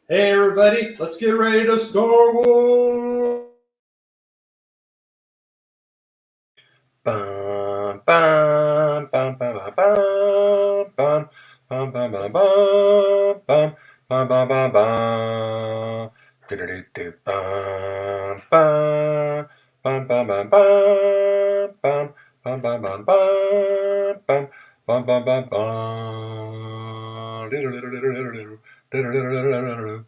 Hey everybody, let's get ready to Star Wars! Bum, bum, bum, bum, bum, bum, bum, bum, bum, bum, bum, bum, bum, bum, bum. Do-do-do-do, bum, bum, bum, bum, bum, bum, bum, bum, bum, bum, bum, bum, bum, bum, bum, bum. Do-do-do-do-do-do-do, do-do-do-do-do-do-do.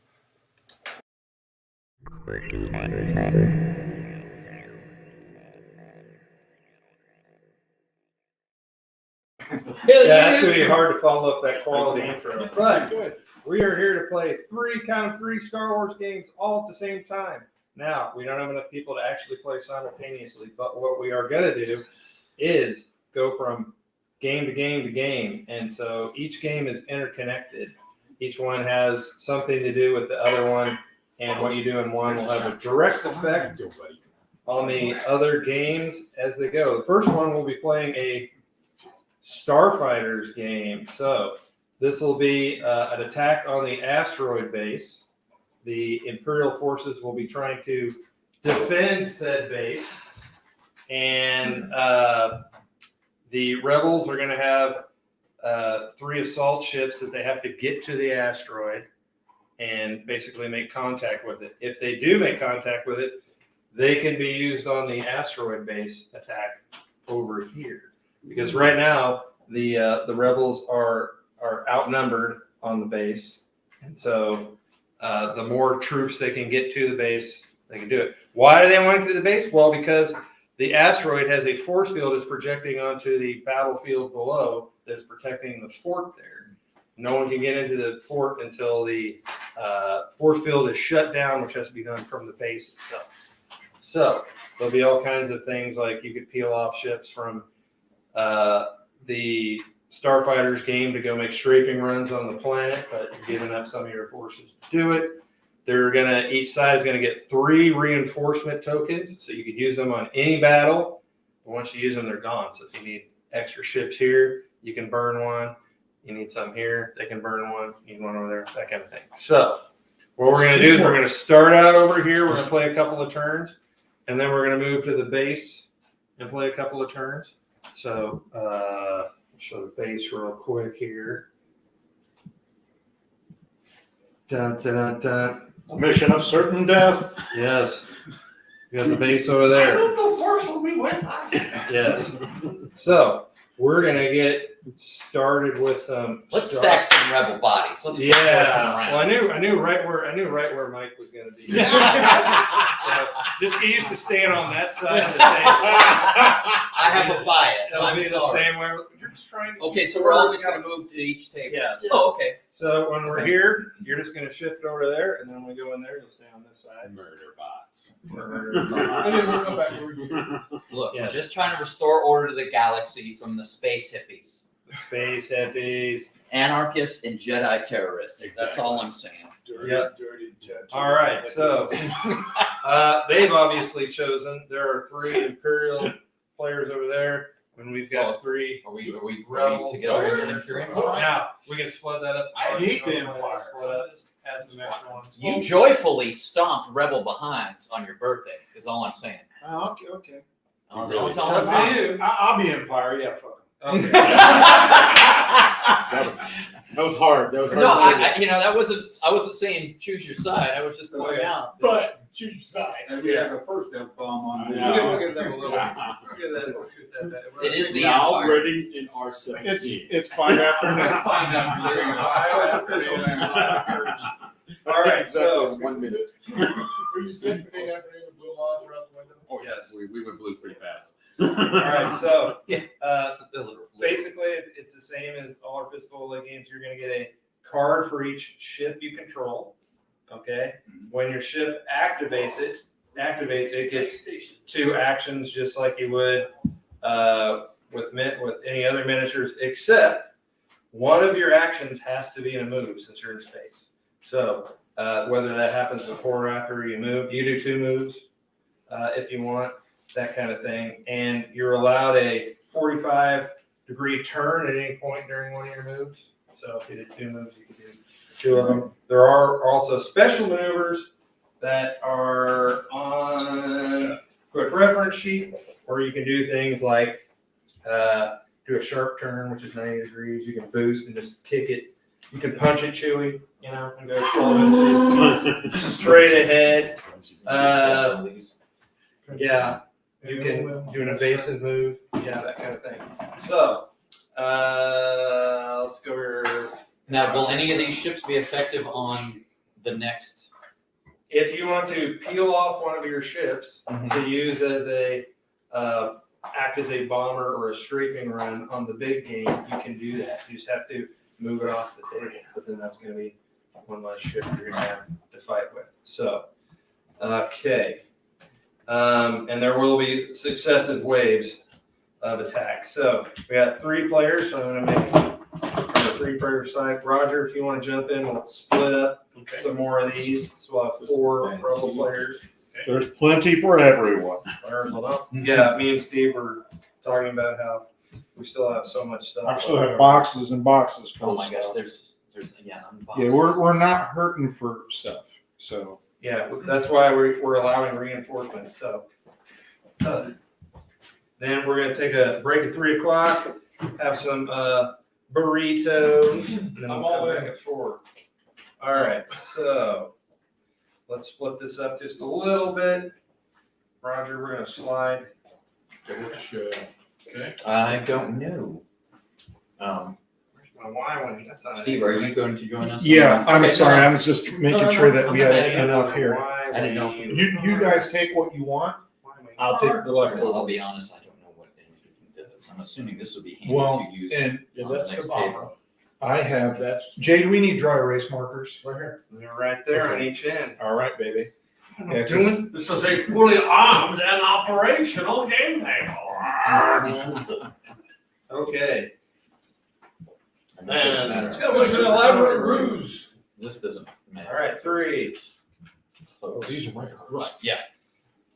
Yeah, it's going to be hard to follow up that quality intro. But we are here to play three Star Wars games all at the same time. Now, we don't have enough people to actually play simultaneously, but what we are going to do is go from game to game to game. And so each game is interconnected. Each one has something to do with the other one. And what you do in one will have a direct effect on the other games as they go. The first one will be playing a Starfighters game. So this will be an attack on the asteroid base. The Imperial forces will be trying to defend said base. And the rebels are going to have 3 assault ships that they have to get to the asteroid and basically make contact with it. If they do make contact with it, they can be used on the asteroid base attack over here. Because right now the rebels are outnumbered on the base, and so the more troops they can get to the base, they can do it. Why do they want to get to the base? Well, because the asteroid has a force field that's projecting onto the battlefield below that's protecting the fort there. No one can get into the fort until the force field is shut down, which has to be done from the base itself. So there'll be all kinds of things like you could peel off ships from the Starfighters game to go make strafing runs on the planet, but you're giving up some of your forces to do it. Each side is gonna get 3 reinforcement tokens, so you could use them on any battle. But once you use them, they're gone. So if you need extra ships here, you can burn one. You need some here, they can burn one. You need one over there, that kind of thing. So what we're gonna do is we're gonna start out over here. We're gonna play a couple of turns, and then we're gonna move to the base and play a couple of turns. So I'll show the base real quick here. Dun, dun, dun. A mission of certain death. Yes. You got the base over there. The force will be with us. Yes. So we're gonna get started with some. Let's stack some rebel bodies. Let's Yeah. around. Well, I knew right where Mike was gonna be. So just get used to staying on that side of the table. I have a bias. It'll I'm be the sorry. same way. You're just trying to. Okay, so we're all just gonna move to each table. Yeah. Oh, okay. So when we're here, you're just gonna shift over there, and then when we go in there, you'll stay on this side. Murder bots. Look, Yes. we're just trying to restore order to the galaxy from the space hippies, Space hippies. anarchists, and Jedi terrorists. That's Exactly. all I'm saying. Dirty tattoo. All right, so they've obviously chosen. There are 3 Imperial players over there, and we've got 3 Are we rebels. together in the Imperium? Now we can split that up. I hate the Split Empire. up, add some extra ones. You joyfully stomped rebel behinds on your birthday. Is all I'm saying. Oh, okay. That's really all It's I'm up to saying. you. I'll be Empire. Yeah, fuck 'em. Okay. That was hard. That was hard. No, to do. that wasn't. I wasn't saying choose your side. I was just pointing out. But choose your side. And we had the first F bomb on Yeah. there. We'll get them a little. We'll get that. We'll scoot that back. It is the Now Empire. ready in R17. It's 5 after There you go. That's official. All right, so 1 minute. Were you saying thing after the blue laws are out the window? Oh yes, we went blue pretty fast. all right, so Literally. basically it's the same as all our physical games. You're going to get a card for each ship you control. Okay, when your ship activates, it gets 2 actions just like you would with any other miniatures, except one of your actions has to be in a move since you're in space. So whether that happens before or after you move, you do 2 moves if you want, that kind of thing. And you're allowed a 45-degree turn at any point during one of your moves. So if you did 2 moves, you could do 2 of them. There are also special maneuvers that are on a quick reference sheet, where you can do things like do a sharp turn, which is 90 degrees. You can boost and just kick it. You can punch it, Chewy, and go 12 inches straight ahead. Yeah, you can do an evasive move. Yeah, that kind of thing. So, let's go here. Now, will any of these ships be effective on the next? If you want to peel off one of your ships to use as a act as a bomber or a strafing run on the big game, you can do that. You just have to move it off the table, but then that's going to be one less ship you're going to have to fight with. So, okay. And there will be successive waves of attack. So we got 3 players, so I'm going to make a 3-player side. Roger, if you want to jump in, we'll split up some more of these. So we'll have 4 Rebel players. There's plenty for everyone. There's enough. Yeah, me and Steve were talking about how we still have so much stuff. I still have boxes and boxes full Oh of my gosh, stuff. there's unboxed. Yeah, we're not hurting for stuff. So Yeah, that's why we're allowing reinforcements. So then we're going to take a break at 3 o'clock, have some burritos, and then we'll come back at 4. All right, so let's split this up just a little bit. Roger, we're going to slide. which I don't know. Where's my Y one? That's not Steve, are you going to join us? yeah, I'm Okay, sorry. no, I was just making sure that we had enough here. I didn't know if You guys take what you want. I'll take the Well, leftover. I'll be honest, I don't know what anything does. I'm assuming this will be handy Well, to use and on the next table. I have that. Jay, do we need dry erase markers? Right here. They're right there on each end. All right, baby. Yeah, 'cause- Doing? This is a fully armed and operational game table. Okay. And this doesn't matter. Let's go with an elaborate ruse. This doesn't All matter. right, 3. Oh, these are my cards. Right, yeah.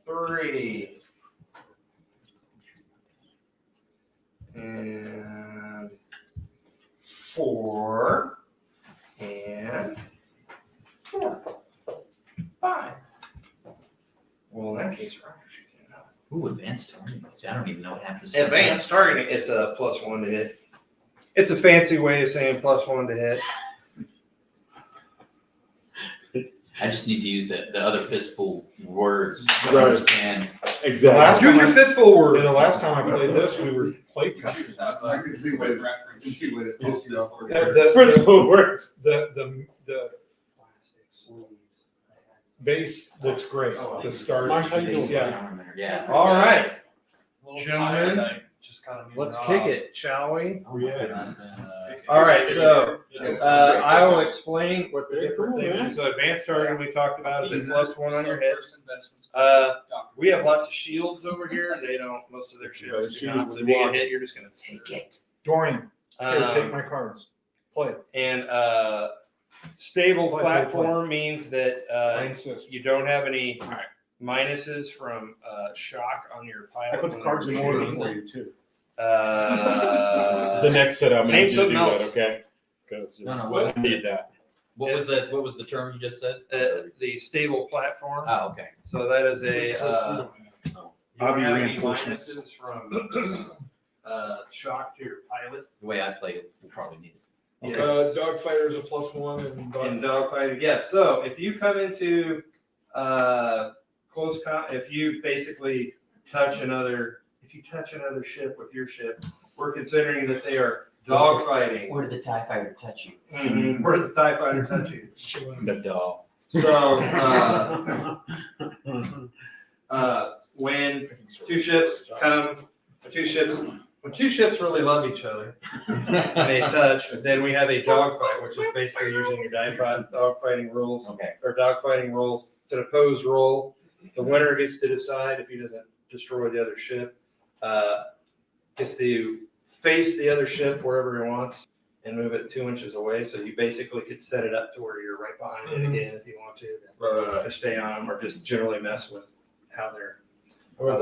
3. And 4. And 4. 5. Well, in that case, Roger should get another. Ooh, advanced targeting. See, I don't even know what happens. Advanced targeting, it's a +1 to hit. It's a fancy way of saying +1 to hit. I just need to use the other fistful words to Right. understand. Exactly. Use your fitful word. Yeah, the last time I played this, we were play testing. I can see where it's supposed to go. The words. The base looks great. The start. Mark, how you doing? Yeah. Yeah. All right, Little Gentlemen, tired, I just kind of let's kick it, shall we? Oh, my goodness. All right, so I will explain what the Very different cool, things man. are. So advanced targeting we talked about is a +1 on your hit. We have lots of shields over here. They don't. Most of their shields do not. So if you get hit, you're just gonna take it. Dorian, here, take my cards. Play. And stable Play, platform means that I insist. you don't have any All right. minuses from shock on your pilot. I put the when cards in you're order shooting. for you too. The next set, I'm Name going to do something that, else. okay? Because No, I need that. What was the term you just said? the stable platform. Oh, okay. So that is a you Bobby don't have any reinforcements. minuses from shock to your pilot. The way I play it, we'll probably need it. Yes. Dogfighter's a +1 In dogfighting, yes. So if you come into if you basically touch another ship with your ship, we're considering that they are dogfighting. Where did the TIE fighter touch you? Where does the TIE fighter touch you? The doll. So when two ships really love each other, and they touch, then we have a dogfight, which is basically using your dogfighting rules. Okay. Or dogfighting rules. It's an opposed roll. The winner gets to decide if he doesn't destroy the other ship. Gets to face the other ship wherever he wants and move it 2 inches away. So you basically could set it up to where you're right behind it again if you want to stay on them, or just generally mess with how they're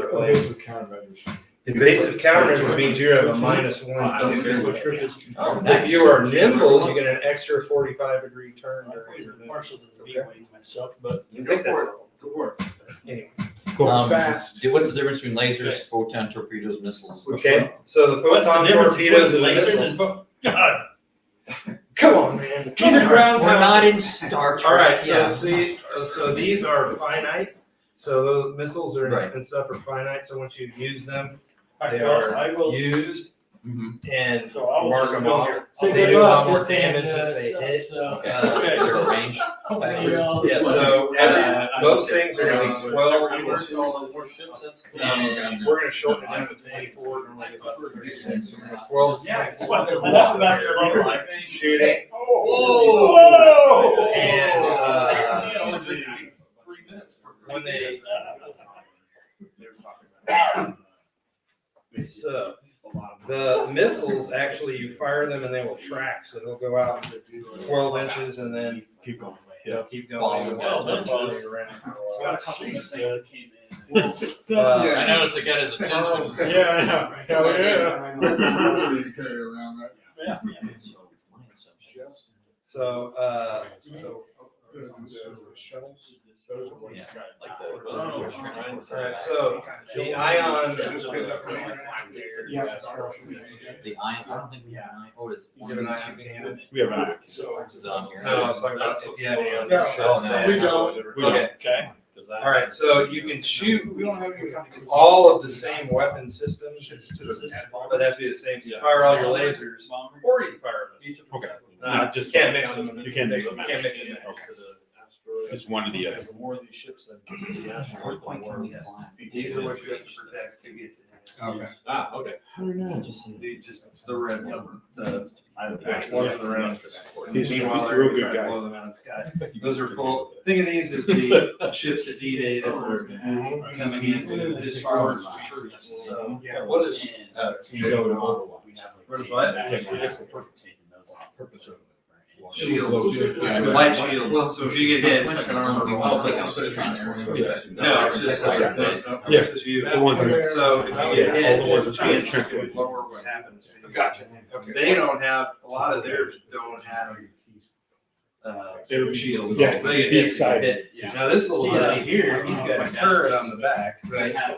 playing. with countermeasures. Evasive counters would mean you have a -1, 2. Which group is? Oh, If you are nimble, you get an extra 45-degree turn during your move. Partial to the B-wing myself, but. I think that's anyway. Fast. What's the difference between lasers, photon torpedoes, missiles? Okay, so the photon torpedoes and the missiles. God. Come on, man. These are ground We're pound. not in Star Trek. All right, so Yeah. see, so these are finite. So those missiles are Right. and stuff are finite. So once you use them, they Well, I are will. used Mhm. and So I will mark just them go off. here. They do a lot more damage if they hit. Okay. Is there a range? Yeah, so most things are going to be 12 inches. And we're going to shorten it down to 24. Normally it's about 36. 12 Yeah, what, the left about your level, I think. shooting. Whoa! And when they so the missiles actually you fire them and they will track, so they'll go out 12 inches and then Keep going. they'll keep Follow going. well, They'll follow that's- you around. Got a couple of things that came in. I noticed it got his attention. Yeah, I know. Hell yeah. So Yeah, like the. all right, so the ion. The ion, I don't think we have an ion. Oh, is You give an ion cannon? We have an Is it on here? No, I was talking about if you had any on Yeah. this. Oh, no, We don't. Okay. Okay. All right, so you can shoot all of the same weapon systems, but that's be the same. You fire all your lasers, or you can fire them. Okay. No, Not just- can't mix them. You can't mix You them. can't mix them. It's one or the other. The more of these ships that get to the What asteroid, the point more. can we fly? These are what you have to protect to get. Okay. Ah, okay. It's the red one. The Actually, ones with the round. He's Meanwhile, a they're real good trying to guy. blow them out of the sky. Those are full. Think of these as the ships at D-Day that were coming in with this forward. So, Yeah, what is, You go to Overwatch. what is what? purpose of Shields. Yeah. Light shield. So if you get hit, it's like an armor We wall. won't take out the transport. No, it's just like Yeah. it's just you. The ones that- So if you get hit, All the ones there's a that chance transport. to lower what happens. to you. Gotcha. Okay. They don't have, a lot of theirs don't have, shields. Yeah, They get be hit, excited. they get hit. Now this little guy here, he's got a turret on the back. Right. Yeah,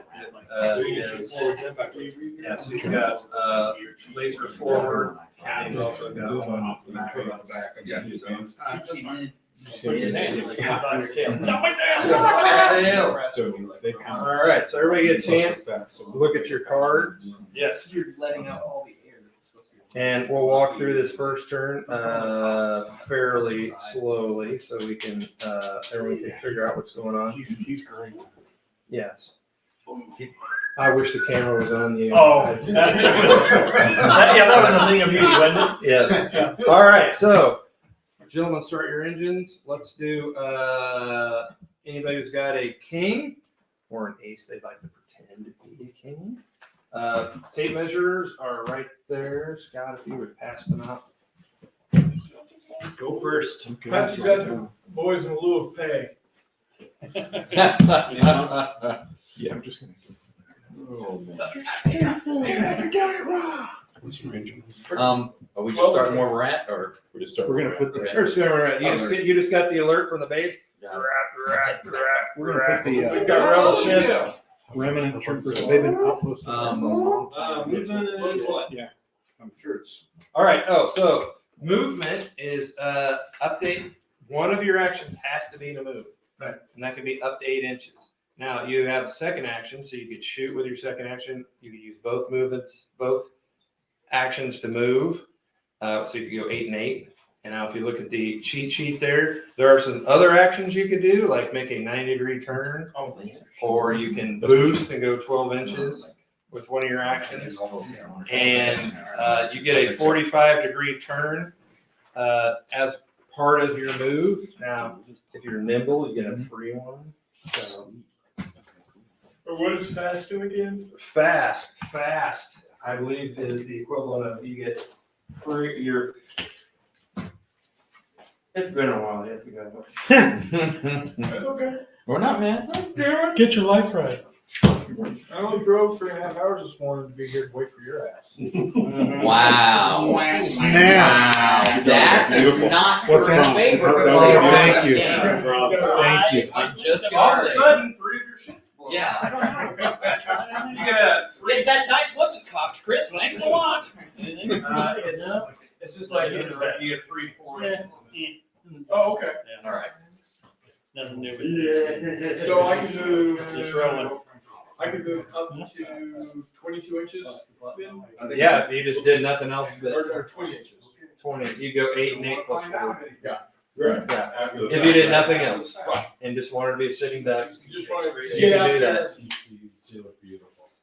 so he's got, laser forward, and he's also got one on the back. Put it on the back, I got you. So they come. All right, so everybody get a chance, So look at your card, Yes. and we'll walk through this first turn, fairly slowly, so we can, everyone can figure out what's going on. He's great. Yes. I wish the camera was on you. Oh. That was a thing of beauty, wasn't it? Yes. All right, so gentlemen, start your engines. Let's do anybody who's got a king or an ace they'd like to pretend to be a king. Tape measures are right there. Scott, if you would pass them out. Go first. Pass these out to boys in lieu of pay. Yeah, I'm just gonna. Oh, man. What's your engine? Are we just starting where we're at, or? We're just starting. We're gonna put the, First, you just got the alert from the base. we're gonna put the We've got rebel ships. remnant troopers, they've been outposted. for a long time. Movement is what? I'm sure it's. All right. Oh, so movement is update. One of your actions has to be to move. Right. And that can be up to 8 inches. Now you have a second action, so you could shoot with your second action. You could use both movements, both actions to move. So you could go 8 and 8. And now if you look at the cheat sheet there are some other actions you could do, like make a 90-degree turn, or you can boost and go 12 inches with one of your actions. And you get a 45-degree turn as part of your move. Now, if you're nimble, you get a free one. So What is fast do again? fast, I believe is the equivalent of you get free your. It's been a while. You have to go. That's okay. We're not, man. Get your life right. I only drove 3.5 hours this morning to be here to wait for your ass. Wow. Snap. That is Beautiful. not What's her wrong? favorite. Oh, thank you. game. Thank you. I'm just All gonna of a say. sudden, 3 of your shit. Yeah. You got Guess that dice wasn't cocked, Chris. Thanks a lot. it's just like you get free 4 inches. Oh, okay. All right. Nothing new with Yeah. So I can move. Just rolling. I can move up to 22 inches. Then? Yeah, if you just did nothing else but Or 20 inches. 20, you go 8 and 8 plus 4. Right. Yeah. If you did nothing else and just wanted to be a sitting duck, You just want to you get can out do there.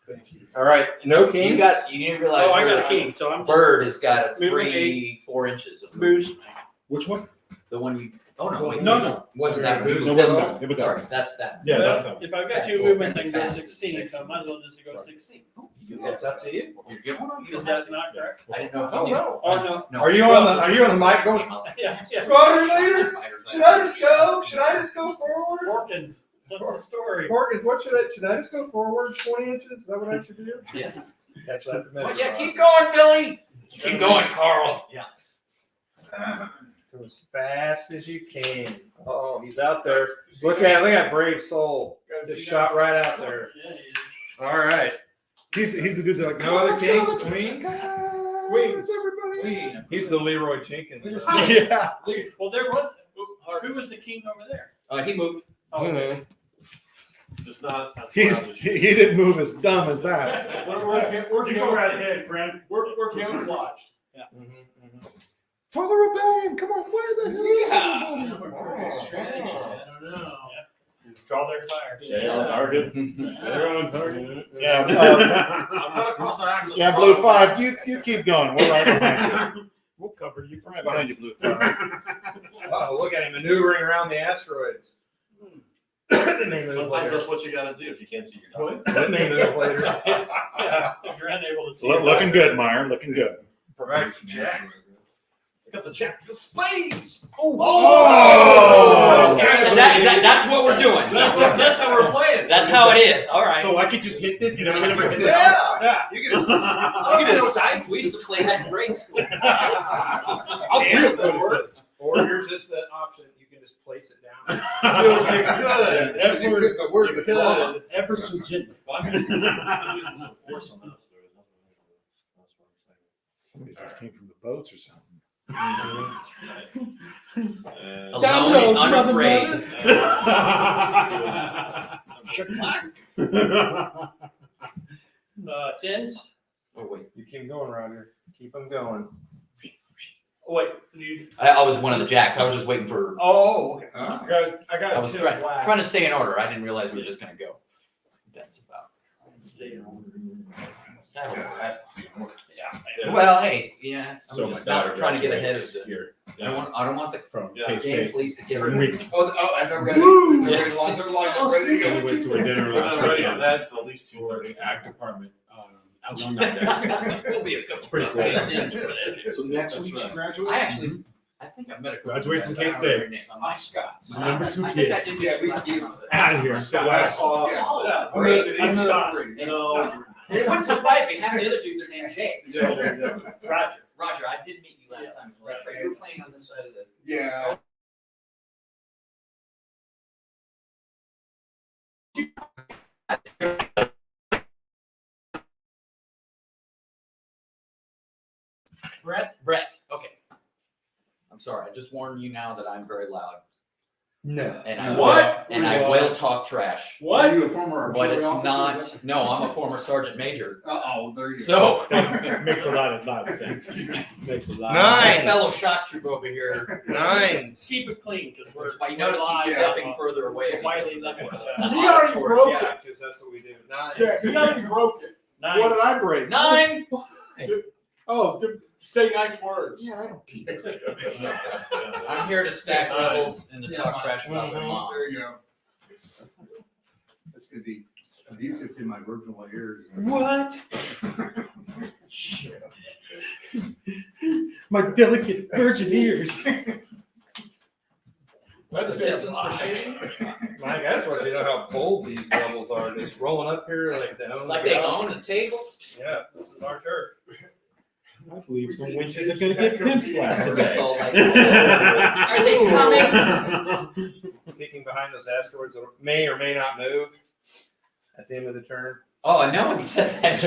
that. All right, no You king. got. You didn't realize. Oh, I got your a king, so I'm Bird has got a Moving free 4 inches of boost. Which one? The one you. Oh no! Wait, No. Wasn't that boost? No, That's- it wasn't. It was Sorry, that. that's that. Yeah, Well, that's that. if I've got 2 movements, I can go 16, so I might as well just go 16. It's up to you. You're good one. Is that not correct? I didn't know if Oh, you knew. no. Oh, no. No. Are you on the mic going? Yeah, yeah. Squadron leader? Should I just go? Should I just go forward? Morkins, what's the story? Morgan, what should I just go forward 20 inches? Is that what I should do? Yeah. Catch that. Well, yeah, keep going, Billy. Keep going, Carl. Yeah. Go as fast as you can. Oh, he's out there. Look at Brave Soul. Just shot right out there. Yeah, he is. All right. He's the dude that like No other kings? Queen? Wings. Everybody. He's the Leroy Jenkins. Yeah. Well, there was. Who was the king over there? He moved. Oh, Mhm. Just not. He didn't move as dumb as that. We're You go right ahead, Brent. We're camouflaged. For the rebellion, come on, where the hell is everybody? strategy. I don't know. Draw their fire. Stay on target. They're on target. Yeah, I'm gonna cross my axis. yeah, Blue 5, you keep going. We're right behind you. We'll cover you. Right behind you, Blue 5. Oh, look at him maneuvering around the asteroids. They may move Sometimes later. that's what you gotta do if you can't see your dog. They may move later. Yeah, if you're unable to see. Looking good, Meyer, looking good. Right, Jack. I got the jack of spades. Oh! That's what we're doing. That's how we're playing. That's how it is. All right. So I could just hit this. You know, never hit Yeah. You can just. We used to play that in grade school. Or here's just the option. You can just place it down. Ever so gently. I'm using some force on those. Somebody just came from the boats or something. Alone, unafraid. Tens? Oh wait, You keep going, Roger. Keep them going. Oh, wait. You, I was one of the jacks. I was just waiting for. oh, okay. I got I was trying to stay in order. I didn't realize we were just gonna go. That's about. Stay on. Yeah. Well, hey, yeah. I'm So just my daughter not trying to get ahead of graduates the. here I don't want the from Yeah. K game State. police to get From rid of week. And they're ready. Woo! They're Yes. ready. They're lined up, ready to We go. went to a dinner I'm last not ready for weekend that until at least for 2:30. the ag department. Alumni day. It'll be a couple. It's pretty cool. days in for that. So next That's week right. she graduates? I think I've met a couple. Graduate from K-State. I'm Scott. Number 2 I think I kid. did Yeah, this we last did. time. Out of here. Scott, Last- that's awesome. Oh, I'm great. I'm He's not- No. It wouldn't surprise me. Half the other dudes are named James. Yeah. Roger. Roger, I did meet you last time. That's right. You were playing on this side of the. Yeah. Brett. Okay. I'm sorry. I just warned you now that I'm very loud. No. And I What? will, and I will talk trash. Are you a former But artillery it's officer? not. No, I'm a former sergeant major. Uh-oh, there you go. So Makes a lot of sense. Makes a lot. my Nice. fellow shock troop over here. Nines. Keep it clean, because we're. That's why you notice we're he's live stepping on further away. the widely because of level. the He already auditory broke jack. Yeah, because that's what we do. Nines. Yeah, he already broke it. Nine. What did I break? 9. Oh, to say nice words. Yeah, I don't. I'm here to stack rebels and to talk trash about their moms. There you go. That's gonna be abusive to my virginal ears. What? My delicate virgin ears. What's the distance for shooting? Mike, I just want you to know how bold these doubles are. Just rolling up here like they own Like the they ground. own the table. Yeah, this is our turf. I believe some winches are going to get pimp slapped It's today. all like, are they coming? Peeking behind those asteroids that may or may not move at the end of the turn. Oh, no one said that.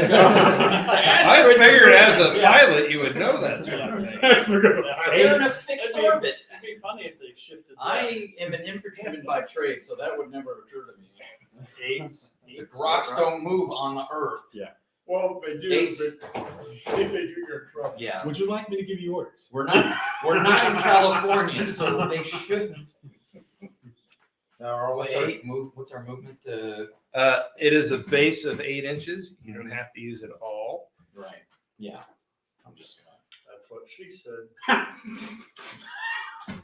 I just figured as a pilot you would know that sort of thing. They're in a fixed orbit. It'd be funny if they shifted. I am an infantryman by trade, so that would never occur to me. Eights. The rocks don't move on the Earth. Well, if they do, Eights. if they do, you're in trouble. Yeah, Would you like me to give you orders? we're not in California, so they shouldn't. Now we're only eight. What's our movement? It is a base of 8 inches. You don't have to use it all. Right. Yeah. I'm just. That's what she said.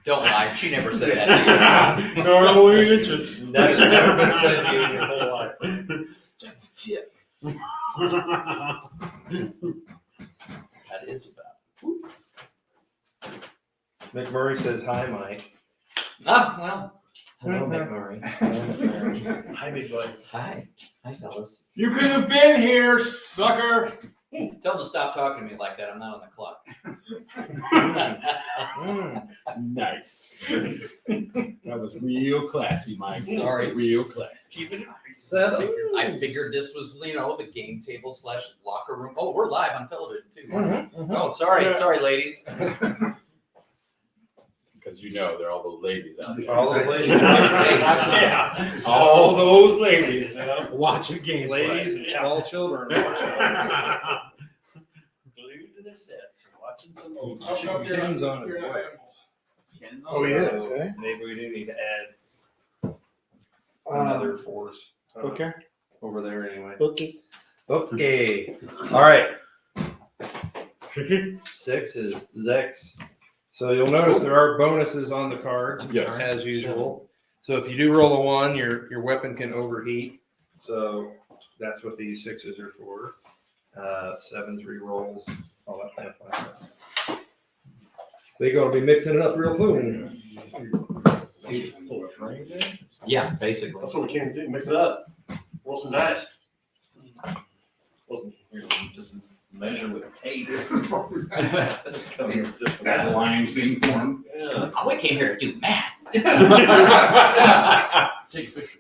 Don't lie. She never said that to No, inches. That has never been said to you in your whole life. you. Just a tip. That is about. McMurray says, "Hi, Mike." Ah, well. Hello, McMurray. Hi, big boy. Hi. Hi, fellas. You could have been here, sucker. Tell them to stop talking to me like that. I'm not on the clock. Nice. That was real classy, Mike. Sorry. Real classy. Keeping it. I figured this was, the game table / locker room. Oh, we're live on television too. Oh, sorry, ladies. Because they're all those ladies out there. All the ladies, Yeah. All those ladies watching game. ladies and small children. Glued to their sets, watching some old. How come you're Ken's not- on his you're not way. having- Oh, he is, So eh? Maybe we do need to add another force. Okay. Over there anyway. Okay. Okay. All right. 6 is Zex. So you'll notice there are bonuses on the cards, Yes. as usual. So if you do roll a 1, your weapon can overheat. So that's what these 6s are for. 7s re-rolls, all that kind of fun stuff. They're going to be mixing it up real soon. Yeah, basically. That's what we came to do, mix it up. Roll some dice. Wasn't just measure with tape. That line's being formed. Yeah. Oh, we came here to do math. Take pictures.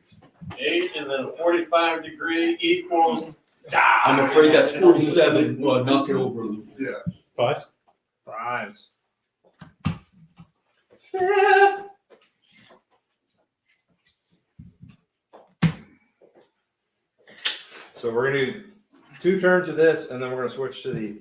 8 and then a 45 degree equals. I'm afraid that's 47. Well, knock it over a little. Yeah. 5. 5s. So we're gonna do 2 turns of this, and then we're gonna switch to the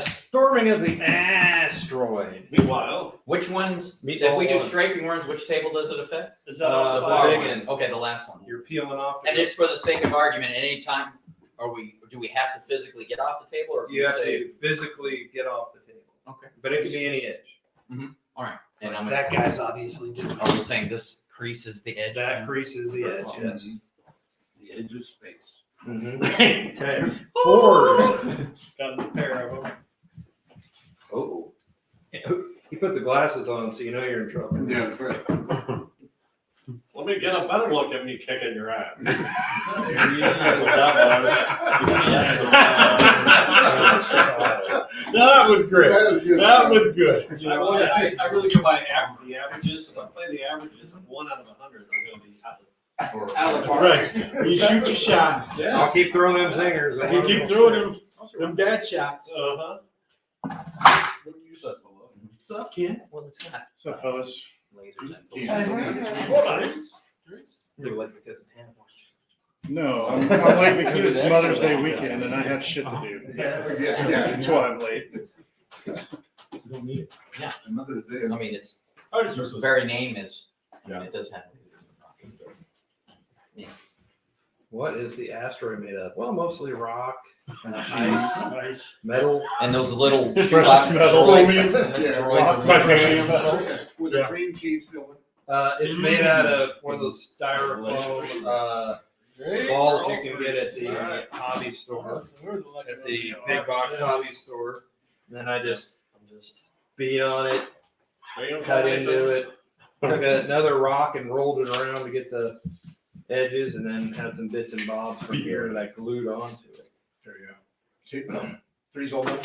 storming of the asteroid. Meanwhile, Which ones? Meet If all we do one. strafing runs, which table does it affect? is that all The The the far big one. end. Okay, the last one. You're peeling off. And it's for the sake of argument. At any time, do we have to physically get off the table, or can You we have say to physically get off the table, okay? but it can be any edge. All right. And I'm That guy's obviously doing. Are we saying this creases the edge? That creases the edge. Yes. The edge of space. Okay. 4s. Got a pair of them. Oh. You put the glasses on, so you know you're in trouble. Yeah, that's right. Let me get a better look at me kicking your ass. That was great. That was good. That was good. I really go by the averages. If I play the averages, 1 out of 100 are going to be out Alice Right. You shoot your shot. I'll keep throwing them zingers. You keep throwing them dad shots. Uh-huh. What do you say, below? What's up, Ken? Well, it's got What's up, fellas? lasers and Yeah. You're like because of tan watch. No, I'm late because it's Mother's Day weekend and I have shit to do. Yeah. That's why I'm late. You don't need it. Another day. I mean, it's I was the very name is. Yeah. It does have. What is the asteroid made of? Well, mostly rock, ice, metal. And those little Precious metals. droids. Titanium. With a cream cheese filling. It's made out of one of those styrofoam balls you can get at the hobby store, at the big box hobby store. And then I just beat on it, cut into it, took another rock and rolled it around to get the edges, and then had some bits and bobs from here that I glued onto it. There you go. Three's all done?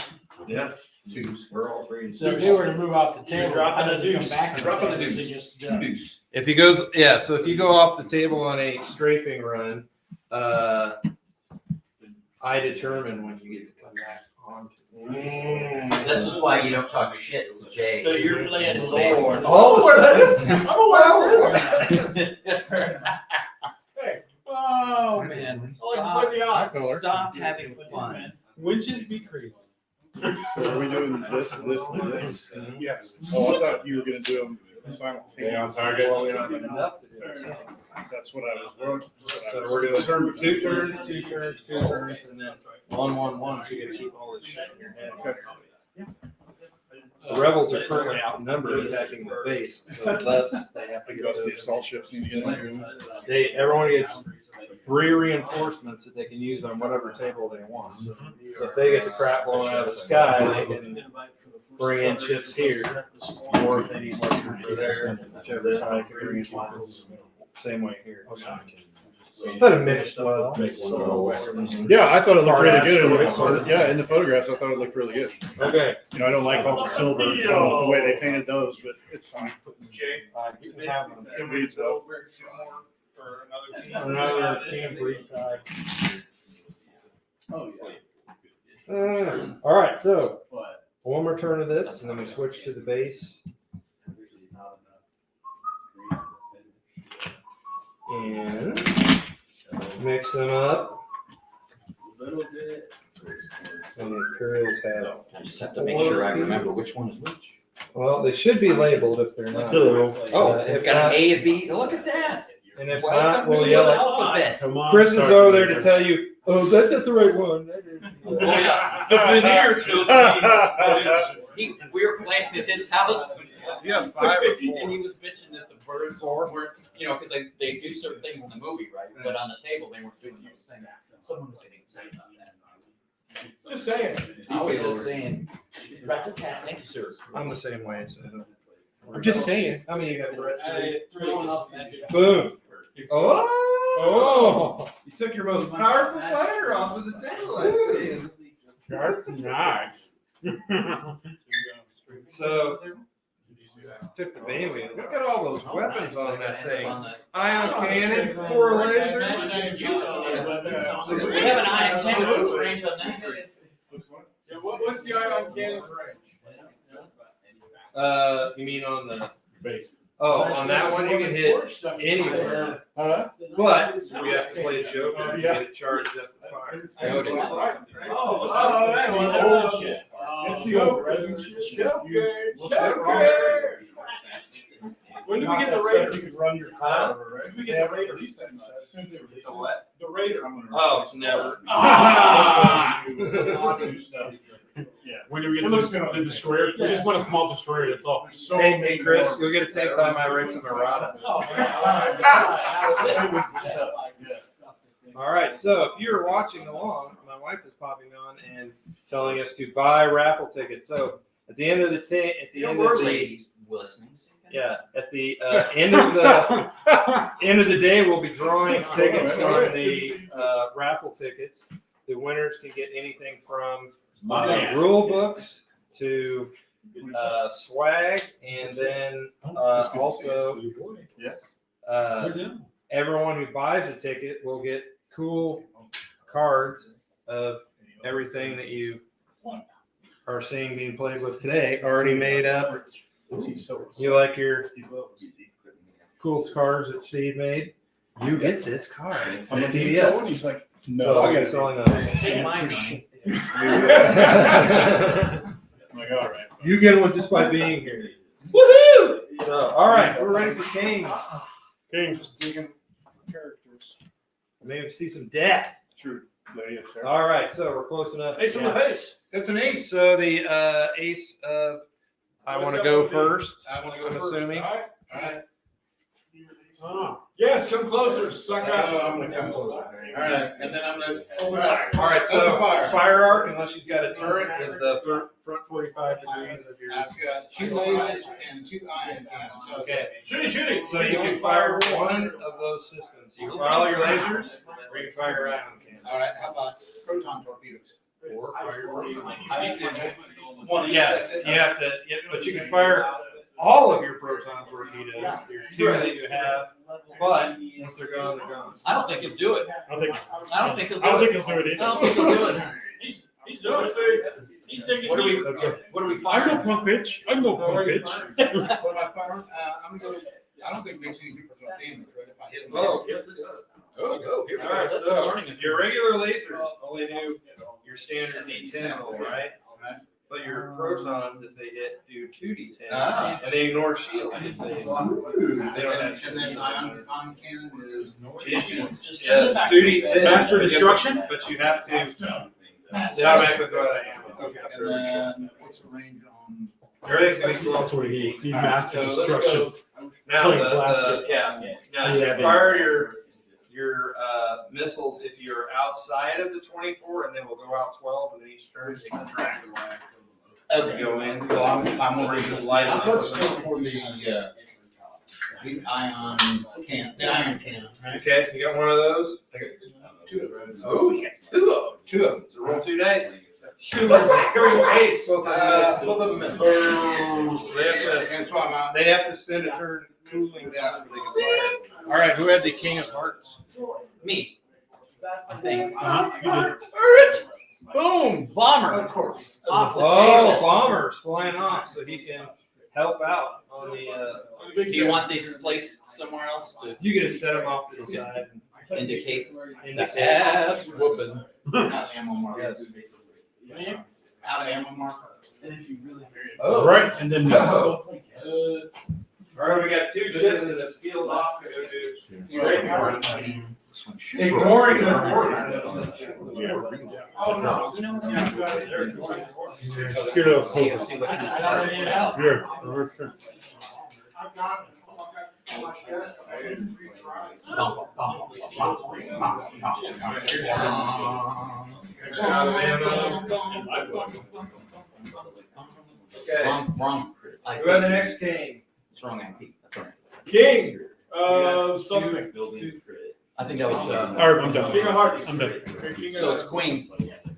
Yeah. Twos. We're all three. So if you were to move off the table, Dropping how does the it come deuce. back? Dropping the Is deuce. it just Two deuces. If he goes, yeah, so if you go off the table on a strafing run, I determine when you get to come back onto it. This is why you don't talk shit to Jay. So you're playing And his Lord. All of a sudden, I'm aware of this. Oh man! I Stop having fun. Winches be crazy. So are we doing this, and this? Yes. Oh, I thought you were gonna do them simultaneously. Stay on target. Well, we don't have enough to do it. That's what I was. So we're doing two turns, and then 1-1-1. So you got to keep all this shit in your head. The rebels are currently outnumbered attacking the base, so thus they have to get Because the those. assault ships need to get in there. Everyone gets 3 reinforcements that they can use on whatever table they want. So if they get the crap blown out of the sky, they can bring in ships here, or if they need more troops there, whichever side can bring in ships. Same way here. But it mixed well. Yeah, I thought it looked really good. Yeah, in the photographs, I thought it looked really good. Okay. You know, I don't like all the silver, the way they painted those, but it's fine. Jay, You can have them. can we build where 2 more or another team? Another team for each side. Oh, yeah. All right, so one more turn of this, and then we switch to the base. And mix them up. Little bit. And the Imperials have. I just have to make sure I remember which one is which. Well, they should be labeled if they're not. Oh, it's if got not- an A, a B. Look at that. And if Welcome not, to we'll the yell at. alphabet. Come on. Chris is over there to tell you, oh, that's not the right one. That is. Oh yeah, the veneer tells me that we were playing at his house. You have 5 or 4. And he was bitching that the birds weren't, because they do certain things in the movie, right? But on the table, they weren't doing those things. Someone was getting upset about that. Just saying. I was just saying. Rat-a-tat. Thank you, sir. I'm the same way. So. I'm just saying. How many you got, Brett? I threw one off that. Boom. Oh! You took your most powerful player off of the table, I see. That's nice. So, took the bandwidth. Look at all those weapons on that thing. Ion cannon, 4 lasers. We have an ion cannon range on that tree. Yeah, what's the ion cannon's range? You mean on the Base. Oh, on that one you can hit anywhere, but we have to play a joke and get it charged up the fire. Noted. Oh, that one. Old shit. It's the old resin shit. When do we get the Raider? You can run your car over, right? We get the Raider release that stuff. As soon as they release The what? The Raider, I'm gonna. Oh, never. New stuff. Yeah. When do we get It looks good. the destroyer? We just want a small destroyer, that's all. So Hey, Chris, you'll get it same time I write some errata. All right, so if you're watching along, my wife is popping on and telling us to buy raffle tickets. So at the end of the There were ladies listening. yeah, at the end of the day, we'll be drawing tickets on the raffle tickets. The winners can get anything from rule books to swag, and then also Yes. everyone who buys a ticket will get cool cards of everything that you are seeing being played with today, already made up. You like your cool cards that Steve made? You get this card on the PDF. He's like, So no, I I'm gotta selling Take mine, that. I'm like, all right. You get one just by being here. Woohoo! So, all right, we're ready for Kings. Just digging characters. Maybe see some death. True. There you go. All right, so we're close enough. Ace in the face. That's an ace. So the ace of I want to go first. I want to go I'm first. assuming. All right. Yes, come closer, sucker. I'm gonna come closer. All right, and then I'm gonna. All right, All right, so Open fire. fire arc, unless you've got a turret, is the front 45 degrees of your. I've got 2 lasers and 2 ion cannons. Okay. Shooty. So you can fire one of those systems. You can fire all your lasers, or you can fire your ion cannon. All right, how about proton torpedoes? Or fire your One each. Yeah, you have to, yeah, but you can fire all of your proton torpedoes, your 2 that you have, but once they're gone, they're gone. I don't think he'll do it. I don't think he'll do he'll do it I either. don't think he'll do it. He's doing it. He's digging What do we deep. I'm fire? no punk bitch. I'm no punk bitch. What am I firing? I'm gonna go. I don't think it makes any difference what damage, right? If I hit them. Oh, yes, it does. Oh, here we All go. right, That's so learning. your regular lasers only do your standard D10 roll, right? Okay. But your protons, if they hit, do 2d10, Ah. and they ignore shield if they don't have And then ion cannon is. Just Yes, 2d10. Master destruction? But you have to. They automatically go out of ammo. Okay, and then what's the range on? Everything's gonna be 12. That's what he needs. He's All right, master so let's destruction. go. Now, Playing Now you Yeah, fire your missiles if you're outside of the 24, and then we'll go out 12, and then each turn they can track the line. Okay. Go in. Well, I'm gonna Just light them up. let's go for the ion cannon, right? Okay, you got one of those? I got 2 of them. Oh, you got 2 of them. 2 of them. So roll 2 dice. Shoot them in your face. Both of them. Both of them miss. And so I'm out. They have to spend a turn cooling down before they can fire. All right, who had the King of Hearts? Me. I think. You did. Boom! Bomber. Of course. Off the Oh, table. bombers flying off so he can help out on the. Do you want these placed somewhere else to You get to set them off to the side. indicate And the ass whooping? Out of ammo mark. Yes. Out of ammo mark. Oh, Right, and then. All right, we got 2 ships in the field off to go do. Ignoring the report. Oh, no. Here, See what he does. Here. I've got on my chest. I did 3 tries. Okay, Wrong. who had the next king? It's wrong, MP. That's all right. King of something. I think that was. All right, I'm done. King of Hearts. I'm done. King So of it's Queens.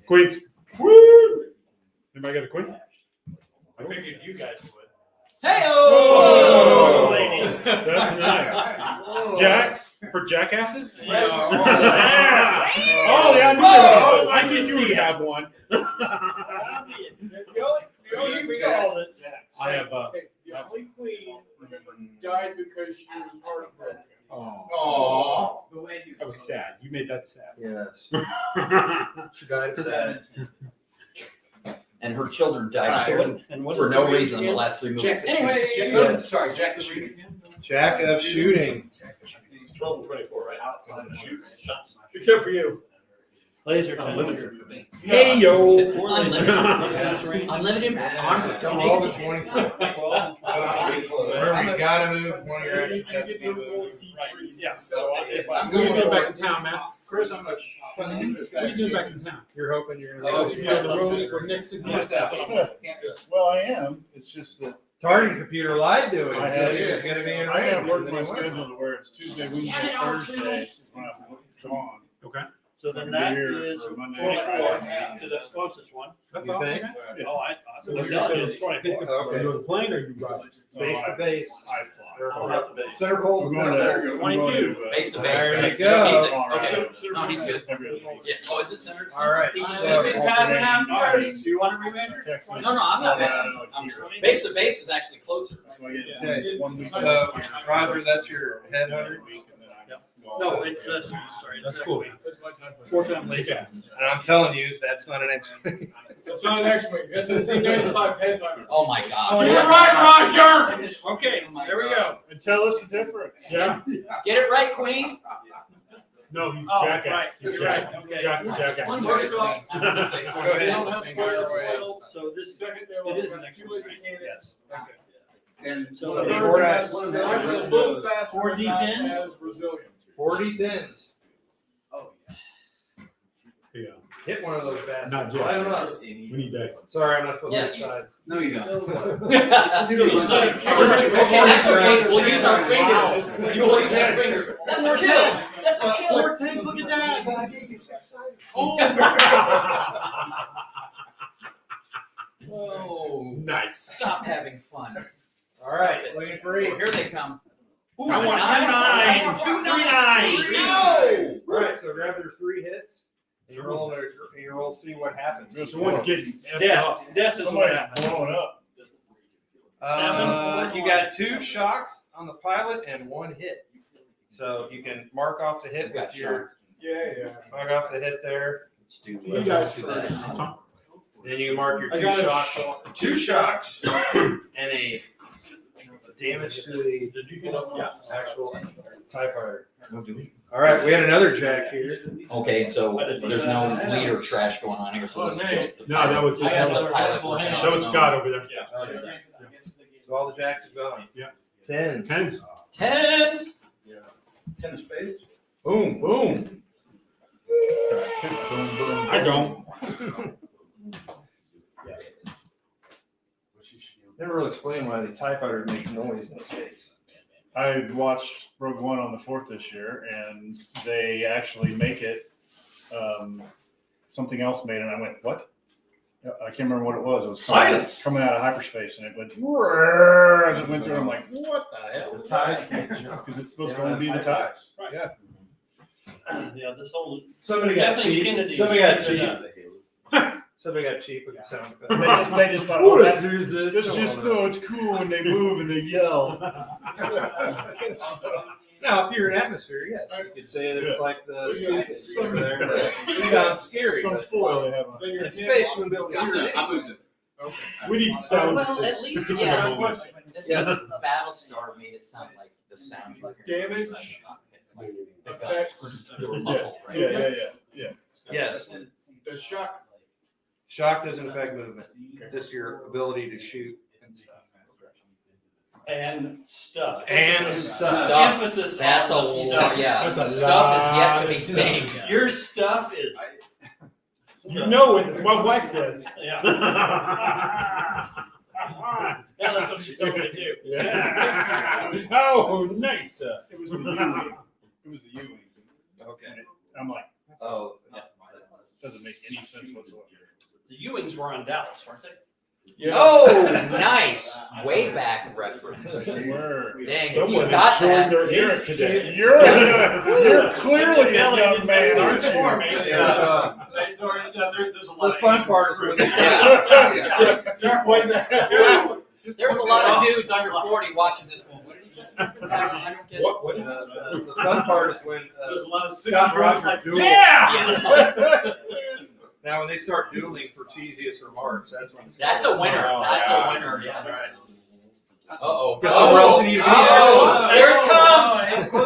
Queens. Woo! Anybody got a queen? I figured you guys would. Whoa! Ladies. That's nice. Jacks for jackasses? Yeah. Oh, yeah, I knew Whoa! I knew you would have one. The only We queen- call it Jax. I have the only queen died because she was heartbroken. Aww. that was sad. You made that sad. Yes. She died sad. And her children died for no reason in the last 3 movies. Jack, Anyway. sorry, Jack the Shooter. Jack of shooting. He's 12 and 24, right? Shoot, shots. Except for you. Laser Unlimited. for me. Hey, yo. Unlimited. Unlimited armor. Don't 12 need to to 24. Remember, you gotta move one of your action tests to be moved. Yeah. So if I'm I going What are you doing for back in town, man? Chris, I'm gonna try to get this What are guy. you doing back in town? You're hoping you're Oh, gonna. yeah. the rules for next 6 months. Can't do it. Well, I am. It's just that Targeting computer lied to him. I Said have- he was gonna be in I have range, worked and my then he wasn't. schedule to where it's Tuesday, Wednesday, Damn it, Thursday is when I'm gone. Okay. So then I'll that be here is for Monday, 24 Friday. to the closest one. That's You all. think? Oh, I so we're done. It's 24. Okay. You on the plane or you driving? Base to base. I fly. I'll have to base. Center pole We're to going center. to, 22. Base to base. There right? you go. Okay. No, he's good. Every Yeah. Oh, is it centered? All right. He So- says it's kind of time first. Do you want to remember? No, I'm not. I'm base to base is actually closer. Okay. 1 week. So, Roger, that's your headhunter. No, it's sorry. That's cool. That's my time. 4 times later. And I'm telling you, that's not an X-wing. That's not next week. That's a Z95 headliner. Oh my Oh, God. you're right, Roger. Okay, there we go. And tell us the difference. Yeah. Get it right, Queen. No, he's Oh, jackass. right. He's You're right. jackass. Okay. Jackass. First off, Go ahead. they don't have spoils. So this Second, they it will is have next 2 week. laser Right? cannons. Yes. And So the the board third has- one, they're a little faster, Four but not D10s? as resilient. 40 10s. Yeah. Hit one of those bastards. Not yet. Light 'em up. We need dice. Sorry, I'm not supposed Yes. to decide. no, you don't. Okay, that's okay. We'll use our fingers. You'll use our fingers. That's a kill. That's a kill. 4 10s, look at that. But I gave you 6 sided. Oh, Nice. Stop having fun. All right, looking for Oh, 8. here they come. Ooh, I want nine. 2 Two 9s. No. All right, so grab your 3 hits. And you roll, see what happens. The one's getting Death. Death is what Somebody's happens. blowing up. You got 2 shocks on the pilot and 1 hit. So you can mark off the hit Got with your Yeah. mark off the hit there. Let's do You let's guys do that. first. Then you can mark your I 2 got a shocks. shot. 2 shocks and a damage to the actual TIE fighter. All right, we had another jack here. Okay, so there's no leader trash going on here, so this is just the No, that was I guess the pilot working on that was his own. Scott over there. So all the jacks are gone. Yeah. 10. 10s. 10s. 10 of spades. Boom, boom. I don't. Never really explained why the TIE fighter makes noise in space. I watched Rogue One on the 4th this year, and they actually make it. Something else made it, and I went, "What?" I can't remember what it was. It was Science! coming out of hyperspace, and it went. As it went through, I'm like, "What the hell?" The TIEs. Because it's supposed to only be the ties. Yeah. Yeah, this whole. Somebody got Definitely cheap. Kennedy Somebody got screwed it cheap. up. Somebody got cheap with the sound effect. They just thought, "Oh, What that's is this? It's just no, it's cool when they move and they yell." Now, if you're in atmosphere, yes, you could say that it's like the seats over there. It sounds scary. Some But foil they have on. in space, you wouldn't be able to hear it. I moved it. Okay. We need sound. Well, at least, specific yeah. moments. Yes. Battlestar made it sound like the sound you hear Damage. inside the cockpit. Like the Effects. guns were muffled, right? Yeah. Yes. The shock. Shock doesn't affect movement, just your ability to shoot and stuff. And stuff. And stuff. Emphasis That's a on the stuff. yeah. That's a Stuff is yet lot to of be stuff. made. Your stuff is. You know it. My wife says. Yeah. Yeah, that's what she told me to do. Yeah. Oh, nice. It was the U-wing. It was the U-wing. Okay. I'm like, Oh, doesn't make any sense whatsoever. The Ewings were on Dallas, weren't they? Oh, nice. Way back reference. Word. Dang, if Someone you got is showing that. their ears today. You're clearly a young man, aren't you? there's There's a lot the fun part is when they say, Just point that. There's a lot of dudes under 40 watching this one. What did he just I don't get it. what is the fun part is when There's a lot of Scott 60-year-olds Rogers like, duel. yeah! now when they start dueling for cheesiest remarks, that's when That's a winner. That's a winner. Yeah. Uh-oh. Guess where else you need to be? Oh, here it comes.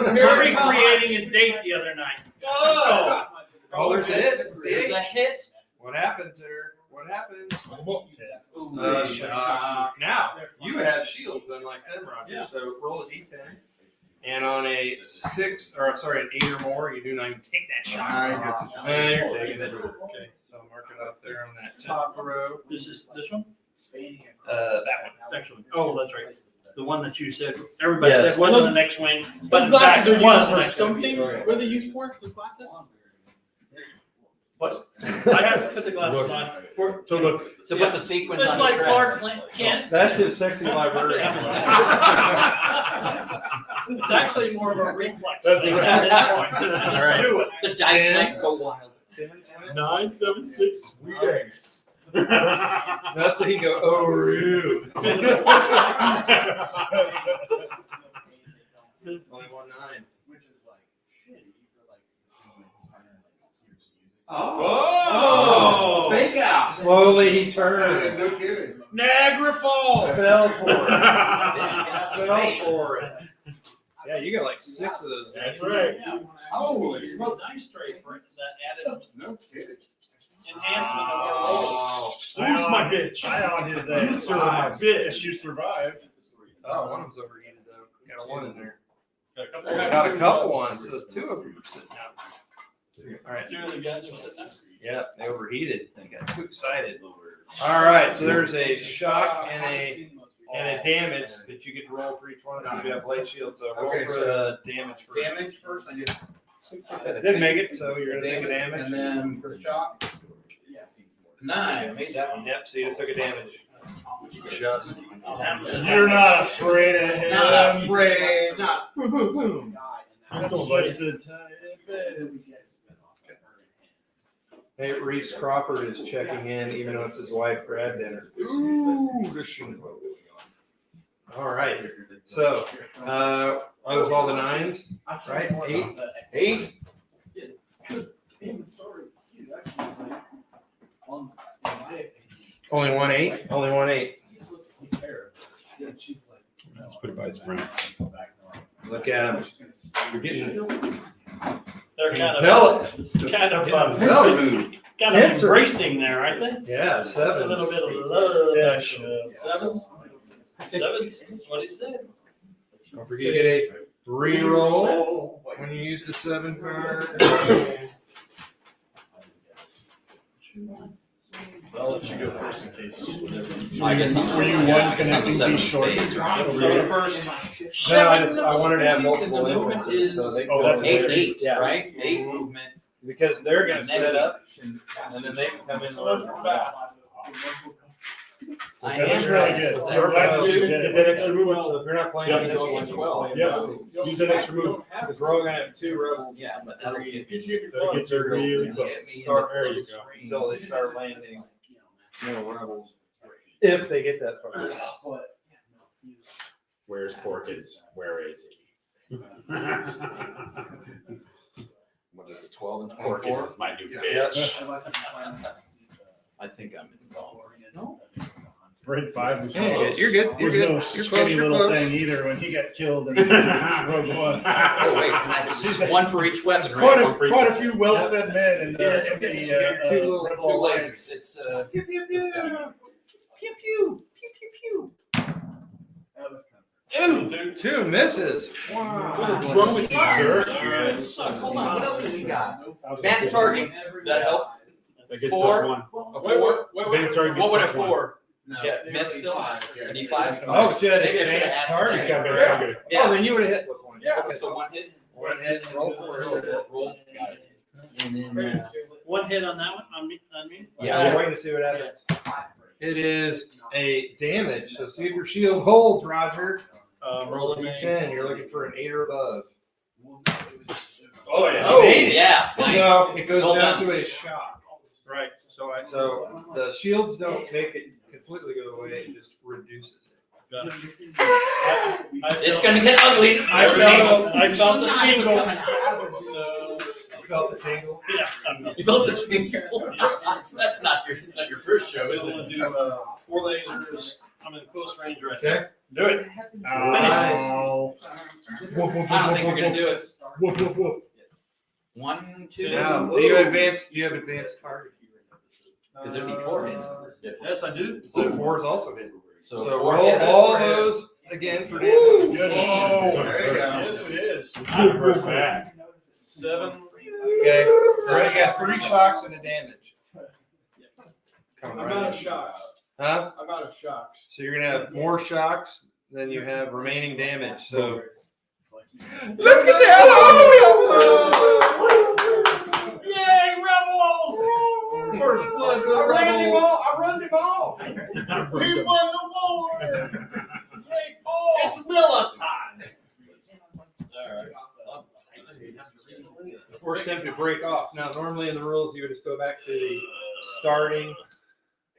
Somebody recreating his date the other night. Oh, Oh, there's a hit. there's a hit. What happens there? What happens? Ooh, Shock. Now you have shields, unlike them, Roger. Yeah. So roll a d10, and on a 6, or I'm sorry, an 8 or more, you do not even take that shot. I got the shot. And you're taking it. Okay, so mark it up there on that top row. This is this one? That one. Actually, oh, that's right. The one that you said, everybody Yes. said wasn't the next wing. But Those in glasses fact, are it was used the for next wing. something. What are they used for? The glasses? What? I have to put the glasses on. For, So look. to put the sequins it's on like his Clark dress. Kent. That's his sexy librarian. It's actually more of a reflex That's thing right. at this point. Just All right. do it. The dice 10. make so wild. 976 sweet eggs. That's so he can go, oh, rude. Only 1 9. Oh, fake out. Slowly he turns. No kidding. Niagara Falls. Fell for it. Fell Great. for it. Yeah, you got like 6 of those. That's right. Holy Your smokes. dice tray for that added No kidding. enhancement of your roll. Who's my bitch? I on his You serve my bitch. If you survive. Oh, one of them's overheated though. Got a 1 in there. Got a couple. Got a couple ones, so 2 of them are sitting out. All right. Two of the guns were sitting there. Yeah, they overheated. They got too excited. All right, so there's a shock and a damage that you get to roll for each one. If you have blade shield, so roll Okay, for so the damage first. Damage first, I get Didn't make it, so you're gonna take a damage. and then for the shock, 9. I made that one. Yep, so you just took a damage. Just. You're not afraid of him. Not afraid. Not. Boom, boom, boom. Hey, Reese Crawford is checking in, even though it's his wife grad dinner. Ooh, good shooting. All right, so that was all the 9s, right? 8. Only 1 8. Only 1 8. Let's put it by its friend. Look at him. You're getting They're enveloped. kind of Answer. embracing there, aren't they? Yeah, A 7. little bit of love. Yeah, sure. Sevens? Sevens, that's what he said. Don't forget to get a reroll when you use the 7 card. I'll let you go first in case. I guess I'm. Were you yeah, one I guess I'm connecting seven these short? spades, right? So the first. No, I wanted to have multiple The movement influences, so is they Oh, go that's later. 8, Yeah. right? 8 movement. Because they're gonna set up and then they can come in a little fast. I That was am really fast. good. What's You're that? glad you did Get it. that extra movement. So if you're not playing Yeah, on this go one, 12. Yeah. Use that extra movement. because we're all gonna have 2 rebels. Yeah, but that'll get That gets you really close. Start There you go. until they start landing more rebels. If they get that far. Where's Porkins? Where is he? What is it, 12 and Porkins 24? is my new Yep. bitch. I think I'm involved. No? Red 5 was Yeah, close. you're good. You're There's good. no You're skinny close. You're little close. thing either when he got killed in Rogue One. Oh, wait, and that's one for each weapon, Quite right? a few well-fed men in the Rebel Two Alliance. lasers. It's, Pew, pew, this pew. guy. Pew, pew, pew, pew, pew. Ooh, 2 misses. what's Wow. wrong with you, sir? Good stuff. Hold on, what else does he got? Advanced targeting. That help? That gets 4. +1. A 4? Advanced target What would a gets +1. 4? Yeah, miss still? A D5? Oh, but you had Maybe I should have advanced asked targeting. He's got that. advanced targeting. Oh, Yeah. then you would have hit with 1. Yeah, okay, so 1 hit. 1 hit, roll for it. Roll. Got it. And then, One hit on that one, on me? Yeah, we're waiting to see what happens. It is a damage, so see if your shield holds, Roger. Roll a d10. You're looking for an 8 or above. Oh, yeah. Oh, Made it. yeah, nice. So it goes Well down done. to a shock. Right, So the shields don't make it completely go away; it just reduces it. It's gonna get ugly. I felt the tingle. So, You felt the tingle. yeah. You felt a tingle. That's not your first show, So is I'm gonna it? do 4 lasers. I'm in close range right now. Okay. Do it. Nice. Oh. I don't think you're gonna do it. 1, 2. Now, do you have advanced target? Because it'd be 4 hits. Yes, I do. So 4 is also hit. So So 4 roll hits. all those again for damage. Good. There you go. Yes, it is. We're back. 7. Okay. All right, you got 3 shocks and a damage. Coming I'm right out in. of shocks. Huh? I'm out of shocks. So you're gonna have more shocks than you have remaining damage. So let's get the hell out of here! Yay, rebels! First blood to the I ran him rebel. off. I run him off. We won the war. Yay, Paul! It's Miller time. Force them to break off. Now, normally in the rules, you would just go back to the starting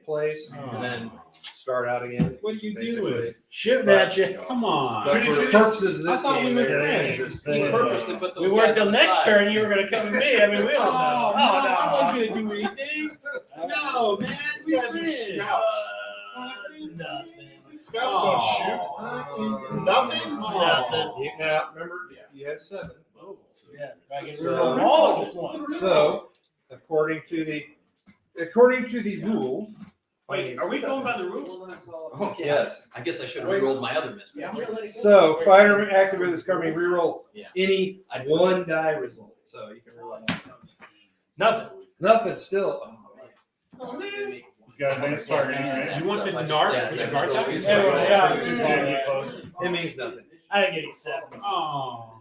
place and then start out again. What are you basically. doing? Shooting at you. Come on. But for the purposes of this I thought we game, were everything is friends. just He thin. purposely put those We weren't guys till on the next side. turn. You were going to come at me. I mean, we don't know. I wasn't gonna do anything. No, man. You guys are scouts. Nothing. Scouts don't shoot. Nothing. Nothing. Now, remember, you had 7. Yeah. I can So- roll them all or just one. So, according to the rule, Wait, are we going by the rules? Oh, yeah. Yes. I guess I should have re-rolled my other mystery. So fighter active with this card may reroll Yeah. any I'd one die result. So you can reroll Nothing. nothing still. Oh, man. He's got advanced targeting, right? You want to I just- narc yeah, the that's guard still- types? It means nothing. I didn't get any sevens. Oh.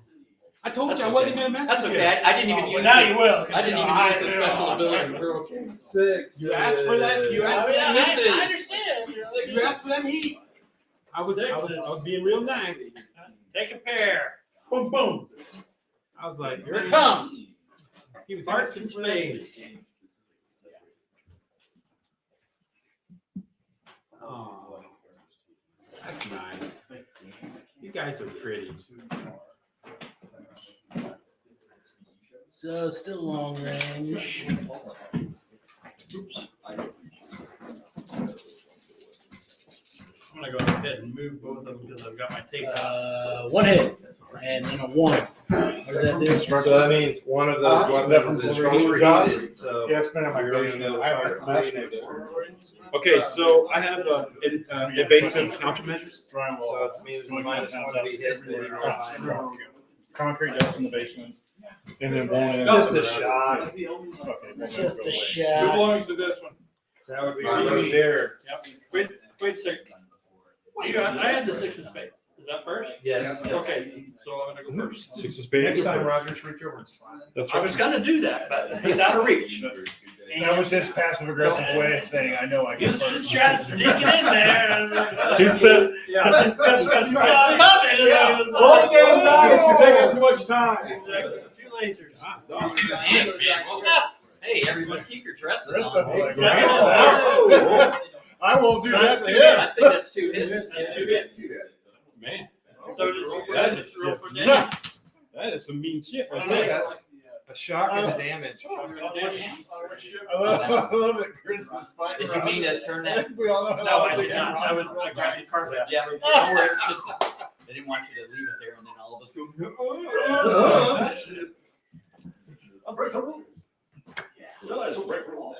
I told That's you I okay. wasn't gonna mess That's with okay. you. I didn't even use Well, now it. you will. I didn't even use the special ability. 6. You asked for that. You asked for that. Sixes. I understand. You asked for them heat. I was being real nice. Take a pair. Boom, boom. I was like, Here it comes. He was Hearts asking and for that. spades. Oh, that's nice. You guys are pretty. So still long range. Oops. I'm gonna go ahead and move both of them because I've got my tape out. One hit and then a 1. What does that do? So that means one of those weapons is overheated. So Yeah, it's been in my you're basement. gonna I fire haven't three messed next with turn. Okay, so I have evasive countermeasures. Drywall. So it means it's minus 1 to be hit. But you roll high. Concrete dust in the basement. And then one. Just a shot. Okay, It's just a away. shot. belongs to this one? That would be right there. Yep. Wait a second. I had the 6 of spades. Is that first? Yes. Okay, so I'm gonna go first. 6 of spades. Next time, Rogers, reach over. That's I was gonna do that, but he's out of reach. That was his passive aggressive way of saying, I know I He can. was just trying to sneak it in there. He said, I saw it coming, and then he was like, Roll the damn dice, you're taking up too much time. 2 lasers. Damn, man. Hey, everybody keep your dresses Rest on. of it, like, Second. I won't do that to I him. think that's 2 hits. That's 2 hits. man, So just roll for that damage. is Roll for just damage. that is some mean shit right I there. got a shock and a damage. I love that Chris was fighting. Did you mean to turn that? We all know how No, I to did not. I grabbed the carpet. Yeah, don't worry. It's just, they didn't want you to leave it there, and then all of us go. Unbreakable. Realize we'll break rules.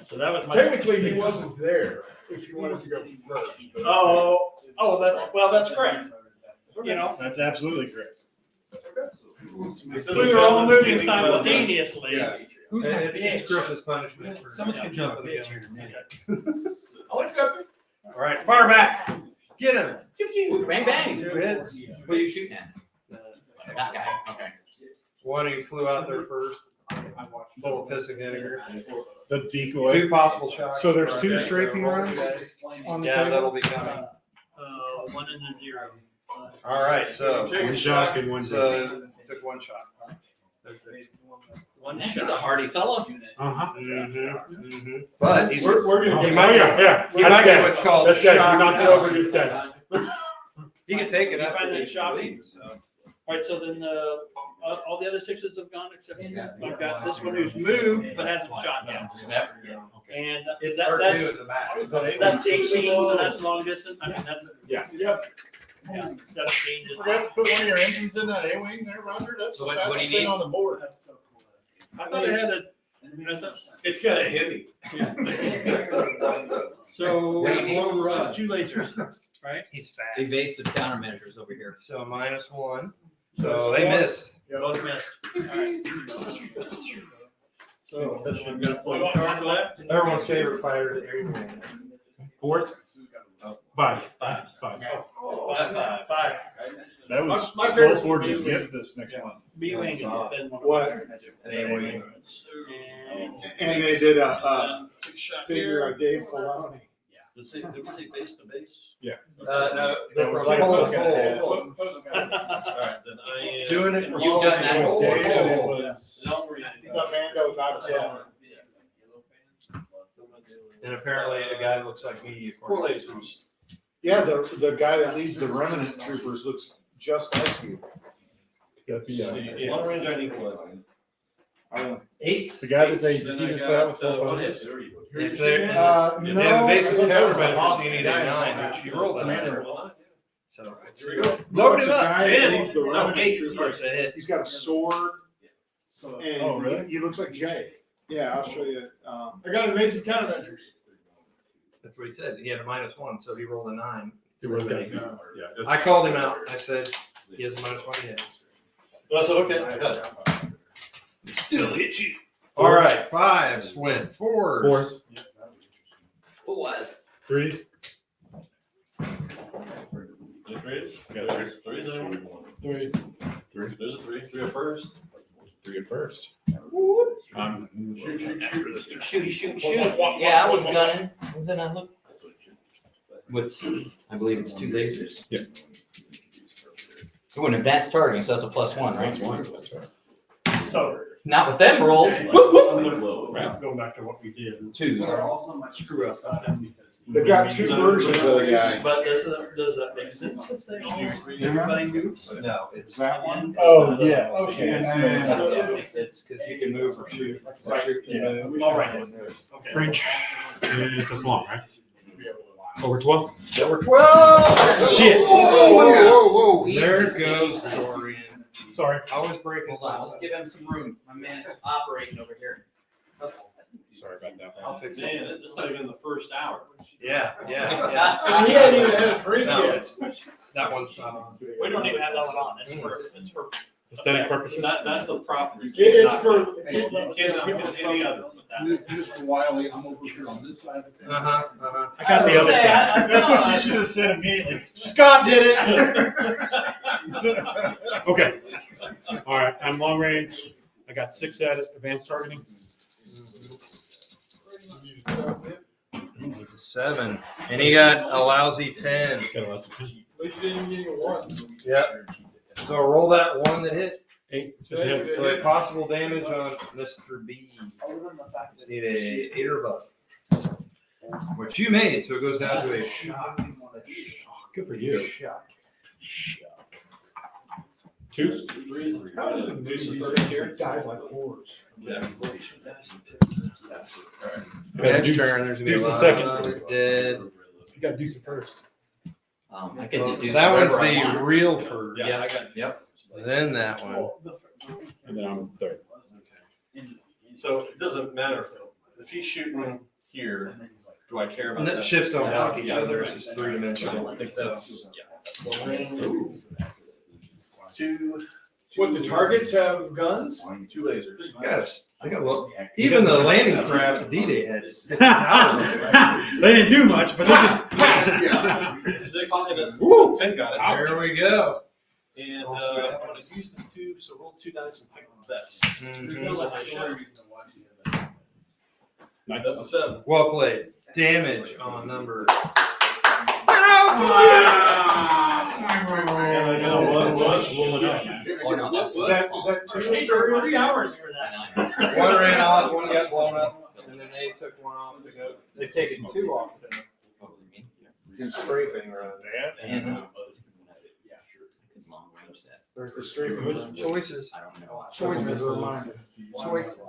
So that was my. Technically, he wasn't there, if you wanted to go first. but- That's correct. You know, That's absolutely correct. since we were all moving simultaneously. Who's my It's Chris's punishment. Someone's gonna jump the I'll accept it. All right, fire back. Get him. Ooh, bang, bang. 2 hits. What are you shooting at? That guy. Okay. One who flew out there first. Little piss of vinegar. The decoy. 2 possible shots. So there's 2 Okay, strafing roll runs dice. on the Yeah, table. that'll be coming. 1 and a 0. All right, so One shock and one took 1 shot. One Man, shot. he's a hardy fellow. Uh-huh. But he's We're gonna he get. might yeah. he might get what's called That's dead. shock You knocked it now. over, just dead. He can take it You after find that he shopping? leaves. So. All right, so then all the other 6s have gone except I've got this one who's moved but hasn't shot yet. And It's that, R2 that's at the back. that's 18, so that's long distance. I mean that's Yeah. Yep. 17 is Forgot to put one of your engines in that A-wing there, Roger. That's So the what do you fastest need? thing on the board. I thought it had a. It's got a heavy. So What do you need? 2 lasers, right? He's fast. Evasive countermeasures over here. So -1. So they missed. Both missed. So That should I've be got 1 card left. Everyone's favorite fighter is everyone. Fourth. Five. Five. Five. Five. That was My favorite Skullforge's is gift this next month. B-Wing has been What? A-wing. And they did a figure of Dave Filoni. Did we say base to base? No, That was from like pole to looking at pole. Alright, then I am. Doing it from You've pole done to that pole. before. And it was- The Mando, not a song. And apparently a guy that looks like me. according to- Yeah, the guy that leads the Remnant Troopers looks just like you. Got the, Long range I need blood. Eights. The guy that they, he Then I just put out with got, full what bonus. is? If they're, No. if they have basic I think countermeasures, that's you need a guy. 9, which you rolled Commander. that. So. Load Load it up. Guy that leads the No, Remnant 8 Troopers. It's a hit. He's got a sword. And Oh, really? he looks like Jay. Yeah, I'll show you. I got evasive countermeasures. That's what he said. He had a -1, so he rolled a 9. It was Eliminate. good. Yeah, that's- I called him out. I said, he has a -1 hit. Well, I said, okay, good. Still hit you. All right, 5s went 4s. 4s, Who was? 3s. Threes? Got There's threes in. 3. There's a three. Three at first. 3 at first. Shoot, shoot, shoot. Shoot, shoot, shoot. Yeah, I was gunning. And then I looked. With, I believe it's 2 lasers. Yeah. Oh, an advanced targeting, so that's a +1, right? That's 1. That's right. So, Not with them rolls. I'm gonna go back to what we did. 2s. Screw up. They've got 2 versions of the guy. But does that make sense if they all everybody moves? No, it's That one? Oh, yeah. Okay. It's because you can move or shoot. Or shoot and move. All right. Okay. French is this long, right? Over 12? There were 12! Shit. Whoa. Easy, There goes easy. Dorian. Sorry. I was breaking Hold on, let's give him some room. My man's operating over here. Sorry about that. I'll fix it. Man, this is not even the first hour. Yeah. He hadn't even had a drink No, yet. that one's not on. We don't even have that one on. It's for Aesthetic purposes? That's the problem. You It's cannot, for. you cannot get any other with that. Mr. Wiley, I'm over here on this side of the I got the other side. That's what you should have said immediately. Scott did it. Okay. All right. I'm long range. I got 6 at advanced targeting. 7. And he got a lousy 10. Got a lot of 10. At least you didn't get a 1. Yep. So roll that 1 that hit. 8. Just a hit. So a possible damage on Mr. B. Just need a 8 or above. Which you made, so it goes down to a shock. Good for you. Shock. 2s? How did the movie die like whores? Next turn, there's gonna be a Deuce the lot second. of dead. You got deuce it first. I can do That one's whatever I the want. real first. Yeah, I got. Yep. Then that one. And then I'm 3rd. So it doesn't matter if he's shooting here. Do I care about And that? that ships don't block each Yeah. other. It's just 3-dimensional. I think that's. Two. What, the targets have guns? 2 lasers. Yes. I got look. Even the landing crafts D-Day had it. They didn't do much, but they did. 6 and a Woo! 10 got it. There we go. And I'm gonna use the 2, so roll 2 dice and pick the best. Nice. That's a 7. Well played. Damage on number. Is that 2? 3 hours for that. One ran off, one got blown up, and then they took one off to go. They've taken 2 off to do strafing run. And, There's the strafing choices. I don't know. Choices are mine. Choices.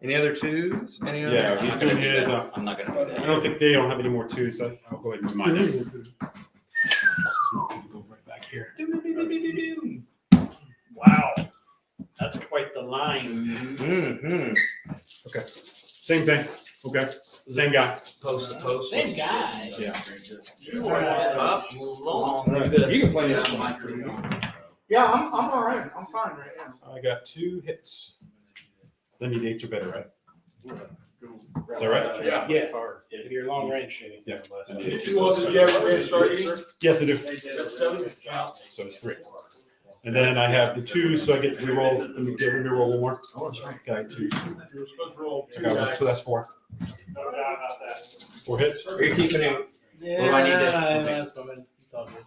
Any other 2s? Any other? Yeah, he's doing his. I'm not gonna do I that. don't think they don't have any more 2s, so I'll go ahead and do mine. Let's just go right back here. Wow. That's quite the line. Mm-hmm. Okay. Same thing. Okay. Same guy. Post to post. Same guy. Yeah. Up, move along. You can play this one. Yeah, I'm all right. I'm fine right now. I got 2 hits. Then you need 8 or better, right? Is that right? Yeah. Yeah. If you're long range shooting. Yeah. I need Did 8. you want to get a start here? Yes, I do. That's 7? So it's 3. And then I have the 2, so I get to reroll. Let me get reroll one more. Got 2. You're supposed to roll 2 I got one. dice. So that's 4. No doubt about that. 4 hits. Are you keeping it? What do I need to- That's fine. It's all good.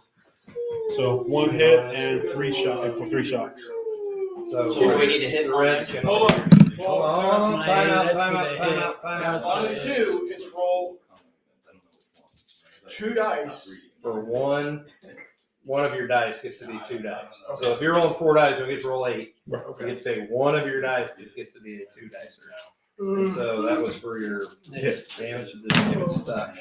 So 1 hit and 3 shots for 3 shots. So So what do we need to hit? red can. Hold on. Hold on. Time out. On a 2, it's roll 2 dice. For one of your dice gets to be 2 dice. So if you're rolling 4 dice, you'll get to roll 8. You get to take one of your dice that gets to be a 2 dicer. And so that was for your hit damage to the stuff.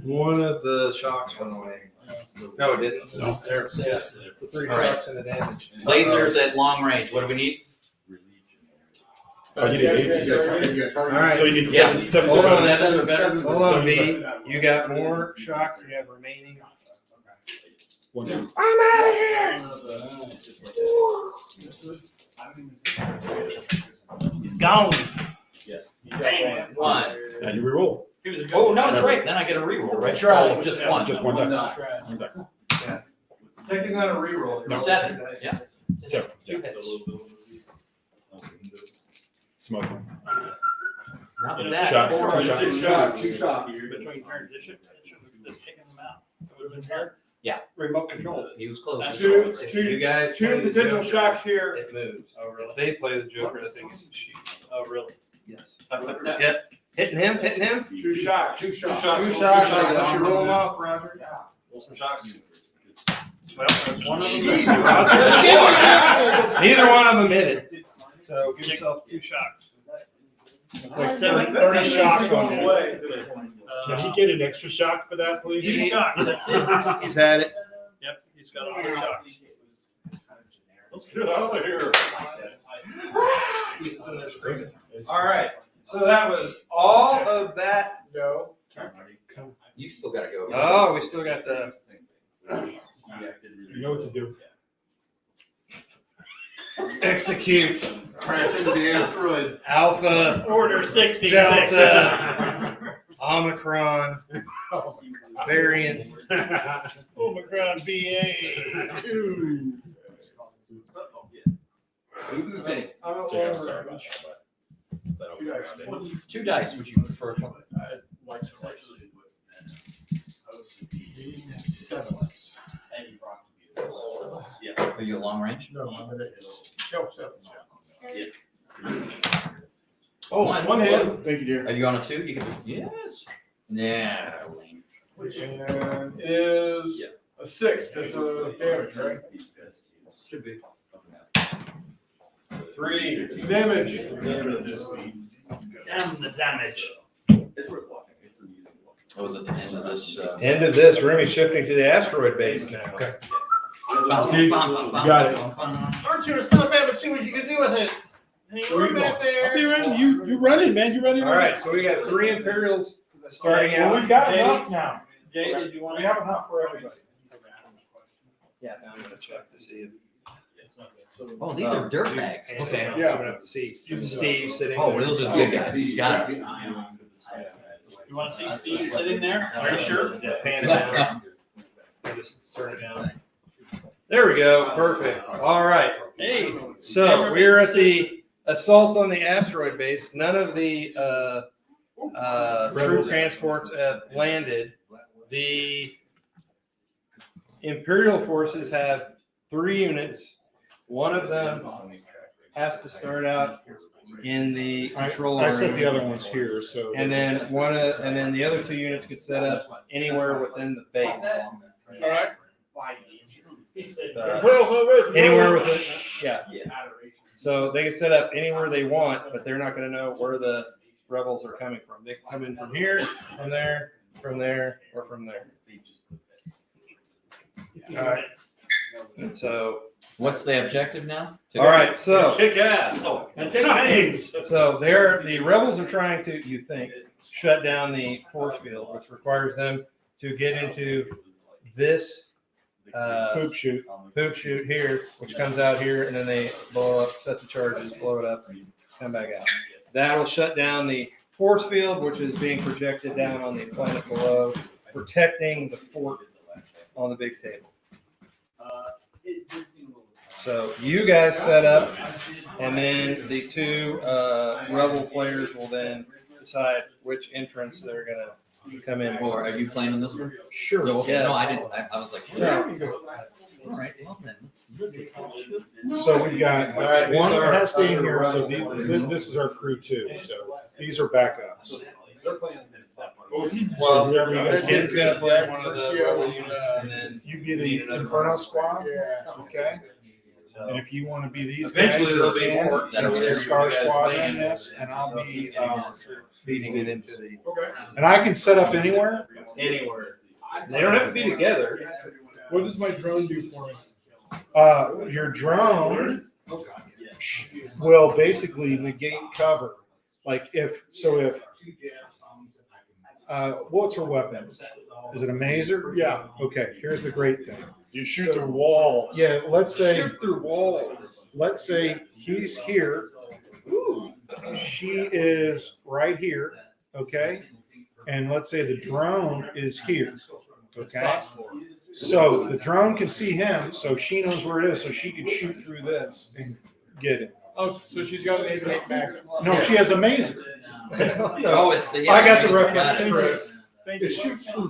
One of the shocks went away. No, it didn't. No, there. Yeah, the 3 All right. shocks and the damage. Lasers at long range. What do we need? Oh, you need eights. All right. So you need Yeah. seven. Hold on. Sevens are better. Hold on, B. You got more shocks you have remaining. One down. I'm out of here. He's gone. One. Now you reroll. Oh, no, that's right. Then I get a reroll, right? Try. Oh, just one. Just one dice. One dice. Taking on a reroll. No. Seven. Yeah. Seven. Two hits. Smoke. Not with that. Shots. Four. Two shots. Two shots. Between turns, it should just taking them out. It would've been hard. Yeah. Remote control. He was close. Two, You guys two play the potential Joker, shocks here. It moves. Oh, really? If they play the Joker, I think it's a shoot. Oh, really? Yes. Yep. Hitting him. Two shocks. Two shots. Two shots. I'll let you roll them off, Roger. Some shocks. Well, there's one of them. Neither one of them hit it. So give yourself 2 shocks. It's like 30 shocks on you. Can he get an extra shock for that, please? 2 shocks, that's it. He's had it. Yep, he's got all the shocks. Let's get out of here. All right. So that was all of that. No. You still gotta go. Oh, we still got the. You know what to do. Execute. Crash into the asteroid. Alpha. Order 66. Delta. Omicron. Variant. Omicron BA2. I'm Sorry about that. 2 dice. Would you prefer? Are you at long range? Oh, one hit. Thank you, dear. Are you on a 2? You can. Yes. Yeah. And is a 6. That's a damage, right? Should be. 3 damage. Damn the damage. That was at the end of this. End of this. We're going to be shifting to the asteroid base now. Okay. You got it. Archer, it's not bad, but see what you can do with it. Hang on back I'll there. be ready. You running, man. You running. All right. So we got 3 Imperials starting out. Well, we've got enough now. Jay, did you want We have enough for everybody. Yeah, now I'm going to check to see if. Oh, these are dirt bags. Okay. Yeah. I'm going to have to see. Steve sitting. Oh, those are the good guys. Got it. You want to see Steve sitting there? Are you sure? Yeah, pan it down. Just turn it down. There we go. Perfect. All right. Hey. So we're at the assault on the asteroid base. None of the troop transports have landed. The Imperial forces have 3 units. One of them has to start out in the control I room. set the other ones here, so. And then the other 2 units get set up anywhere within the base. All right. Anywhere within, yeah. So they can set up anywhere they want, but they're not going to know where the rebels are coming from. They can come in from here, from there, or from there. All right. And so, What's the objective now? all right. So, Kick ass. Oh, And take names. so the rebels are trying to, you think, shut down the force field, which requires them to get into this Poop shoot. poop chute here, which comes out here, and then they blow up, set the charges, blow it up, and come back out. That will shut down the force field, which is being projected down on the planet below, protecting the fort on the big table. So you guys set up, and then the 2 rebel players will then decide which entrance they're gonna come in. Or are you playing on this one? Sure. No, okay. Yes. No, I didn't. I was like, Yeah. all right. Well, then. So we got All right, one these are- has to stay in here, so this is our crew too, so these are backups. They're playing. Well, Whoever you guys Kid's want. gonna play one of the rebel units, and then You be the Inferno squad, Yeah. okay? so And if you want to be these guys, eventually there'll be you can. more. That'll You'll be be the Scar you guys squad playing in this, and I'll be, feeding it into the and I can set up anywhere. anywhere. They don't have to be together. What does my drone do for me? Your drone will basically negate cover. Like what's her weapon? Is it a mazer? Yeah. Okay, here's the great thing. You shoot through walls. Yeah, let's say Shoot through walls. let's say he's here. She is right here, okay? And let's say the drone is here, okay? So the drone can see him, so she knows where it is, so she can shoot through this and get it. Oh, so she's got an 8 back. No, she has a mazer. Oh, it's the. I got the yeah, reference, yeah. Chris. Thank you. Shoots through.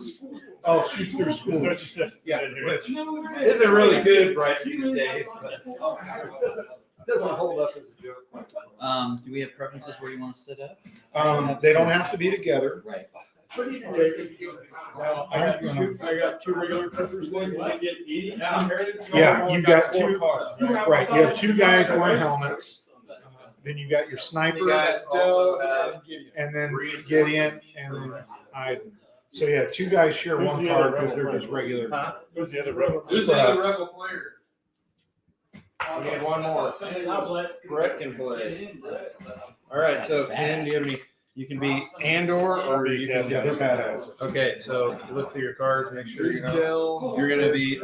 Oh, shoot through That's school. what you said. Yeah, which isn't really good right these days, but it doesn't hold up as a joke. Do we have preferences where you want to sit up? They don't have to be together. Right. Well, I got two regular peppers. One, I get 80. Yeah, you got four two. cards. Right, you have two guys wearing helmets. Then you got your You sniper, guys also have and then Gideon, and then Iden. So yeah, two guys share Who's one the card other because they're rebel just regular. Who's the other rebel? who's the other rebel player? We need one more. Brett can play. All right, so Ken, do you have any? You can be Andor or you can Yeah, they're badass. Okay, so look through your cards, make sure you're gonna be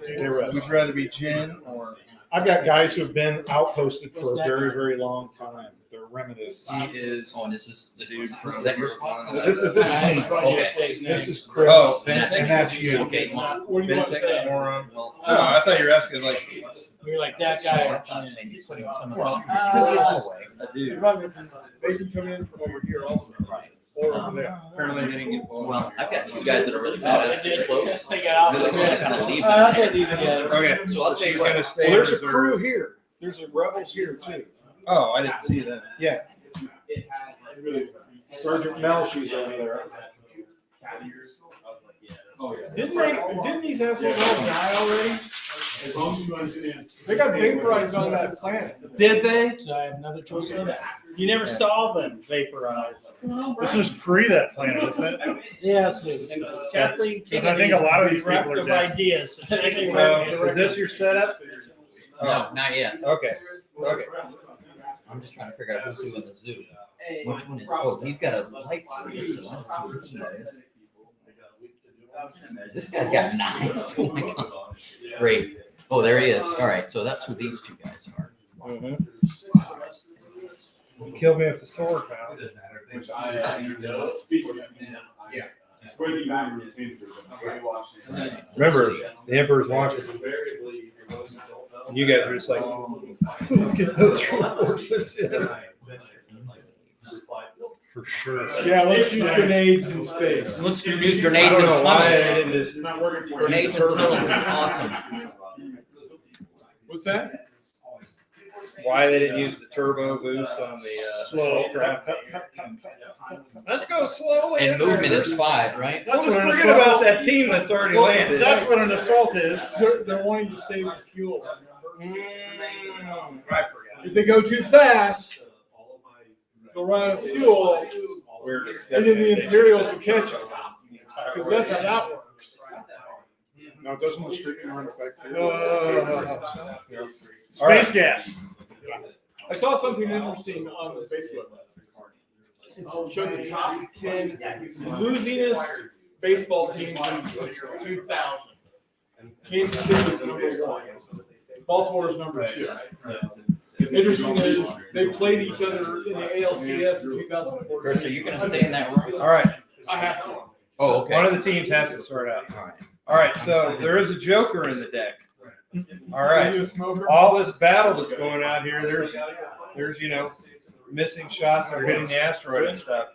would you rather be Jin or I've got guys who have been outposted for a very, very long time. They're remnants. he is Oh, and is this the dude from? Is that your spot? This is me. Okay. This is Chris. Oh, and that's you. Okay, come on. What do you want to say? moron. Well, No, I thought you were asking like You're like that guy. I thought maybe putting some of the dude. They can come in from over here also. Right. Or over there. Apparently they didn't get Well, I've got two guys that are really badass. They're close. They got They're off. like, kind of leave That's what them. these guys. Okay, So I'll tell you she's what. gonna stay. Well, there's a in reserve. crew here. There's a rebels here too. Oh, I didn't see that. Yeah. Sergeant Melchi's over there. Didn't these assholes all die already? As long as you understand. They got vaporized on that planet. Did they? So I have another choice in that. You never saw them vaporize. This is pre that planet, isn't it? Yes, and Kathleen. Because I think a lot of these people raft are of dead. ideas. So she can So write is this your setup? No, not yet. Okay. Okay. I'm just trying to figure out who's who in the zoo. Which one is? Oh, he's got a lightsaber. So let's see which one that is. This guy's got knives. Oh my god. Great. Oh, there he is. All right, so that's who these two guys are. You killed me with the sword, pal. Remember, the Emperor's watching. You guys are just like, let's get those reinforcements in. For sure. Yeah, let's use grenades in space. Let's use I grenades don't and know why I tunnels. didn't just. Grenades and tunnels is awesome. What's that? Why they didn't use the turbo boost on the Slow. craft. Let's go slowly. And movement is 5, right? Let's just forget about that team that's already landed. That's what an assault is. They're wanting to save the fuel. I forgot. If they go too fast, they'll run out of fuel, We're and discussing. then the Imperials will catch them. Because that's how that works. No, doesn't the streaking run affect? Space gas. I saw something interesting on Facebook. It showed the top 10 losingest baseball teams since 2000. Kansas City is number 1. Baltimore is number 2. Interesting is they played each other in the ALCS in 2014. Chris, are you going to stay in that room? All right. I have to. Oh, okay. One of the teams has to start out. All right. All right. So there is a Joker in the deck. All right. Are you a smoker? All this battle that's going out here, there's missing shots that are hitting the asteroid and stuff.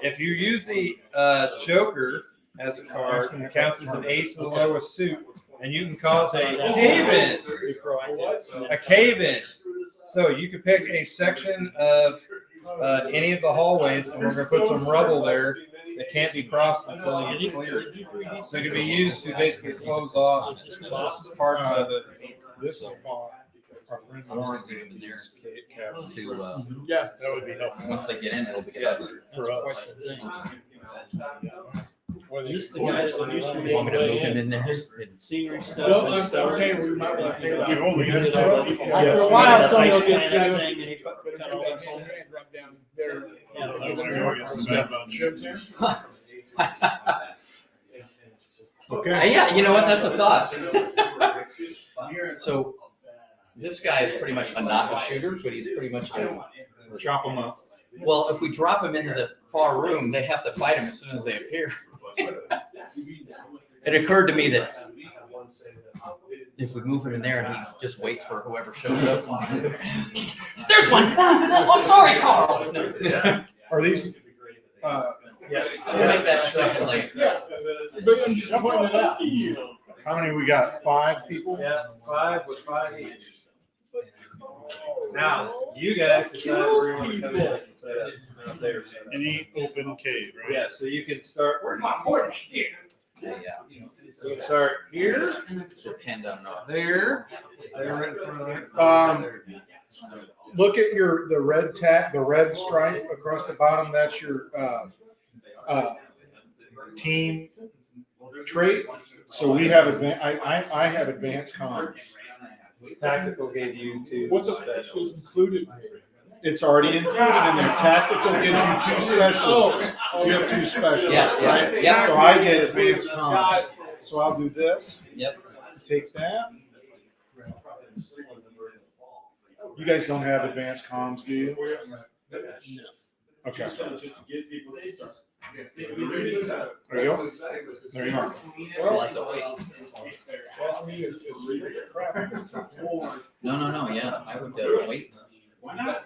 If you use the Joker as a card, it counts as an ace of the lowest suit, and you can cause a cave-in. A cave-in. So you could pick a section of any of the hallways, and we're going to put some rubble there that can't be crossed until you clear it. So it can be used to basically close off parts of it. This will fall. Our friends I'm are just gonna move in there to, Yeah. That would be helpful once they get in, it'll be better. for us. Is this the guy that used to be Want me to move him able in there? scenery stuff? Well, and I'm stuff? saying we might want to think about You've only got it. two people. After a Yes. while, somebody will Ice get planet to. thing, and he cut all that stuff. Drop down there. There we go, some bad bunch. Okay. Yeah, you know what? That's a thought. So this guy is pretty much not a shooter, but he's pretty much a. Chop them up. Well, if we drop him into the far room, they have to fight him as soon as they appear. It occurred to me that if we move him in there and he just waits for whoever shows up. There's one! I'm sorry, Carl! No. Are these? Yes. We'll make that decision later. Yeah, but I'm just pointing it out. How many we got? 5 people. Yeah, 5 with 5 each. Now, you guys decide where you want to come in and set up out there. Any open cave, right? Yeah, so you can start. Where's my porch? Yeah. You can start here, Depend on there, right in front of there. Look at the red tag, the red stripe across the bottom. That's your team trait. So we have I have advanced comms. Tactical gave you 2 What the special. was included? It's already included in there. Tactical gives you 2 specials. You have 2 specials. Yeah, right? yeah. So I get advanced comms. So I'll do this. Yep. Take that. You guys don't have advanced comms, do you? No. Okay. There you go. There you are. Well, that's a waste. No, yeah, I would wait. Why not?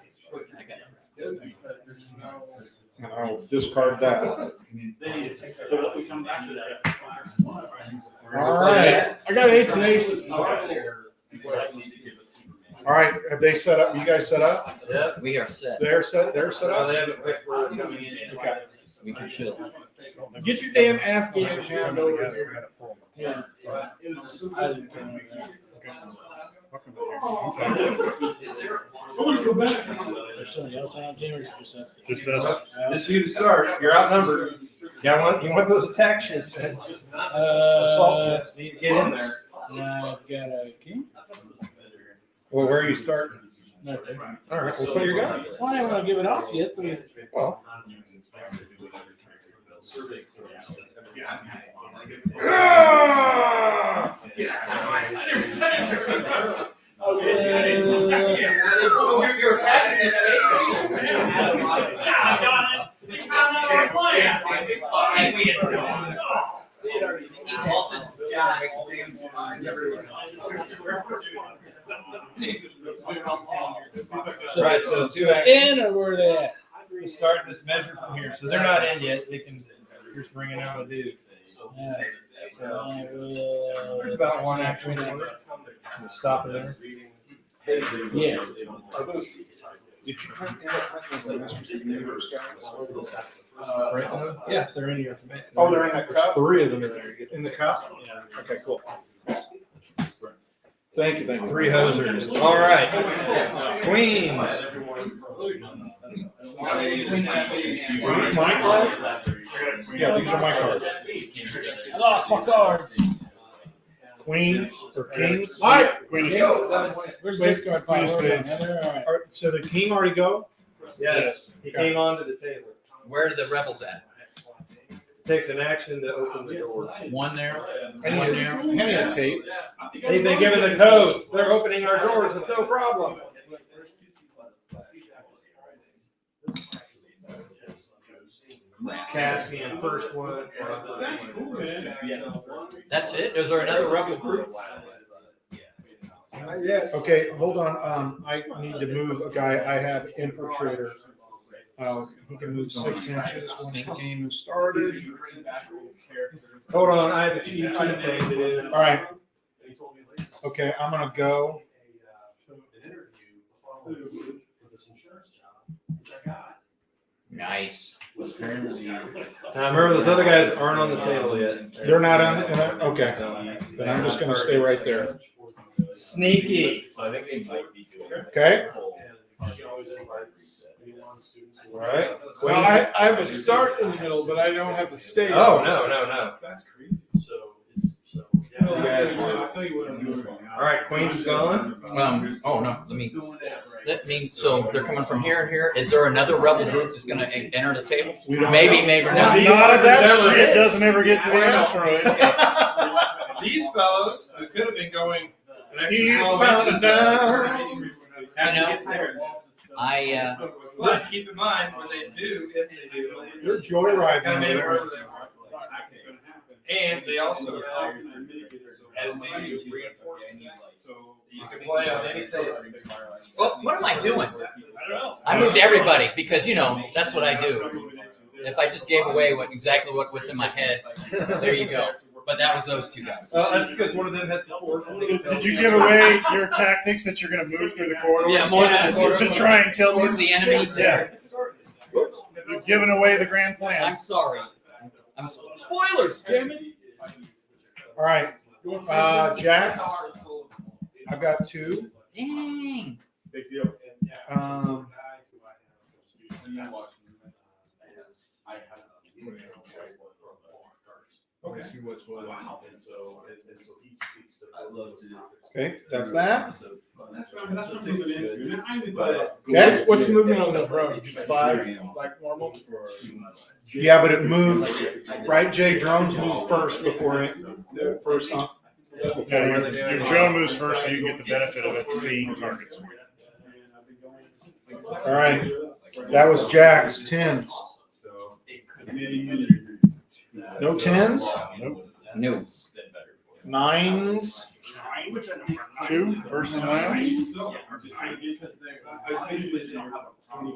I'll discard that. All right. I got 8s and aces. All right. Have they set up? You guys set up? Yeah. We are set. They're set. They're set Well, up. they haven't picked where they're coming in. Okay. We can chill. Get your damn Afghan hand over here. Yeah. I want to go back. There's somebody else on team or just us? Just us. This is you to start. You're outnumbered. You want those attack ships? Assault ships. Need to get in there. I've got a king. Well, where are you starting? Not there. All right. We'll put your gun. Well, I don't want to give it off yet. So Well. You're attacking this space Right, so 2 actions. in or where they at? We start this measure from here. So they're not in yet. They can. You're just bringing out a dude. There's about 1 action in order. Stop it there. Yeah. Yeah, they're in your. Oh, they're in that cup? 3 of them in there. In the cup? Okay, cool. Thank you. 3 hosers. All right. Queens. My cards? Yeah, these are my cards. I lost my cards. Queens or kings? Hi. Queen of Where's this card pile? Queen of Hold on. spades. All right. So the king already go? Yes. He came onto the table. Where are the rebels at? Takes an action to open the door. One there. I One need there. a tape. They've been given the codes. They're opening our doors with no problem. Cassian, first one. That's it? Is there another rebel group? Yes. Okay, hold on. I need to move a guy. I have infiltrator. He can move 6 inches once the game is started. Hold on, I have a cheat sheet thing to do. All right. Okay, I'm gonna go. Nice. Now remember, those other guys aren't on the table yet. They're not on. Okay. Then I'm just gonna stay right there. Sneaky. Okay. All right. Well, I have a start in the middle, but I don't have a stay. Oh, no. That's crazy. I'll tell you what I'm doing right now. All right, Queen's gone. Oh no, let me. So they're coming from here and here. Is there another rebel group that's going to enter the table? Maybe not. Not if that shit doesn't ever get to the asteroid. These fellows who could have been going an extra He's 12 inches down. have to get there. But keep in mind when they do, if they do, You're joyriding kind of over wherever they want. And they also have, as new reinforcements. You can play on any table. Well, what am I doing? I don't know. I moved everybody because that's what I do. If I just gave away exactly what's in my head, there you go. But that was those two guys. That's because one of them had the force. Did you give away your tactics that you're going to move through the corridors? Yeah, more than a corridor. To try and kill Towards the enemy. Yeah. You've given away the grand plan. I'm sorry. Spoilers, damn it. All right. Jacks. I've got 2. Dang. Big deal. Okay. Wow. And so he speaks to. I love to. Okay, that's that. That's what things are into. I even thought about. Okay. What's the movement on the drone? Just 5, like normal? Yeah, but it moves. Right, Jay? Drones move first before it. First on. Yeah, your drone moves first, so you can get the benefit of it seeing targets. All right. That was Jack's 10s. No 10s? Nope. No. 9s? 2, first and last.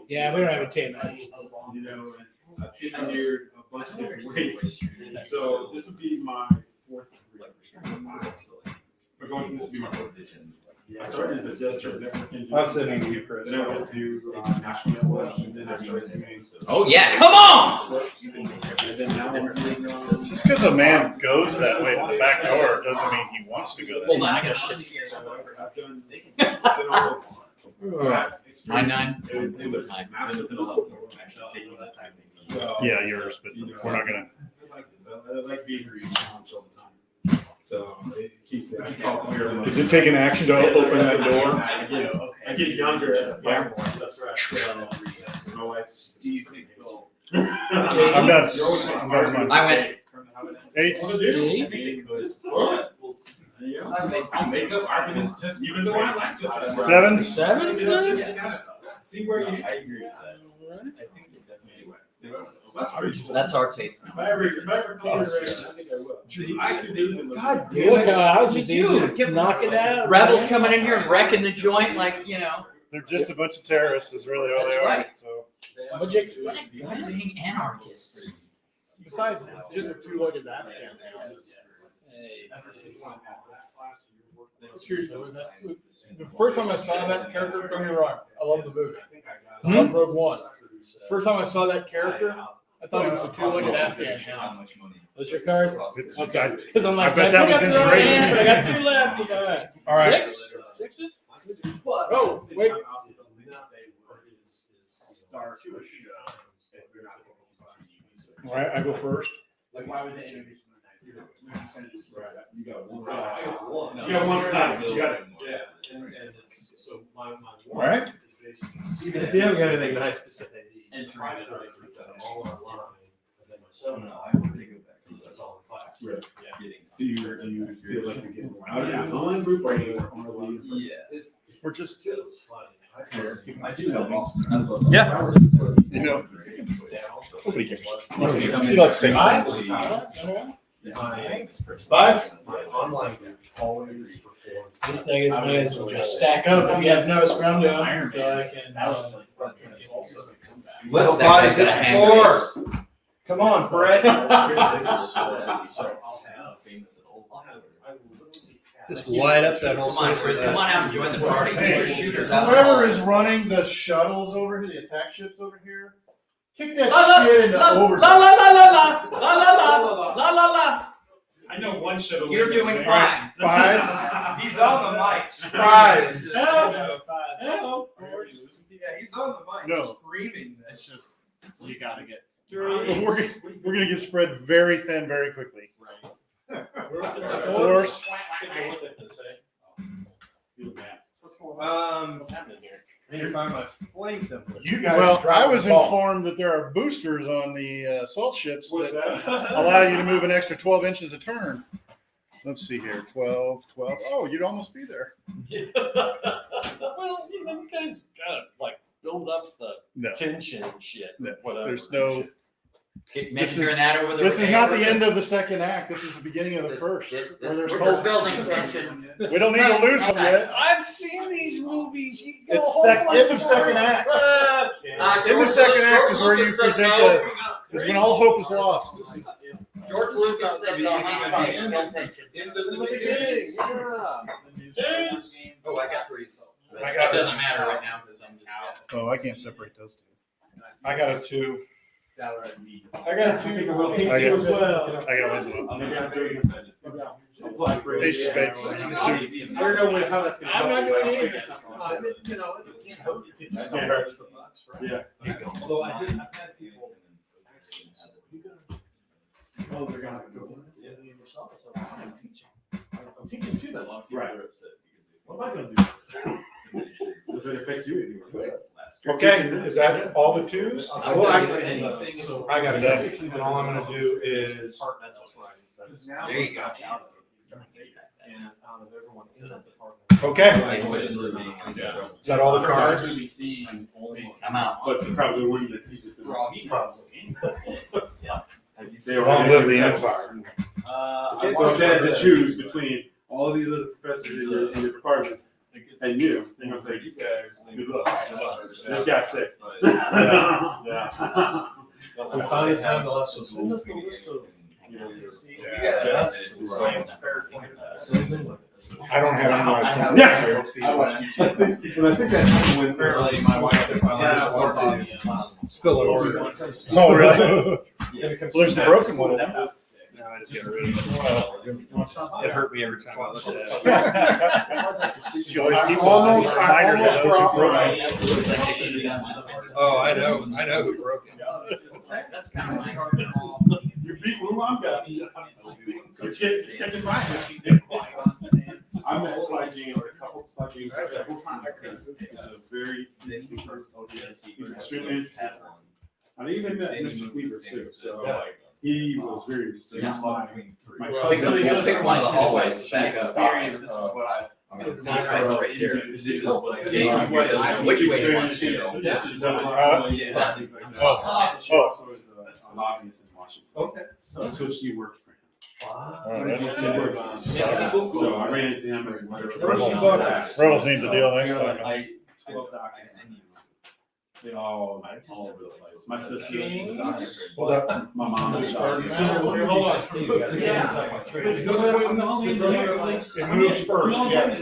Yeah, we don't have a 10. You know, I've engineered a bunch of different ways. So this would be my 4th. We're going to this would be my 4th edition. I started as a gesture. I'm sending you, Chris. Then I went to national clubs, and then I started doing. Oh yeah, come on! And then now we're doing. Just because a man goes that way to the back door doesn't mean he wants to go that Hold way. on, I gotta shift here. I've done. 9-9. It was massive development. Actually taking that time. Yeah, yours, but we're not going to. I like being challenged all the time. So he said, Is it taking action to open that door? I get younger as a fireborn. That's right. So, my wife's Steve. I've got mine. I went. 8. I'll make up arguments just even though I like this. 7. 7? See where you. I agree with that. I think you're definitely. That's our tape. If I ever come here, I think I will. I could do it. God damn it. I was just easy to knock it out. Rebels coming in here and wrecking the joint, like They're just a bunch of terrorists, is really all they That's are. right. So. What'd you expect? Goddamn anarchists. Besides, just a 2-legged Afghan. Seriously, the first time I saw that character, don't get me wrong, I love the movie. I love Rogue One. First time I saw that character, I thought it was a 2-legged Afghan. What's your cards? It's, Okay. Because I'm like, I bet that was inspiration. But I got 2 left. All right. 6? 6s? Oh, wait. All right, I go first. Like, why would they introduce you got one class. You got one class. You got it. Yeah. And it's so my All right. If you haven't got anything nice to say, and try to all online. And then myself, no, I want to go back. That's all in class. Right. Yeah. Do you feel like you're getting more out of the online group or you want to leave? Yeah. We're just. It's funny. I do have Boston. Yeah. You know, nobody cares. You like 6? 5? Online always perform. This thing is might as well just stack up if you have noticed what I'm doing. So I can. Little body's at 4. Come on, Brett. Just light up that whole Come on, Chris. Come on out and join the party. Get your shooters out. Whoever is running the shuttles over here, the attack ships over here, kick that shit into overdrive. La la la la la la la la la la la. I know one shuttle. You're doing fine. 5s? He's on the mic. Surprise. Hello. Yeah, he's on the mic. No. Screaming. It's just, you gotta get. We're gonna get spread very thin very quickly. Of course. What's happening here? I need to find my flame template. You guys Well, dropped I the was ball. informed that there are boosters on the salt ships that allow you to move an extra 12 inches a turn. Let's see here, 12. Oh, you'd almost be there. Well, you guys gotta like build up the No, tension and shit. No, Whatever. there's no. Imagine This is- hearing that over the. This is not the end of the second act. This is the beginning of the first. Where there's We're just hope. building tension. We don't need to lose them yet. I've seen these movies. You go It's end of second act. In the second act is where you present is when all hope is lost. George Lucas said you need to build tension. Oh, I got 3. It doesn't matter right now because I'm just. Oh, I can't separate those two. I got a 2. I got two I got- as well. I got one. Ace of spades. I don't know how that's gonna. I'm not doing it either. You know, Yeah. although I've had people. Oh, they're gonna go. I'm teaching too that long. Right. What am I gonna do? Does it affect you anymore? Okay, is that all the 2s? Well, actually, anything. So I got it. And all I'm gonna do is, There you go. And out of everyone in the department. okay, Yeah. is that all the cards? I'm out. But the probably one that teaches them. They Long live the Empire. So then to choose between all these other professors in your department and you, they're gonna say, you guys, good luck. This guy's sick. Yeah. We finally found the lesson. Send us the list of. Yes. I don't have any more. Yeah. But I think that's when Apparently, my wife. Still in order. Oh, really? Well, there's the broken one. No, I just got rid of it. It hurt me every time I looked at it. She always keeps Almost- a reminder almost that those who broke brought- it. Oh, I know who broke it. That's kind of my. you beat who I'm got. So kids, I'm at slide games, a couple slide games several times. It's a very interesting person. He's extremely interesting. I even met Mr. Weaver too, so he was very interesting. Yeah. My Pick cousin. pick one of the hallways. Back up. This is what I. Nice right here. This is what I. This is what I- which way you want to go. This is. Yeah. Also is a lobbyist in Washington. Okay. So she worked for him. Alright. So I ran into him at whatever. Rebels needs a deal next time. 12 doctors. They all over the place. My sister is a doctor. Hold up. My mom is a doctor. Here, hold on. It moves first, yes.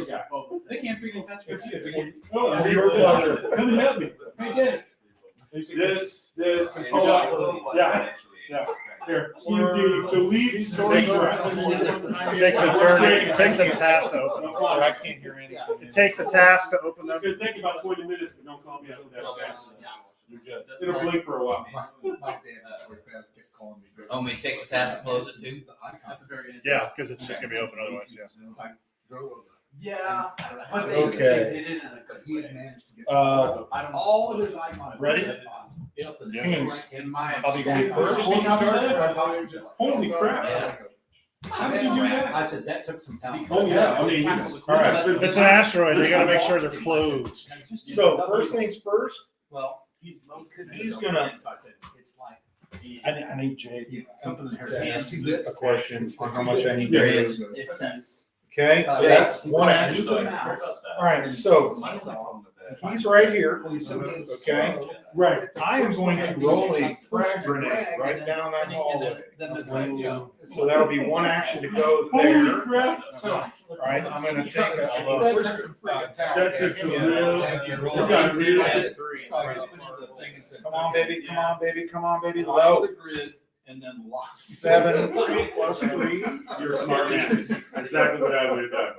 They can't freaking touch me. Oh, your pleasure. Come and help me. Hey, Dad. This. Yeah. Here, the lead story. It takes a turn, it takes a task to open them. I can't hear anything. It takes a task to open them. It's gonna take about 20 minutes, but don't call me after that. It'll blink for a while. Oh, it takes a task to close it too? Yeah, because it's just gonna be open otherwise, yeah. Yeah. Okay. All of his icons. Ready? Haynes, I'll be going first. Holy crap. How did you do that? I said, that took some time. Oh, yeah. I mean, All right. It's an asteroid, they gotta make sure they're closed. So first things first, Well, he's gonna, it's like. I need Jay Something that to hurts. ask you a question on how much I need There to he do. is. Okay, so that's one action. All right, so he's right here, okay? right. I am going to roll a frag grenade right down that hallway. So that'll be one action to go Holy there. crap. All right, I'm gonna take a. That's a real. You got real. Come on, baby, come on, baby, come on, baby, low. And then lost. 7 plus 3. You're a smart man. That's exactly what I would have done.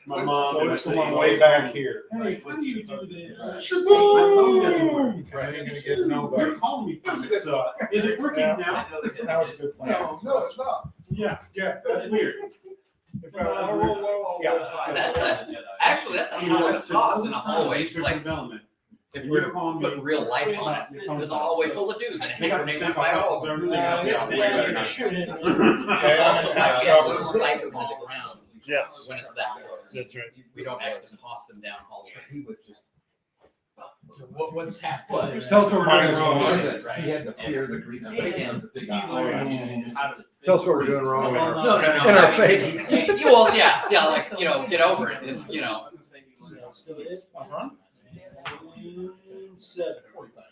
My mom. So and it's I going say, way back here. Hey, how do you do this? My Shaboom! phone doesn't work. Right, you're gonna get nobody. You're calling me from it, so is it working Yeah. now? That was a good plan. No, it's not. Yeah, Yeah. that's weird. That's a hell of a toss in a hallway. Like, if we're putting real life on it, there's a hallway full of dudes and a hand grenade by all. It's also like we have to spike them on the ground Yes, when it's that close. that's right. We don't actually toss them down hallways. What's half blood? Tell us what we're doing wrong. He had the fear of the Greek. Tell us what we're doing wrong. No. In our faith. Well, yeah, like, get over it. It's, Still is? Uh-huh. 7.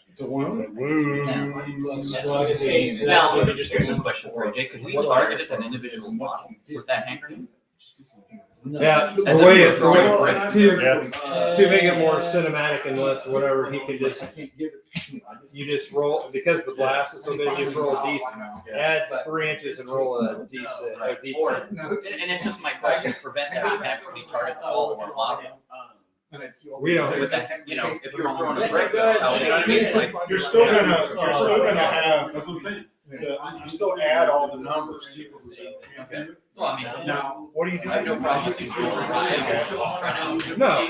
It's a wound. Well, I guess 8. So that's Now, what we just here's a question for you, Jake. Could we target it an individual model with that hand grenade? Yeah, As the if way you're it, throwing a brick. to make it more cinematic and less whatever, he can just, you just roll, because the blast is so big, you just roll a D, add 3 inches and roll a D6, a D10. Or, and it's just my question, to prevent that from having to be targeted all of our model. We don't. With that, if you're throwing a brick, that's how, you know what I mean? Like, You're still gonna have, That's what I'm saying. you still add all the numbers to it. okay. Well, I mean, Now, What do you do? I have no problem with you rolling right. I'm just trying to. No,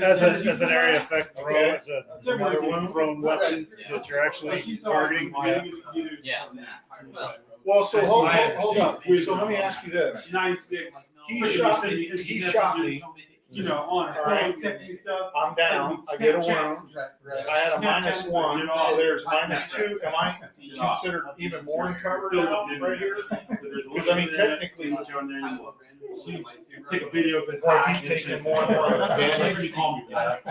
As an area effect throw, it's another one thrown weapon that you're actually targeting. Yeah. Well, so hold up. So let me ask you this. 96. He shot me. On her phone, texting stuff. I'm down. I get a wound. I had a -1, so there's -2. Am I considered even more in cover now right here? Because I mean, technically, Take a video of it. like he's taking more and more of the damage. You call me for that.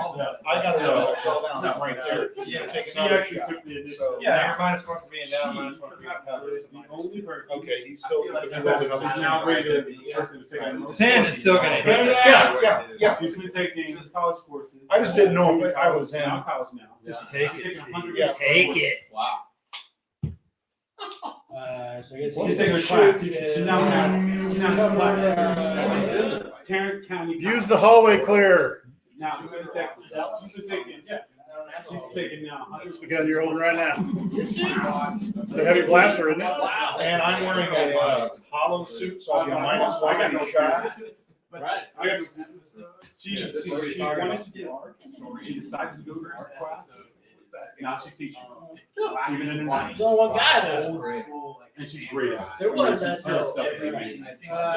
I got to fall down right there. Yeah, Take she another actually shot. took the initiative. So, Yeah, you're -1 for being down, -1 for being covered. The only person. Okay, he's still. Now rated the person who's taking. His hand is still gonna hit. Yeah. She's been taking college courses. I just didn't know if I was in. Now college now. Just take She's it. taking 100 Yeah, take it. Wow. So I guess She's taking a class. She now has Tarrant County. Use the hallway clear. Now she's in Texas. She's been taking, she's taking now. That's because you're holding right now. It's a heavy blaster, isn't it? And I'm wearing a hollow suit, so I'll be -1 I got no every shot. Right. I got she wanted to do art. She decided to go to art class. Now she's teaching. Even in the night. There's only one guy though. And she's great at it. There was that She's her though. stuff.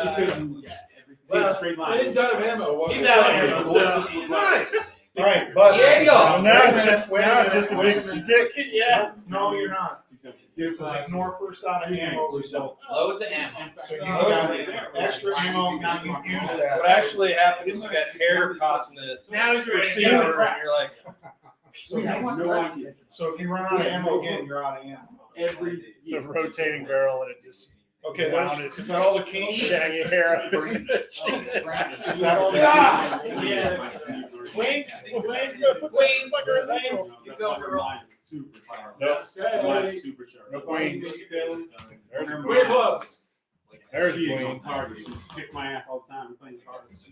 She couldn't Well, straight lines. he's out of ammo. He's out of ammo, so. Nice. All right, but So now it's just a big stick. Yeah. No, you're not. This is ignore first out of ammo result. Loads of ammo. So you got extra ammo, now you use that. What actually happened is you got hair caught in the Now he's ready. receiver, and you're like, So if you run out of ammo again, you're out of ammo. It's a rotating barrel and it just. Okay, is that all the keys? Shaggy hair up in it. Is that all the keys? Yeah. Wings. You go, girl. Super powerful. Nope. Mine's super sharp. No wings. There's your Way wings. close. There's She is on wings. target. She kicks my ass all the time. Playing cards.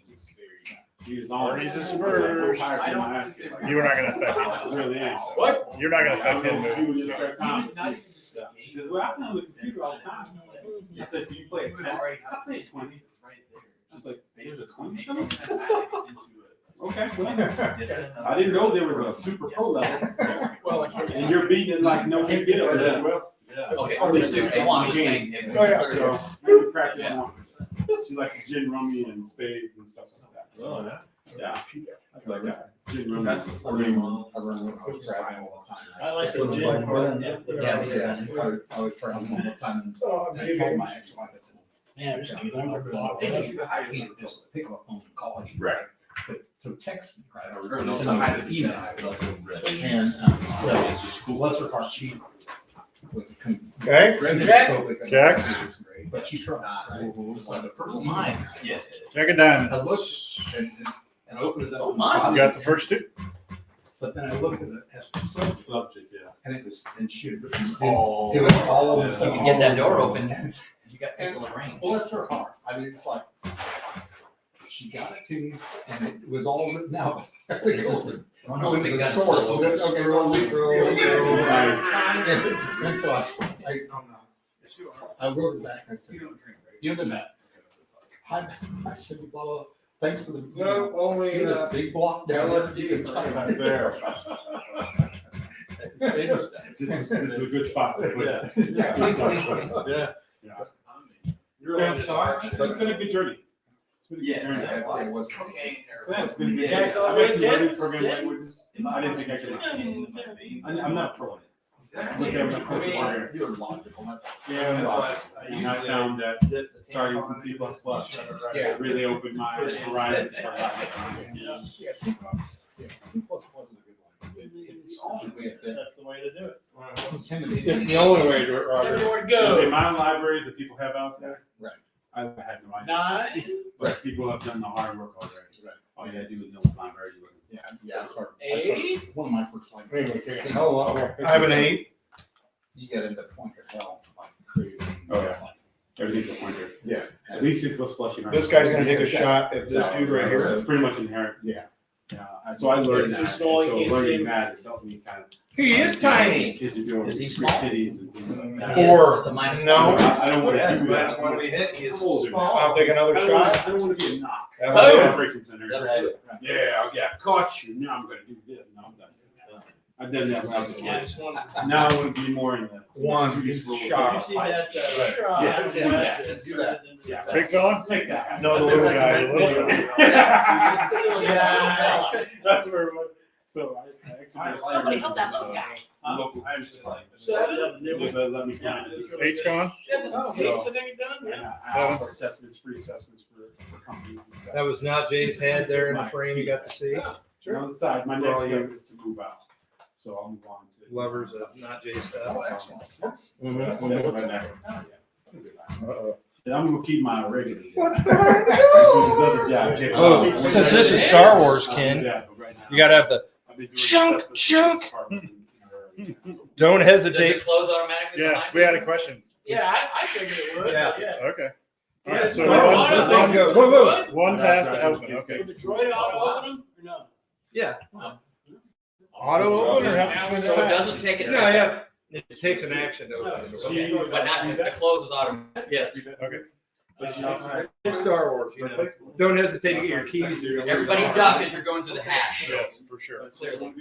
She is on. Parties is first. You were not going to affect him. Really am. What? You're not going to affect him. You in your spare time. She said, "Well, I play on the computer all the time." I said, "Do you play at 10?" I play at 20. I was like, "There's a 20?" Okay, well, I didn't know there was a super pro level. And you're beating it like no big deal. Well, Okay, or let's do it. One was saying. Oh, yeah. so we practice more. She likes gin rummy and spades and stuff like that. Oh, yeah. Yeah, that's like that. Gin rummy. That's the Ring. I like the gin. Yeah, I was trying one more time. Oh, And I called my ex-wife. I said, Man, there's gonna be "I a can't just pick up a phone and call you." Right. So text me, right? Or send me an email. And bless her heart, she was a Okay. Jack? But she tried. Right? So the first Mine. Yeah. Jack of diamonds. I looked and I opened it up. You got the first two? But then I looked at it as a subject, Subject, yeah. and it was, and she had written all. It was all the You stuff. can get that door open. And- You got people in range. Well, that's her heart. I mean, it's like, She got it to me, and it was all written out. This is the one Go of into the the guts. store. Okay, roll. Nice. And so I wrote it back. I said, "You did that." I said, "Blah blah. Thanks for the." No, only Here's a big block down there. You can type it There. there. This is a good spot to put it. Yeah. Yeah. It's been a good journey. It's been a good journey. It was. It's been a good Yeah. journey. I went to learning program languages. I didn't think I could. I'm not pro. Let's say I'm not pro. You're logical. Yeah, and I found that starting from C++, it really opened my horizons for a lot. Yeah, C++ is a good one. That's the way to do it. It's the only way to do it, Roger. Everywhere to The go. amount of libraries that people have out there, Right. I had no idea. 9. But people have done the hard work already. Right. All you gotta do is know what libraries you're looking Yeah, it's hard. 8. One of my first languages. Oh, I have an 8. You get into point of hell like crazy. Oh, yeah. Everything's a pointer. Yeah. At least C++, you This guy's gonna take a shot at this dude right So here. it's pretty much inherent. Yeah. So I learned It's that. just small, So you can't see learning him. that has helped me kind of. He is tiny. Kids are doing Is he street small? kitties and things like that. Four. It's a minus. No. I don't want Yeah, to do that's that. when we hit. He is Older now. small. I'll take another shot. I don't want to be a knock. That was it. Operation center. That'll do it. Yeah, okay, I've caught you. Now I'm gonna do this. No, I'm done. I've done that when I was a Yeah, kid. just one. Now I want to be more in the. One. Did you Shot. You see that? Yeah, do that. Do that. Yeah. Big fella? Make that happen. No, the little guy, the little fella. Yeah. That's where it was. So I Somebody help that little guy. Local. I actually like. 7. Let me come in. Eight's gone? Okay, so then you're done. Yeah. I offer assessments, free assessments for companies. and stuff. That was not Jay's head there in the frame you got to see. On the side, my next step is to move out. So I'll move on to. Lovers of not Jay's head. Oh, excellent. That's right back. Uh-oh. And I'm gonna keep my regular. What's behind the the Oh, since this is Star Wars, Ken, you gotta have the chunk. Don't Does hesitate. it close automatically? Yeah, behind we you? had a question. Yeah, I figured it would. Yeah. Yeah. Okay. All Yeah, right, so Star one, Wars, let's like, go. with Whoa, the whoa. droid- one task to open, okay. With the droid auto open them or no? Yeah. Auto open or have to swing So it back? doesn't take a No, tap, yeah. It takes an action to open it. okay, but not, the close is automatic. Yes. Okay. It's Star Wars, you know. Don't hesitate to get your keys. Everybody duck as you're going through the hash. Yes, for sure. Clearly.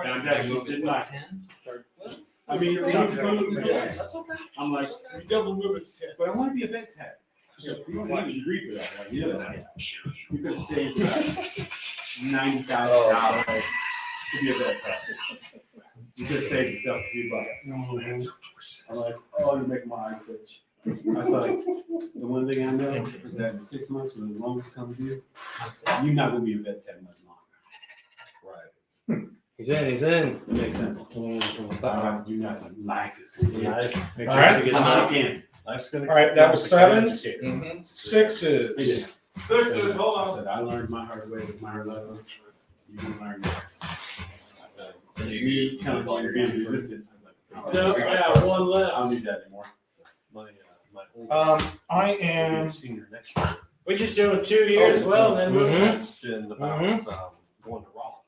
I'm definitely did not. 10? I mean, That's okay. I'm like, You double move it's 10. but I want to be a vet tech. You don't need a degree for that, right? You know that. You could save $90,000 to be a vet tech. You could save yourself a few bucks. I'm like, oh, you make my eyes twitch. I was like, the one thing I know is that in 6 months, when the longest comes due, you're not gonna be a vet tech much longer. Right. He's in, he's in. It makes sense. I don't have to do nothing. Life is gonna be. All right. Again. All right, that was sevens. Mm-hmm. Sixes. Hold I said, I learned my hard way with my hard lessons. You can learn yours. I said, me telling you you're being resistant. I was like, No, yeah, one I don't left. need that anymore. I am. Senior next year. We're just doing 2 years, well, then move on. Mhm. It's been about going to Raleigh.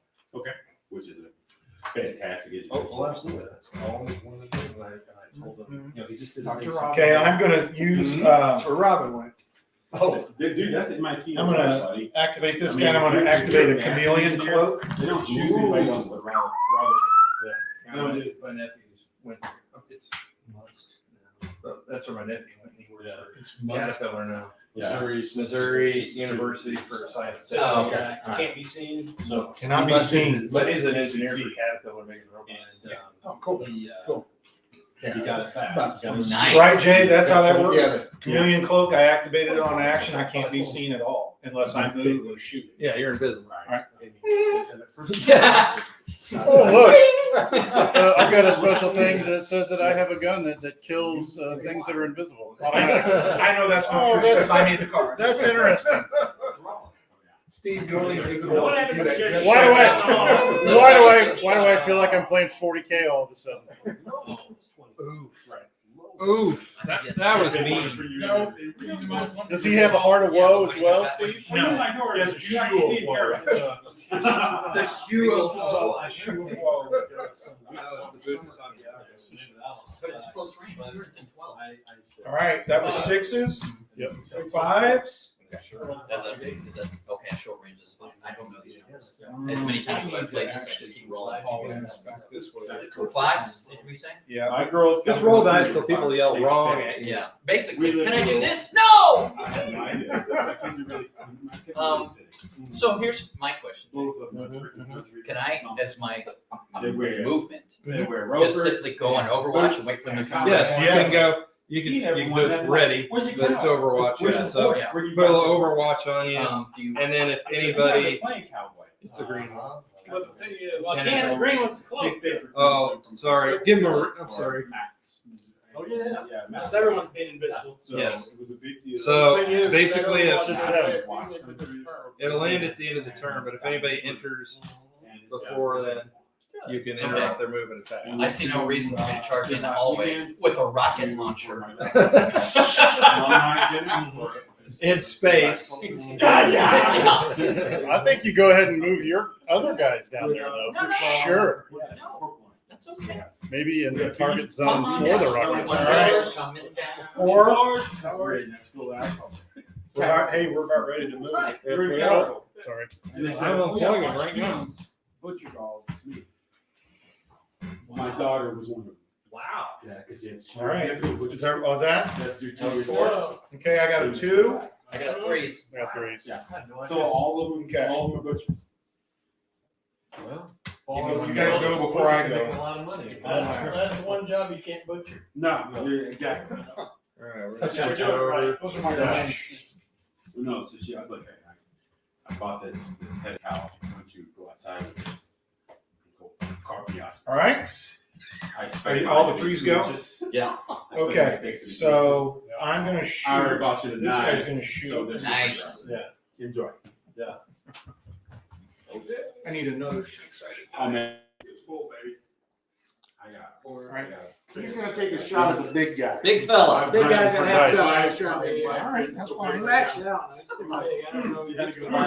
Which is a fantastic education. Oh, absolutely. That's always one of the things I told them. You know, he just did. Dr. his- Rob. Okay, I'm gonna use, That's where Robin went. Oh, dude, that's in my team. I'm gonna buddy. activate this guy, and I'm gonna activate a chameleon here. They don't choose anybody else but Robert. I don't do. My nephew's went, it's must. But that's where my nephew went. He works for Caterpillar now. Yeah. Missouri University for Science. Oh, okay. Can't be seen. So. Cannot be seen. But he's an engineer for Caterpillar making robots. And, Oh, cool. He, Cool. He got it fast. Nice. Right, Jay, that's how that works. Yeah. Chameleon cloak, I activated it on action. I can't be seen at all unless I move or shoot. Yeah, you're invisible. Right. Oh, look. I've got a special thing that says that I have a gun that kills things that are invisible. I know that's not Oh, true because I need the card. That's interesting. Steve, you're only visible. What happened to just- Why do I feel like I'm playing 40K all of a sudden? Oof. Right. Oof, that was mean. Does he have the heart of woe as well, Steve? No, my door is a shoe of woe. The shoe of woe. A shoe of woe. But it's close range. It's 12. All right, that was sixes. Yep. Fives. Is that okay? Short range is fine. I don't know these numbers. As many times as I played this, I just keep rolling. Fives, did we say? Yeah. My girls. Just roll dice till people yell wrong at you. Yeah. Basically, can I do this? No. I have no idea. My kids are really. my kids are Um, really sick. So here's my question. Both of them are freaking Can I, as my They wear- movement, They wear just rovers. simply go on Overwatch and wait for them to come? Yes, you Yes. can go. You can go ready, but it's Overwatch. Where's Yeah, your so Porsche? put Where you a little got your Overwatch on you, Do you? and then if I said, anybody, "You're playing cowboy." it's the green one. But the thing is, well, I And can't it's- agree with the They close. stay for- Oh, sorry. Give 'em I'm sorry. Max. Oh, yeah. Yeah, Max. Because everyone's being invisible. So Yes. it was a big deal. So The thing is, basically, that if everyone watch watches them. it. it'll end at the end of the turn, but if anybody enters before then, you can interrupt their move and attack. I see no reason for me to charge in the hallway with a rocket launcher. In space. I think you go ahead and move your other guys down there, though, No, for no. sure. No, that's okay. Maybe in the target Come zone on for down. the rocket. One All right. dollar coming down. Hey, we're about ready to move. Right. Here we Oh, go. sorry. I'm unplugging right now. Butcher dog. It's me. My daughter was one of them. Wow. Yeah, because All right. Is there, oh, that? That's your That was two four. reports. Okay, I got a 2. I got threes. I got threes. Yeah. So all of them, Okay. all of them are butchers. You guys go before I go. That's the one job you can't butcher. No, exactly. All right, we're That's gonna what switch you're doing, over. right? Those are my dice. No, so I was like, hey, I bought this head cow. Why don't you go outside with this? Go carve the us. All right. I expect Are you- all the mine to be threes 2 go? inches. Yeah. I expect Okay, mistakes to be 2 so I'm gonna inches. I already shoot. bought you the This guy's knives, gonna shoot. So there's Nice. Enjoy. I need another six-sided. Oh man, it's full, baby. I got. All right. He's gonna take a shot at the big guy. Big fella. Big guy's gonna have Nice. to. All right, that's fine. Maxed out.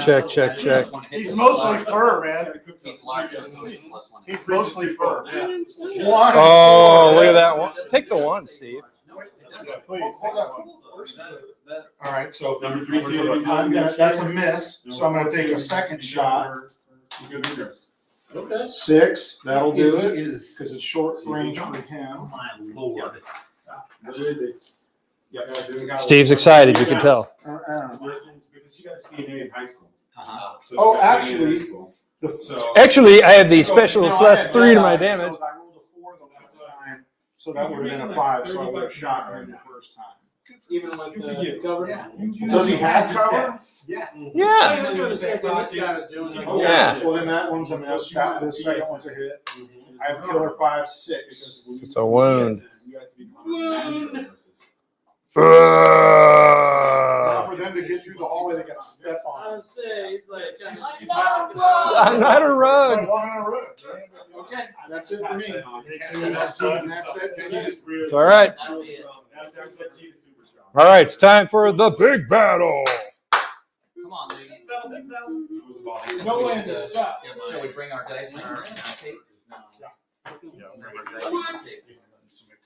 Check, check, check. He's mostly fur, man. He's large. So he's less one. He's mostly fur. One. Oh, look at that one. Take the one, Steve. Please. All right, so Number 3, 2. That's a miss, so I'm gonna take a second shot. Okay. 6, that'll do it, because it's short range for him. My lord. Steve's excited, you can tell. Because she got a CNA in high school. Uh-huh. So Oh, she got CNA in actually, high school. the- So. Actually, I have the special No, I plus had 3 to red my eyes, damage. so I rolled a 4 the last time, so that would have been a 5, so I would have shot him the first time. Even with the cover? Yeah. Does he have cover? Yeah. Yeah. I was doing the same thing this guy was doing. Okay, Yeah. well then that one's a miss, Scott, the second one's a hit. I have killer 5, 6. It's a wound. Now for them to get through the hallway, they gotta step on it. I was saying, he's like. I'm not a rug. Okay, that's it for me. That's it. It's all right. That'll be it. All right, it's time for the big battle. Come on, ladies. No end of stuff. Shall we bring our dice and our tape?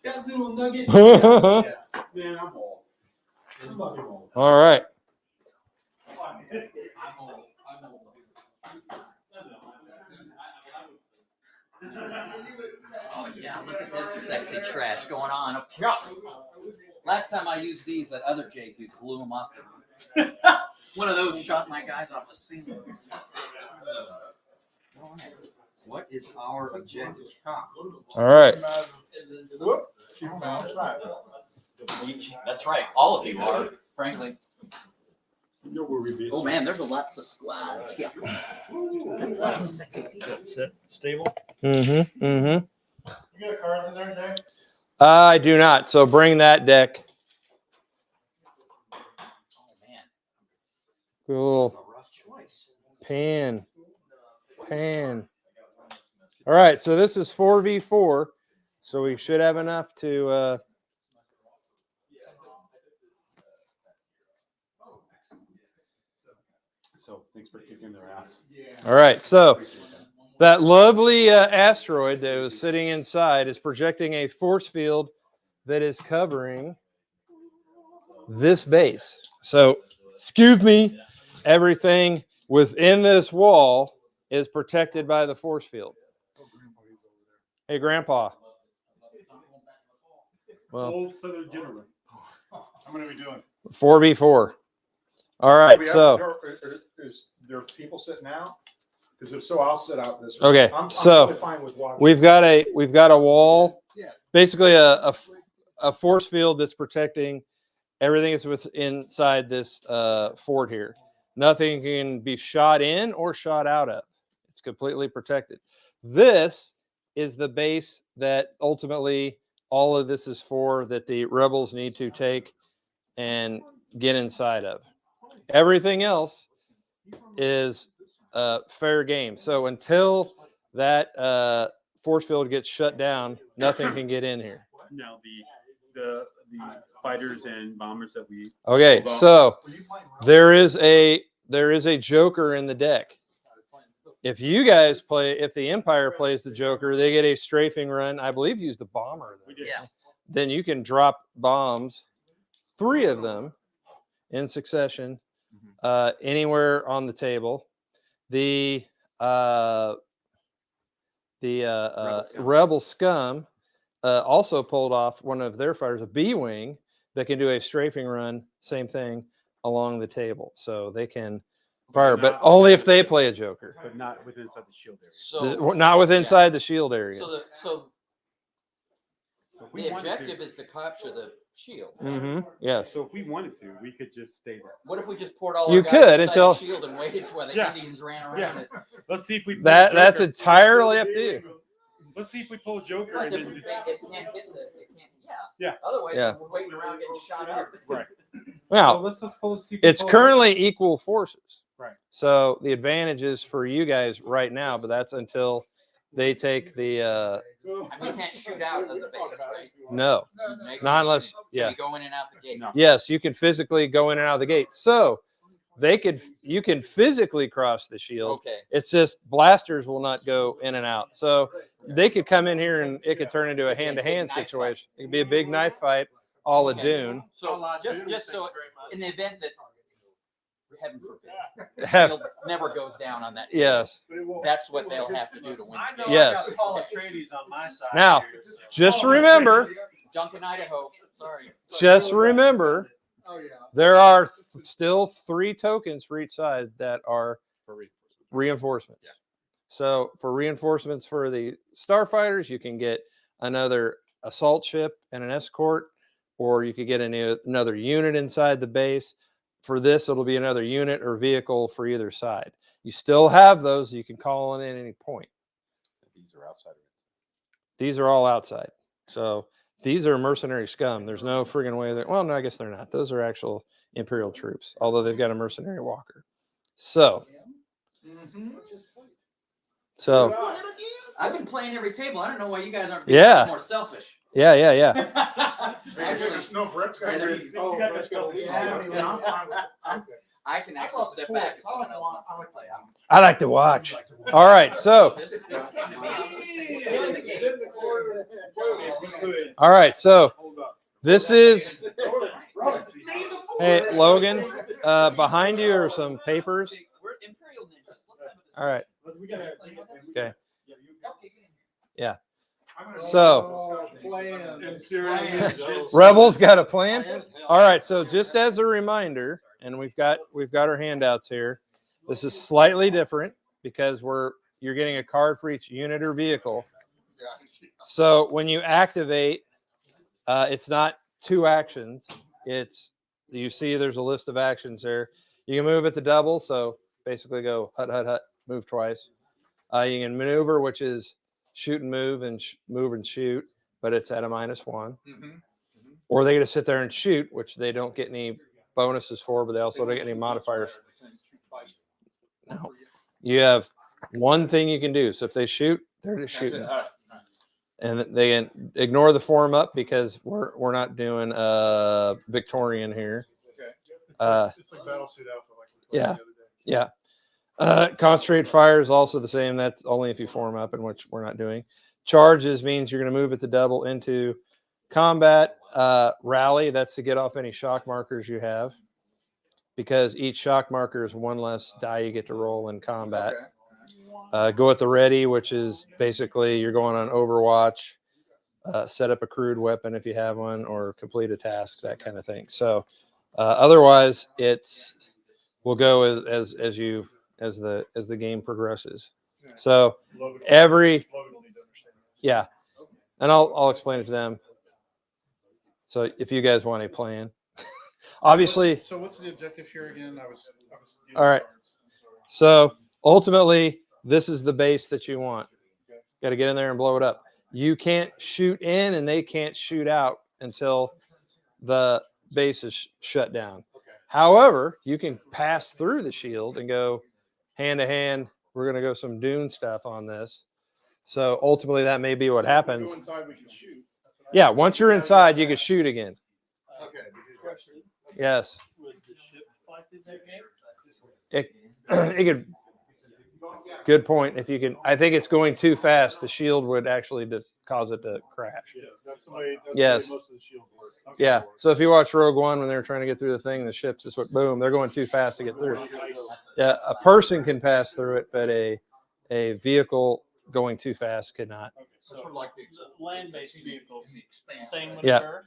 That little nugget. Man, I'm old. I'm fucking old. All right. Oh yeah, look at this sexy trash going on up here. Last time I used these, that other J dude blew them off. One of those shot my guys off the ceiling. What is our objective? All right. That's right. All of you are, frankly. No worries. Oh man, there's a lots of squads. Yeah. That's lots of sexy people. Stable. Mm-hmm. Mm-hmm. You got a card in there, Jay? I do not. So bring that deck. Oh man, Cool. that's a rough choice. Pan. All right. So this is 4v4. So we should have enough to So thanks for kicking their ass. All right, so Appreciate that. that lovely asteroid that was sitting inside is projecting a force field that is covering this base. So, excuse me, everything within this wall is protected by the force field. Hey, Grandpa. Well, Old Southern gentleman. How many are we doing? 4v4. All right, We have- so is there people sitting out? Because if so, I'll sit out this way. Okay, I'm so totally fine with watching. we've got a wall, Yeah. basically a force field that's protecting everything that's inside this fort here. Nothing can be shot in or shot out of. It's completely protected. This is the base that ultimately all of this is for, that the rebels need to take and get inside of. Everything else is fair game. So until that force field gets shut down, nothing can get in here. Now the fighters and bombers that we Okay, pulled off, so there is a Joker in the deck. If you guys if the Empire plays the Joker, they get a strafing run. I believe use the bomber. we did. Yeah. Then you can drop bombs, 3 of them in succession, anywhere on the table. The Rebel Scum also pulled off one of their fighters, a B-wing, that can do a strafing run, same thing, along the table. So they can fire, but only if they play a Joker. But not within inside the shield area. So Not with inside the shield area. so So if we the wanted objective to, is to capture the shield. Yes. so if we wanted to, we could just stay there. What if we just poured all You our guys could inside until- the shield and waited for the Yeah. Indians ran around Yeah. it? Let's see if we pull That's Joker. entirely up to you. Let's see if we pull a Joker Right, and if then it can't hit yeah. Yeah. Otherwise, Yeah. we're waiting around getting shot at. right. Now, let's just see if we it's pull currently equal forces. Right. So the advantage is for you guys right now, but that's until they take the And we can't shoot out of the base, right? no. Make Not them unless- shoot. Can yeah. we go in and out the gate? No. Yes, you can physically go in and out of the gate. So you can physically cross the shield. Okay. It's just blasters will not go in and out. So they could come in here and it could turn into a hand-to-hand situation. It could be a big knife fight, all of Okay. Dune. So just so in the event that heaven forbid the Have- shield never goes down on that table, Yes. that's what they'll have to do to win. the game. Yes. Paul Atreides on my side. Now, just remember, Duncan, Idaho. Sorry. just remember, Oh, yeah. there are still 3 tokens for each side that are reinforcements. So for reinforcements for the Starfighters, you can get another assault ship and an escort, or you could get another unit inside the base. For this, it'll be another unit or vehicle for either side. You still have those. You can call on at any point. These are outside. These are all outside. So these are mercenary scum. There's no friggin' way that. Well, no, I guess they're not. Those are actual Imperial troops, although they've got a mercenary walker. So, I've been playing every table. I don't know why you guys aren't being Yeah. more selfish. yeah. Actually, No, Brett's got Brett's I can actually step back if someone else wants to play. I like to watch. All right, so This came to me. all right, so this is hey Logan. Behind you are some papers. We're Imperial ninjas. Let's have a All right. discussion. Okay. So Rebels got a plan. All right. So just as a reminder, and we've got our handouts here. This is slightly different because you're getting a card for each unit or vehicle. So when you activate, it's not 2 actions. You see there's a list of actions there. You can move it to double. So basically go hut, hut, hut, move twice. You can maneuver, which is shoot and move and move and shoot, but it's at a -1. Or they get to sit there and shoot, which they don't get any bonuses for, but they also don't get any modifiers. No. You have one thing you can do. So if they shoot, they're just shooting. And they can ignore the form up because we're not doing Victorian here. It's like Battlesuit Alpha. Like we played Yeah. the other day. Yeah. Concentrate fire is also the same. That's only if you form up, in which we're not doing. Charges means you're going to move at the double into combat. Rally, that's to get off any shock markers you have, because each shock marker is one less die you get to roll in combat. Go at the ready, which is basically you're going on Overwatch, set up a crude weapon if you have one, or complete a task, that kind of thing. So otherwise, will go as the game progresses. So yeah, and I'll explain it to them. So if you guys want a plan, obviously. So what's the objective here again? I was All right. So ultimately, this is the base that you want. Got to get in there and blow it up. You can't shoot in, and they can't shoot out until the base is shut down. However, you can pass through the shield and go hand to hand. We're going to go some Dune stuff on this. So ultimately, that may be what happens. Inside, we can shoot. Yeah, once you're inside, you can shoot again. Okay. Yes. Would the ship fly through that game? It could. Good point. If you can, I think it's going too fast. The shield would actually cause it to crash. Yeah, that's the way. Yes. The way most of the shields work. Yeah. So if you watch Rogue One when they were trying to get through the thing, the ships just went boom. They're going too fast to get through. Yeah, a person can pass through it, but a vehicle going too fast cannot. So the land-based vehicles, same would Yeah. occur?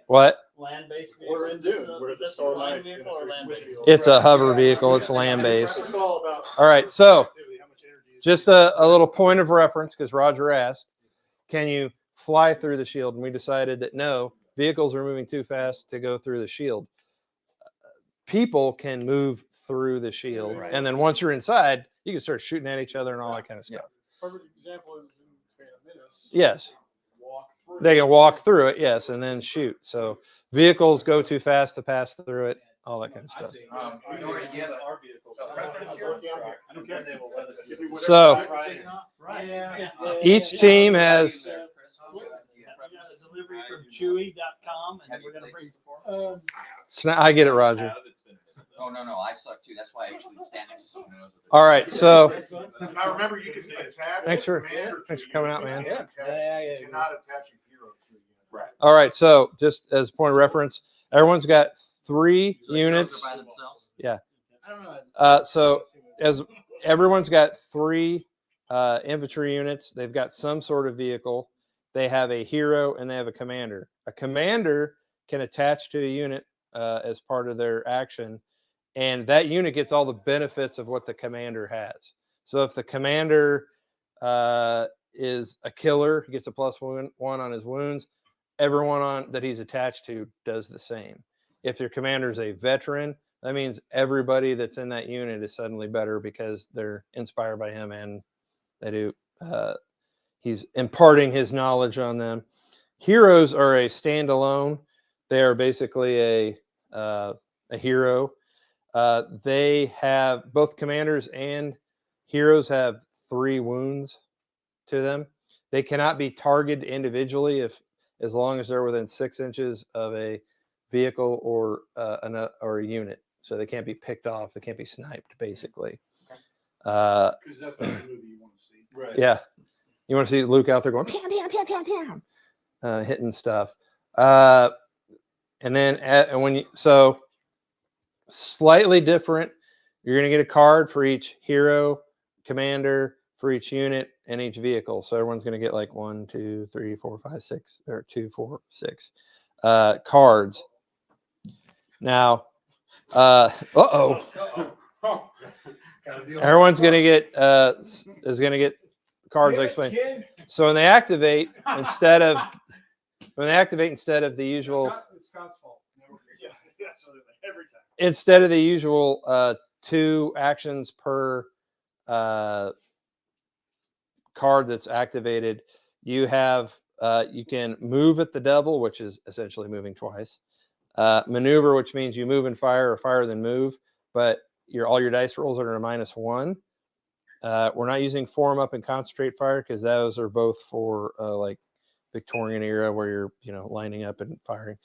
What? Land-based We're in vehicles? Dune. Is this a land vehicle or land-based? It's a hover vehicle. It's land based. It's all about All right. So activity, how much energy is just a little point of reference, because Roger asked, can you fly through the shield? And we decided that no, vehicles are moving too fast to go through the shield. People can move through the shield. Right. And then once you're inside, you can start shooting at each other and all that kind of stuff. Perfect example is in Phantom Menace. Yes. Walk through. They can walk through it, yes, and then shoot. So vehicles go too fast to pass through it, all that kind of stuff. So each team has. We got a delivery from Chewy.com, and we're going to bring. I get it, Roger. Oh, no, I suck too. That's why I usually stand next to someone who knows what All right, so Now remember, you can attach. thanks for commander to coming out, man. You cannot attach a hero to it. Right. All right, so just as a point of reference, everyone's got 3 So the heroes units. are by themselves? Yeah. I don't know. So as everyone's got 3 infantry units, they've got some sort of vehicle. They have a hero and they have a commander. A commander can attach to a unit as part of their action, and that unit gets all the benefits of what the commander has. So if the commander is a killer, he gets a +1 on his wounds. Everyone that he's attached to does the same. If their commander is a veteran, that means everybody that's in that unit is suddenly better because they're inspired by him, and they do. He's imparting his knowledge on them. Heroes are a standalone. They are basically a hero. They have both commanders and heroes have 3 wounds to them. They cannot be targeted individually as long as they're within 6 inches of a vehicle or a unit. So they can't be picked off. They can't be sniped, basically. Because that's the movie you want to see. Right. Yeah. You want to see Luke out there going, pew, pew, pew, pew, pew, hitting stuff. And then so slightly different. You're going to get a card for each hero, commander, for each unit, and each vehicle. So everyone's going to get like 1, 2, 3, 4, 5, 6, or 2, 4, 6 cards. Now, everyone's going to get cards. I explained. So when they activate, instead of the usual. Instead of the usual 2 actions per card that's activated, you can move at the double, which is essentially moving twice. Maneuver, which means you move and fire, or fire then move, but all your dice rolls are at a -1. We're not using form up and concentrate fire because those are both for like Victorian era where you're lining up and firing.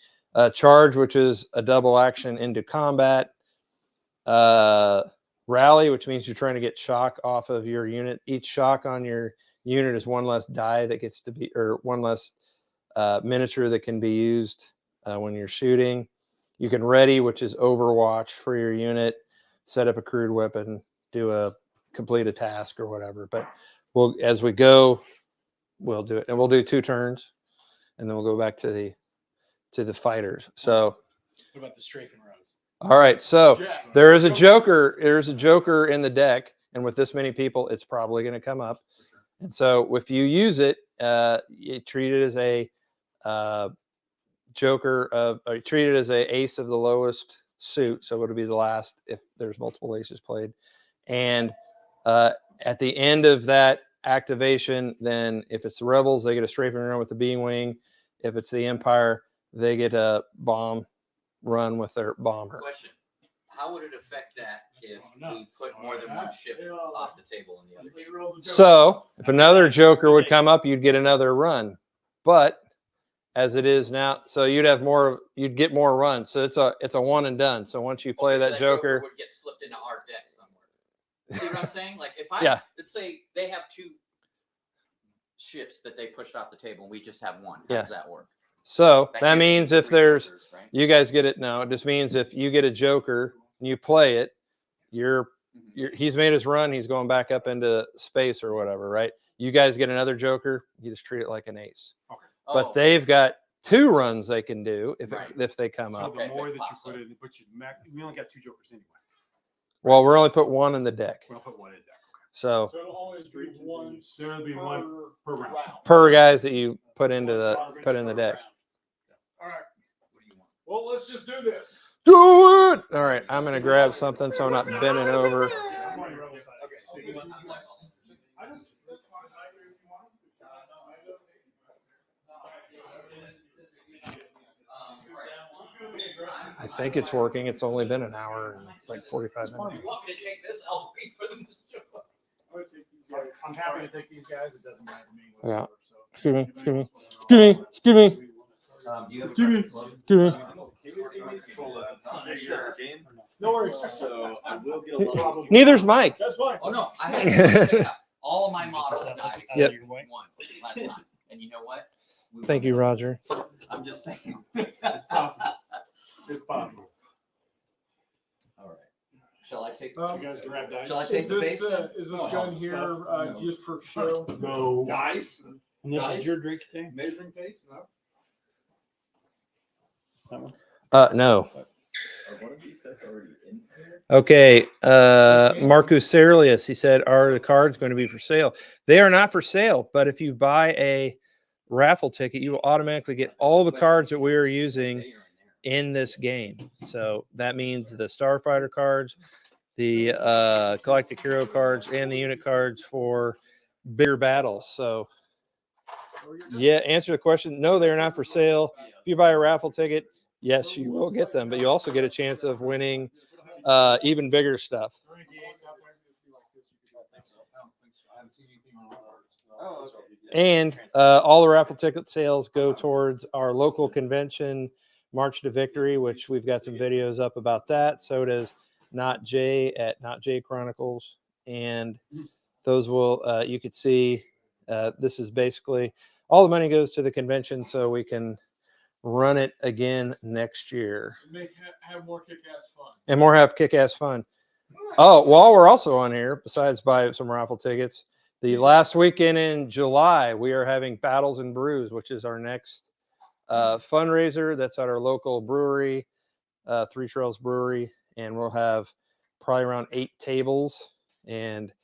Charge, which is a double action into combat. Rally, which means you're trying to get shock off of your unit. Each shock on your unit is one less die that gets to be, or one less miniature that can be used when you're shooting. You can ready, which is overwatch for your unit, set up a crude weapon, complete a task or whatever. But as we go, we'll do it, and we'll do 2 turns, and then we'll go back to the fighters. So, What about the strafing runs? all right. So there is a joker. There's a joker in the deck, and with this many people, it's probably going to come up. And so if you use it, you treat it as a joker treat it as a ace of the lowest suit, so it'll be the last if there's multiple aces played. And at the end of that activation, then if it's the rebels, they get a strafing run with the beam wing. If it's the empire, they get a bomb run with their bomber. Question: how would it affect that if we put more than one ship off the table in the other? So if another joker would come up, you'd get another run. But as it is now, so you'd get more runs. So it's a one and done. So once you play that joker would get slipped into our deck somewhere. See what I'm saying? Like if let's say they have 2 ships that they pushed off the table and we just have 1. How does that work? So that means if there's jokers, right? You guys get it. No, it just means if you get a joker and you play it, he's made his run. He's going back up into space or whatever, right? You guys get another joker. You just treat it like an ace. Okay. But they've got 2 runs they can do if they come up. So the more that you put in, but we only got 2 jokers anyway. Well, we're only put 1 in the deck. We'll put 1 in the deck. So it'll always be one. So it'll be 1 per round. Per guys that you put in the deck. All right. Well, let's just do this. Do it. All right, I'm gonna grab something so I'm not bending over. I think it's working. It's only been an hour and like 45 minutes. You want me to take this? I'll wait for them to show up. I'm happy to take these guys. It doesn't matter to me. Yeah. Excuse me. No worries. So I will get a lot. Neither's Mike. That's fine. Oh no, I had all of my models died except one last time. And you know what? Thank you, Roger. I'm just saying. It's possible. It's possible. All right. Shall I take? You guys grab dice. Shall I take the base? Is this gun here just for show? No. Dice? And this is your drink thing? Measuring tape? No. No. Are one of these sets already in here? Okay. Marcus Aurelius, he said, are the cards going to be for sale? They are not for sale, but if you buy a raffle ticket, you will automatically get all the cards that we are using in this game. So that means the Starfighter cards, the Galactic Hero cards, and the unit cards for bigger battles. So yeah, answer the question. No, they're not for sale. If you buy a raffle ticket, yes, you will get them, but you also get a chance of winning even bigger stuff. And all the raffle ticket sales go towards our local convention, March to Victory, which we've got some videos up about that. So does Not Jay at Not Jay Chronicles. And those will, you could see, this is basically all the money goes to the convention so we can run it again next year. Have more kick-ass fun. And more have kick-ass fun. Oh, while we're also on here, besides buy some raffle tickets, the last weekend in July, we are having Battles and Brews, which is our next fundraiser. That's at our local brewery, Three Trails Brewery. And we'll have probably around 8 tables. And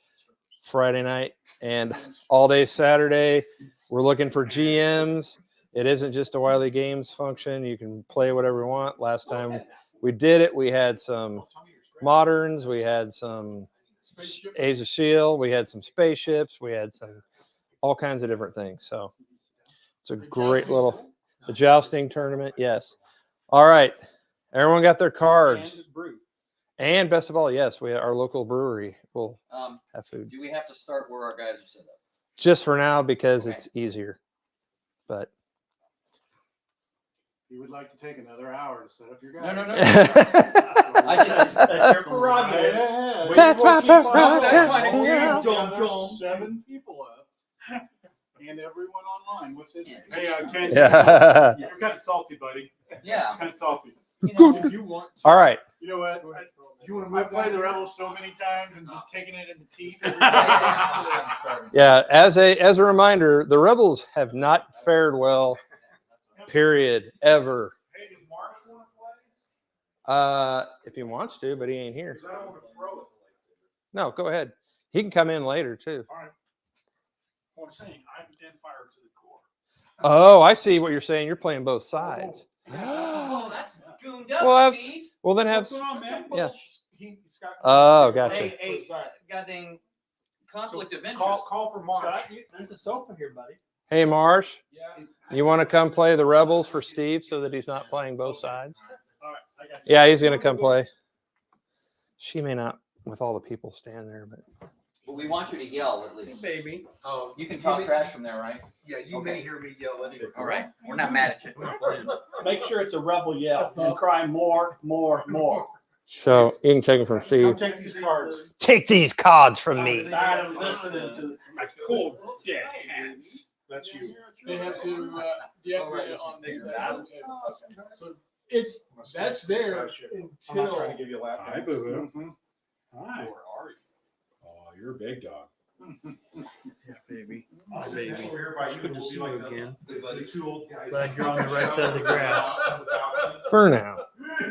Friday night and all day Saturday, we're looking for GMs. It isn't just a Wiley Games function. You can play whatever you want. Last time we did it, we had some moderns, we had some Age of Shield, we had some spaceships, we had some all kinds of different things. So it's a great little jousting tournament. Yes. All right. Everyone got their cards. And best of all, yes, our local brewery will have food. Do we have to start where our guys are set up? Just for now because it's easier. But You would like to take another hour to set up your guy. No. That's your prerogative. That's my prerogative. prerogative. There's 7 people up. And everyone online. What's his name? Hey, Ken, Yeah. you're kind of salty, buddy. Yeah. Kind of salty. You know, If you want to. All right. You know what? I played the Rebels so many times and just taking it in the teeth. Yeah. As a reminder, the Rebels have not fared well. Period. Ever. Hey, does Marsh want to play? If he wants to, but he ain't here. Because I don't want to throw it. No, go ahead. He can come in later too. Well, I'm saying, I'm Empire to the core. Oh, I see what you're saying. You're playing both sides. oh, that's gooned up, Well, have Steve. well then have. What's going on, man? Yeah. He's got. Oh, gotcha. Hey, goddamn conflict of interest. Call for Marsh. Scott, there's a sofa here, buddy. Hey, Marsh, Yeah. you want to come play the Rebels for Steve so that he's not playing both sides? All right, I got you. Yeah, he's gonna come play. She may not, with all the people standing there, but But we want you to yell at least. Baby. Oh, You can talk trash from there, right? yeah, you may hear me yell anyway. All right. We're not mad at you. Make sure it's a rebel yell. And cry more. so you can take them from Come Steve. take these cards. Take these cards from me. Tired of listening to my cool dead hands. That's you. They have to deactivate it on the So that's there I'm not trying to until give you a laugh. Hi, boo-boo. Hi. Oh, you're a big dog. Yeah, baby. Oh, baby. Good to see you again. The 2 old guys. Glad you're on the right side of the grass. For now.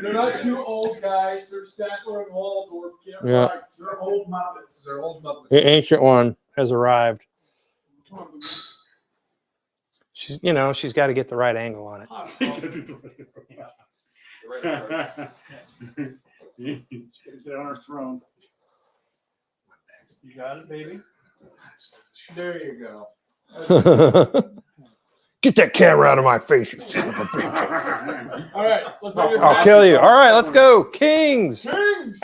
they're not 2 old guys. They're Statler and Waldorf. Can't Yeah. fight. They're old Muppets. They're old Muppets. The ancient one has arrived. She's got to get the right angle on it. Get on her throne. You got it, baby. There you go. Get that camera out of my face, you son of a bitch. All right, let's bring this I'll back. kill you. All right, let's go. Kings. Kings!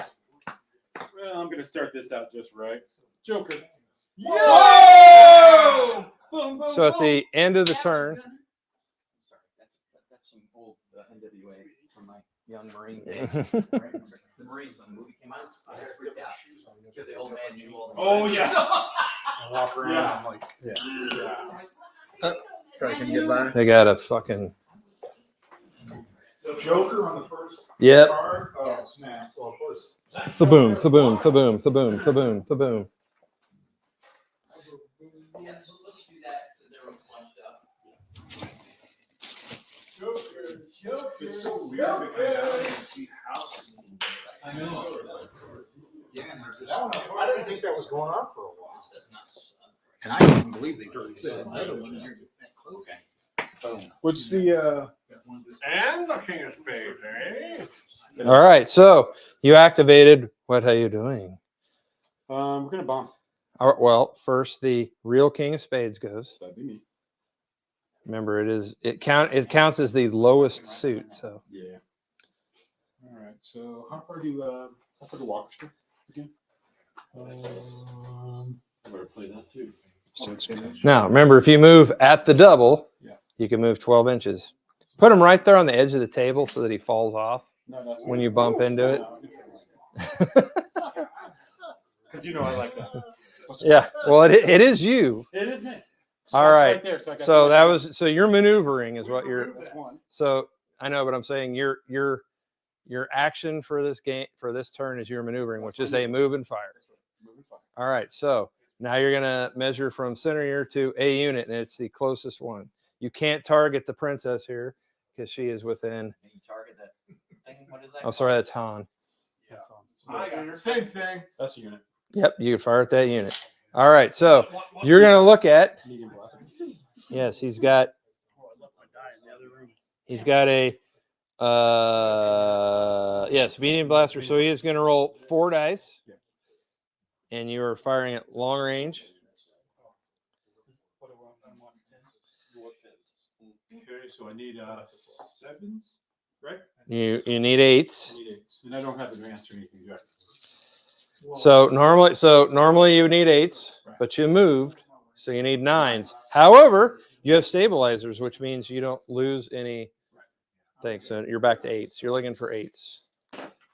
Well, I'm gonna start this out just right. Joker. Whoa! Boom, boom, So at boom. the end of the turn, Sorry, that's some old NWA from my young Marine days. The Marines, when the movie came out, I freaked out because the old man knew all the Oh, yeah. I walk around. Yeah. I'm like, try to get by. they got a fucking. The Joker on the first Yep. card. Oh, snap. Well, of course. Thaboom, thaboom, thaboom, thaboom, thaboom, thaboom. Yes, let's do that since everyone's bunched up. It's so weird to come down and see houses. I know. Yeah, I didn't think that was going on for a while. This does not suck. And I couldn't believe they already said another one. Okay. What's the And the King of Spades, eh? All right, so you activated. What are you doing? We're gonna bomb. All right, well, first the real King of Spades goes. That'd be me. Remember, it counts as the lowest suit. So Yeah. All right. So how far do Walker again? I better play that too. now, remember, if you move at the double, Yeah. you can move 12 inches. Put him right there on the edge of the table so that he falls off No, that's when you bump into it. Because you know I like that. Yeah, well, it is you. It is me. All right. Right there, so I got So two. that was you're maneuvering is what you're. That's one. So I know, but I'm saying your action for this game for this turn is your maneuvering, which is a move and fire. Moving fine. All right, so now you're gonna measure from center here to a unit, and it's the closest one. You can't target the princess here because she is within. And you target that thing. What is that? Oh, sorry, that's Han. same thing? That's a unit. Yep, you can fire at that unit. All right, so you're gonna look at. Medium blast. Yes, he's got a yes, medium blaster. So he is going to roll 4 dice, and you are firing at long range. Okay, so I need sevens, right? You need I 8s. need eights, and I don't have advanced or anything yet. So normally you need 8s, but you moved, so you need 9s. However, you have stabilizers, which means you don't lose any Thanks. So you're back to 8s. You're looking for 8s.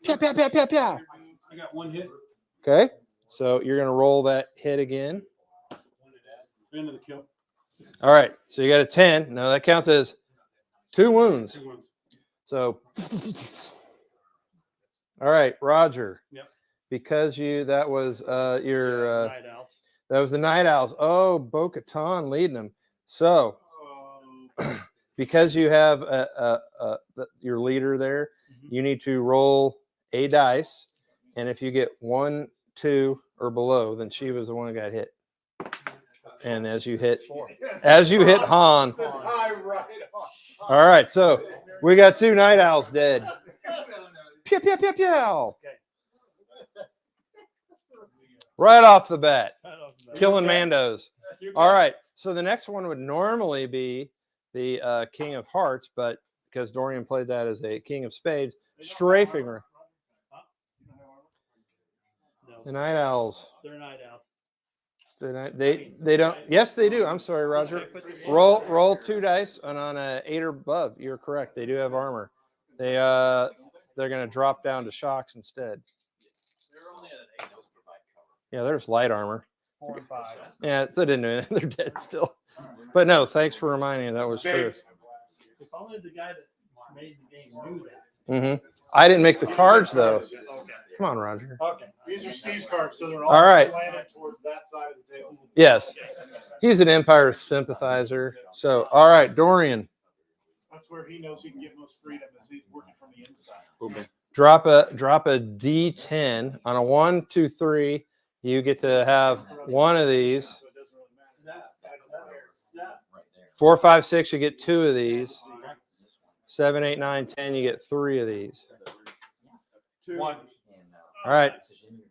Pia, pia, pia, pia, pia. I got one hit. Okay. So you're going to roll that hit again. End of the kill. All right. So you got a 10. No, that counts as 2 wounds. 2 wounds. So, all right, Roger. Yep. Because that was your Night Owls. that was the Night Owls. Oh, Bo-Katan leading them. So, because you have your leader there, you need to roll a dice, and if you get 1, 2, or below, then she was the one who got hit. And as you hit Han. All right, so we got 2 Night Owls dead. Pew, pew, pew, pew. Right off the bat, killing Mandos. All right, so the next one would normally be the King of Hearts, but because Dorian played that as a King of Spades, strafing her. No, The Night Owls. they're Night Owls. They don't. Yes, they do. I'm sorry, Roger. Roll 2 dice, and on a 8 or above, you're correct. They do have armor. They're going to drop down to shocks instead. Yeah, there's light armor. 4 and 5. Yeah, so they didn't do it. They're dead still. But no, thanks for reminding me. That was true. If only the guy that made the game knew that. Mm-hmm. I didn't make the cards though. Okay. Come on, Roger. Okay. These are Steve's cards, so they're All right. slanted towards that side of the table. Yes, he's an Empire sympathizer. So, all right, Dorian, That's where he knows he can get most freedom, is he's working from the inside. drop a D10 on a 1, 2, 3. You get to have one of these. So it doesn't really matter. 4, 5, 6. You get 2 of these. 7, 8, 9, 10. You get 3 of these. 2. One. All right,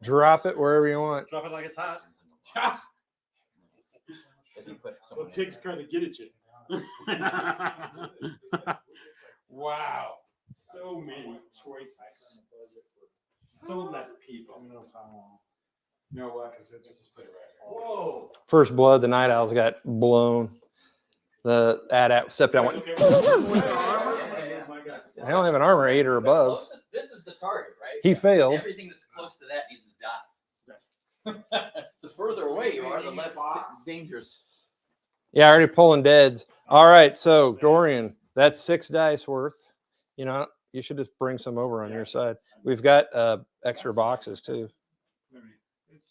drop it wherever you want. Drop it like it's hot. The pigs trying to get at you. Wow. So many choices. So less people. You know what? Because it's just put it right. Whoa. First blood, the Night Owls got blown. The AT-AT stepped out. Went, I don't have an armor 8 or above. This is the target, right? He failed. Everything that's close to that needs to die. The further away you are, the less dangerous. Yeah, already pulling deads. All right, so Dorian, that's 6 dice worth. You know, you should just bring some over on your side. We've got extra boxes too.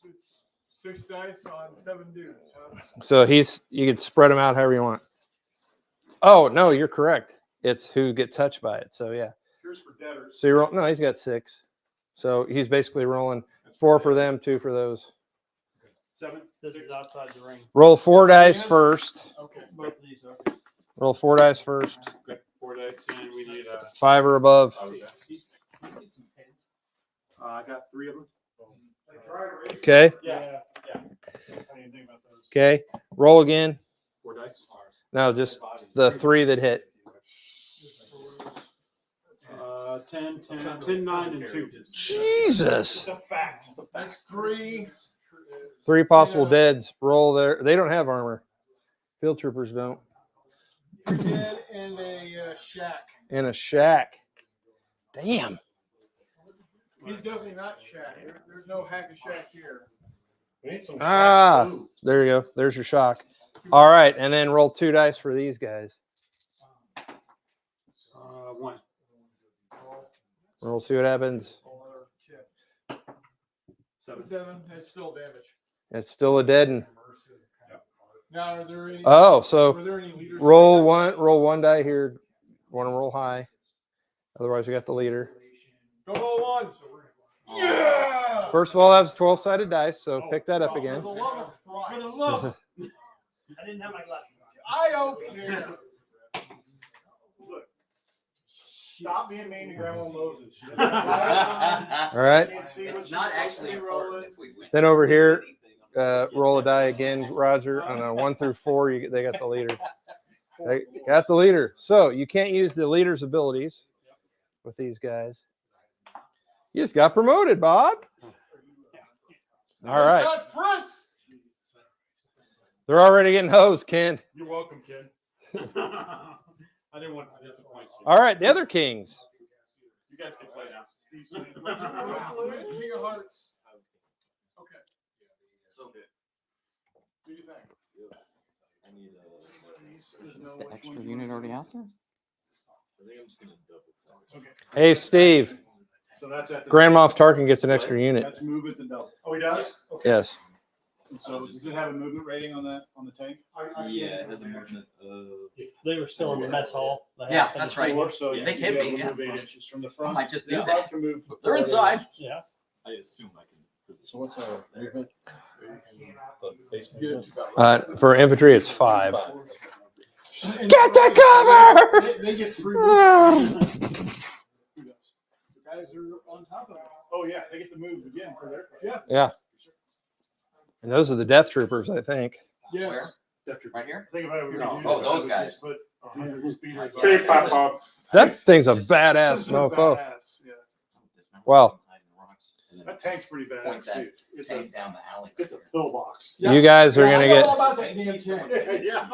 It's 6 dice on 7 dudes. Huh? So you can spread them out however you want. Oh no, you're correct. It's who gets touched by it. So yeah. Here's for debtors. So you roll. No, he's got 6. So he's basically rolling 4 for them, 2 for those. 7. This is outside the ring. Roll 4 dice first. Okay. Both of these are. Roll 4 dice first. Okay, 4 dice, and we need 5 or above. I got 3 of them. Okay. Yeah. I didn't think about those. Okay. Roll again. 4 dice. No, just the 3 that hit. 10, 10, 9, and 2. Jesus. It's a fact. That's 3. 3 possible deads. Roll there. They don't have armor. Field troopers don't. 3 dead and a shack. In a shack. Damn. He's definitely not shack. There's no hack a shack here. We need some Ah, shack food. there you go. There's your shock. All right, and then roll 2 dice for these guys. 1. We'll see what happens. 7. 7. It's still damage. It's still a dead one. Now, are there any? Oh, so Were there any leaders? roll 1 die here. Want to roll high. Otherwise, we got the leader. Go roll 1. Yeah. First of all, that was 12-sided dice, so pick that up For again. the love of Christ. For the love of I didn't have my glasses. I don't care. Stop being mean to Grandma Moses. All right. Can't see what It's she's not supposed to actually be important rolling. if we win. Then over here, roll a die again, Roger. On a 1 through 4, they got the leader. They got the leader. So you can't use the leader's abilities with these guys. You just got promoted, Bob. All right. Shot Fritz. They're already getting hosed, Ken. You're welcome, kid. I didn't want to disappoint you. All right, the other kings. You guys can play now. King of Hearts. Okay. So What do you think? is the extra unit already out there? Hey, Steve. So that's at the. Grand Moff Tarkin gets an extra unit. That's move it to double. Oh, he does? Okay. Yes. And so does it have a movement rating on the tank? Yeah, it has a movement of. They were still in the mess hall. Yeah, that's right. So They can be, yeah. Move 8 inches from the I front. might just do The that. front can move They're inside. Yeah. I assume I can. So what's our movement? For infantry, it's 5. And Get the cover! They get free. Who does? The Guys are on top of it. Oh, yeah, they get to move again for their. Yeah. Yeah. And those are the Death Troopers, I think. Yes. Right here? Think about it. No. Oh, those guys. Put 100 speeders on Big it. pop up. That thing's a This badass is a mofo. badass, yeah. Well, That tank's pretty Point badass that too. It's a, tank down the alley. it's a pillbox. Yeah. you guys are Yeah, going I to know get. all about that damn tank. Yeah.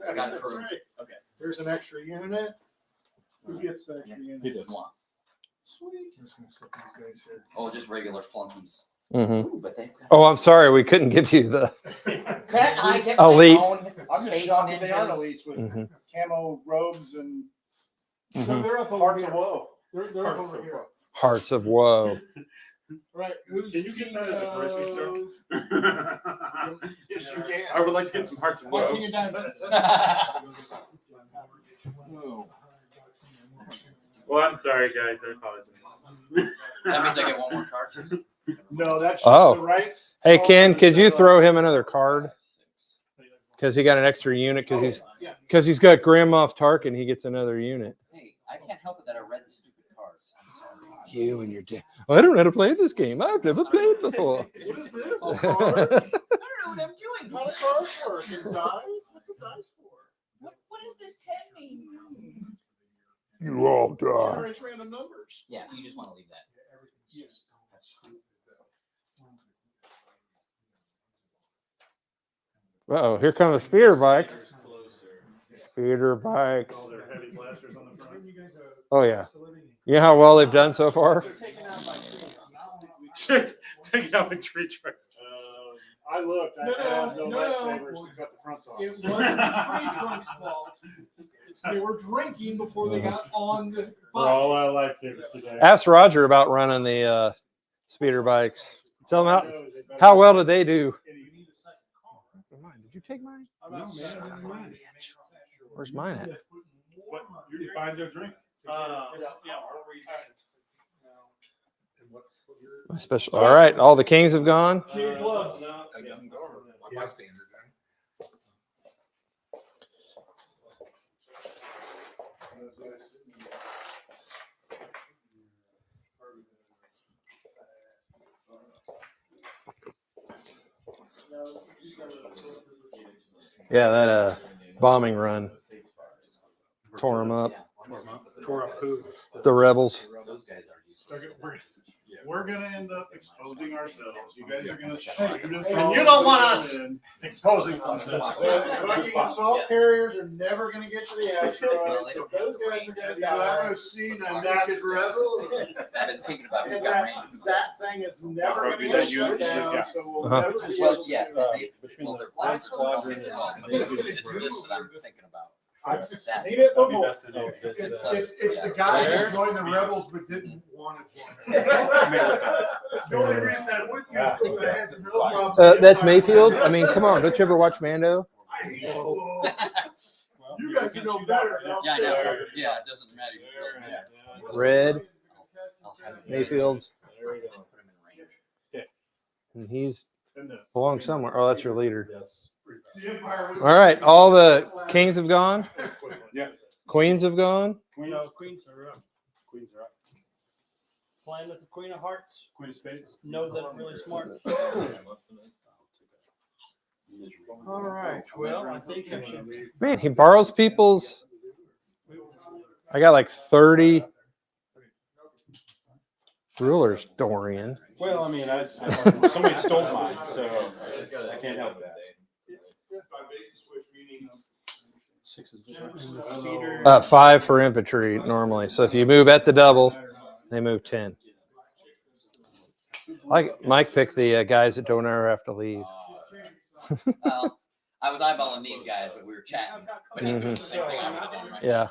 It's got That's crew. right. Okay. There's an extra unit. Who gets the extra unit? He does. Come on. Sweet. I'm just gonna set these guys here. Oh, just regular flunkies. Mhm. Ooh, but they. Oh, I'm sorry. We couldn't give you the. Can't I get Elite. my own I'm just space shocked that they aren't ninjas? elites with Mhm. camo robes and So they're up over hearts here. of woe. They're up over here. Hearts of Woe. Right. Who's Can you get that at the grocery store? Yes, you can. I would like to get some hearts of Like woe. King of Diamonds. Well, I'm sorry, guys. I apologize. That means I get one more card. No, that's just Oh. the right. Hey, Ken, could you throw him another card? Because he got an extra unit. Because he's got Grand Moff Tarkin. He gets another unit. Hey, I can't help it that I read the stupid cards. I'm sorry. You and your dick. I don't know how to play this game. I've never played before. What is this? I don't know what I'm doing. How do cards work? And dice? What's a dice for? What does this 10 mean? You all die. Generates random numbers. Yeah, you just want to leave that. Yes. Uh-oh, here come the speeder bikes. Speeder bikes. All their heavy blasters on the front. Oh, yeah. You know how well they've done so far? Taking out a tree truck. I looked. I have no No. lightsabers to cut the fronts off. It wasn't the free trunk's fault. They were drinking before they got on the We're bike. all out of lightsabers today. Ask Roger about running the speeder bikes. Tell him how well did they do? Did you take mine? Where's mine at? What? You find your drink. My special. All right, all the kings have gone. King of Clubs. My standard. Yeah, that bombing run tore them up. Tore up who? The rebels. Those guys are useless. We're gonna end up exposing ourselves. You guys are gonna shoot us. And all you don't want us in. exposing The fucking assault carriers are never gonna get to the asteroid. So those guys are gonna Have you die. ever seen a And naked that's- rebel? I've been thinking about who's And got that, range. that thing is never gonna Probably get that shut unit, down, yeah. so we'll Uh-huh. never be able Well, to. yeah, Between well, the their Black blasters Squadron are and all- it's this that I'm thinking about. I've That- seen it Probably before. best to do. It's the guy who joined the rebels but didn't want to join. The only reason I wouldn't use it because I had some real problems. That's Mayfield. I mean, come on. Don't you ever watch Mando? I hate school. Well, You guys know better. Yeah, I know. Yeah, it doesn't matter. You really matter. Red I'll have it. Mayfield's, Put him in range. and he's And the- belongs somewhere. Oh, that's your leader. The Empire was- All right, all the kings have gone. Yeah. Queens have gone. No, Queens are up. Queens are up. Playing with the Queen of Hearts. Queen of Spades. Know that really smart. All right. Well, I think I should. Man, he borrows people's. I got like 30 rulers, Dorian. Well, I mean, somebody stole mine, so I can't help that. 5 for infantry normally. So if you move at the double, they move 10. Like Mike picked the guys that don't ever have to leave. Well, I was eyeballing these guys, but we were chatting. But he's doing the same thing I would have done right Yeah.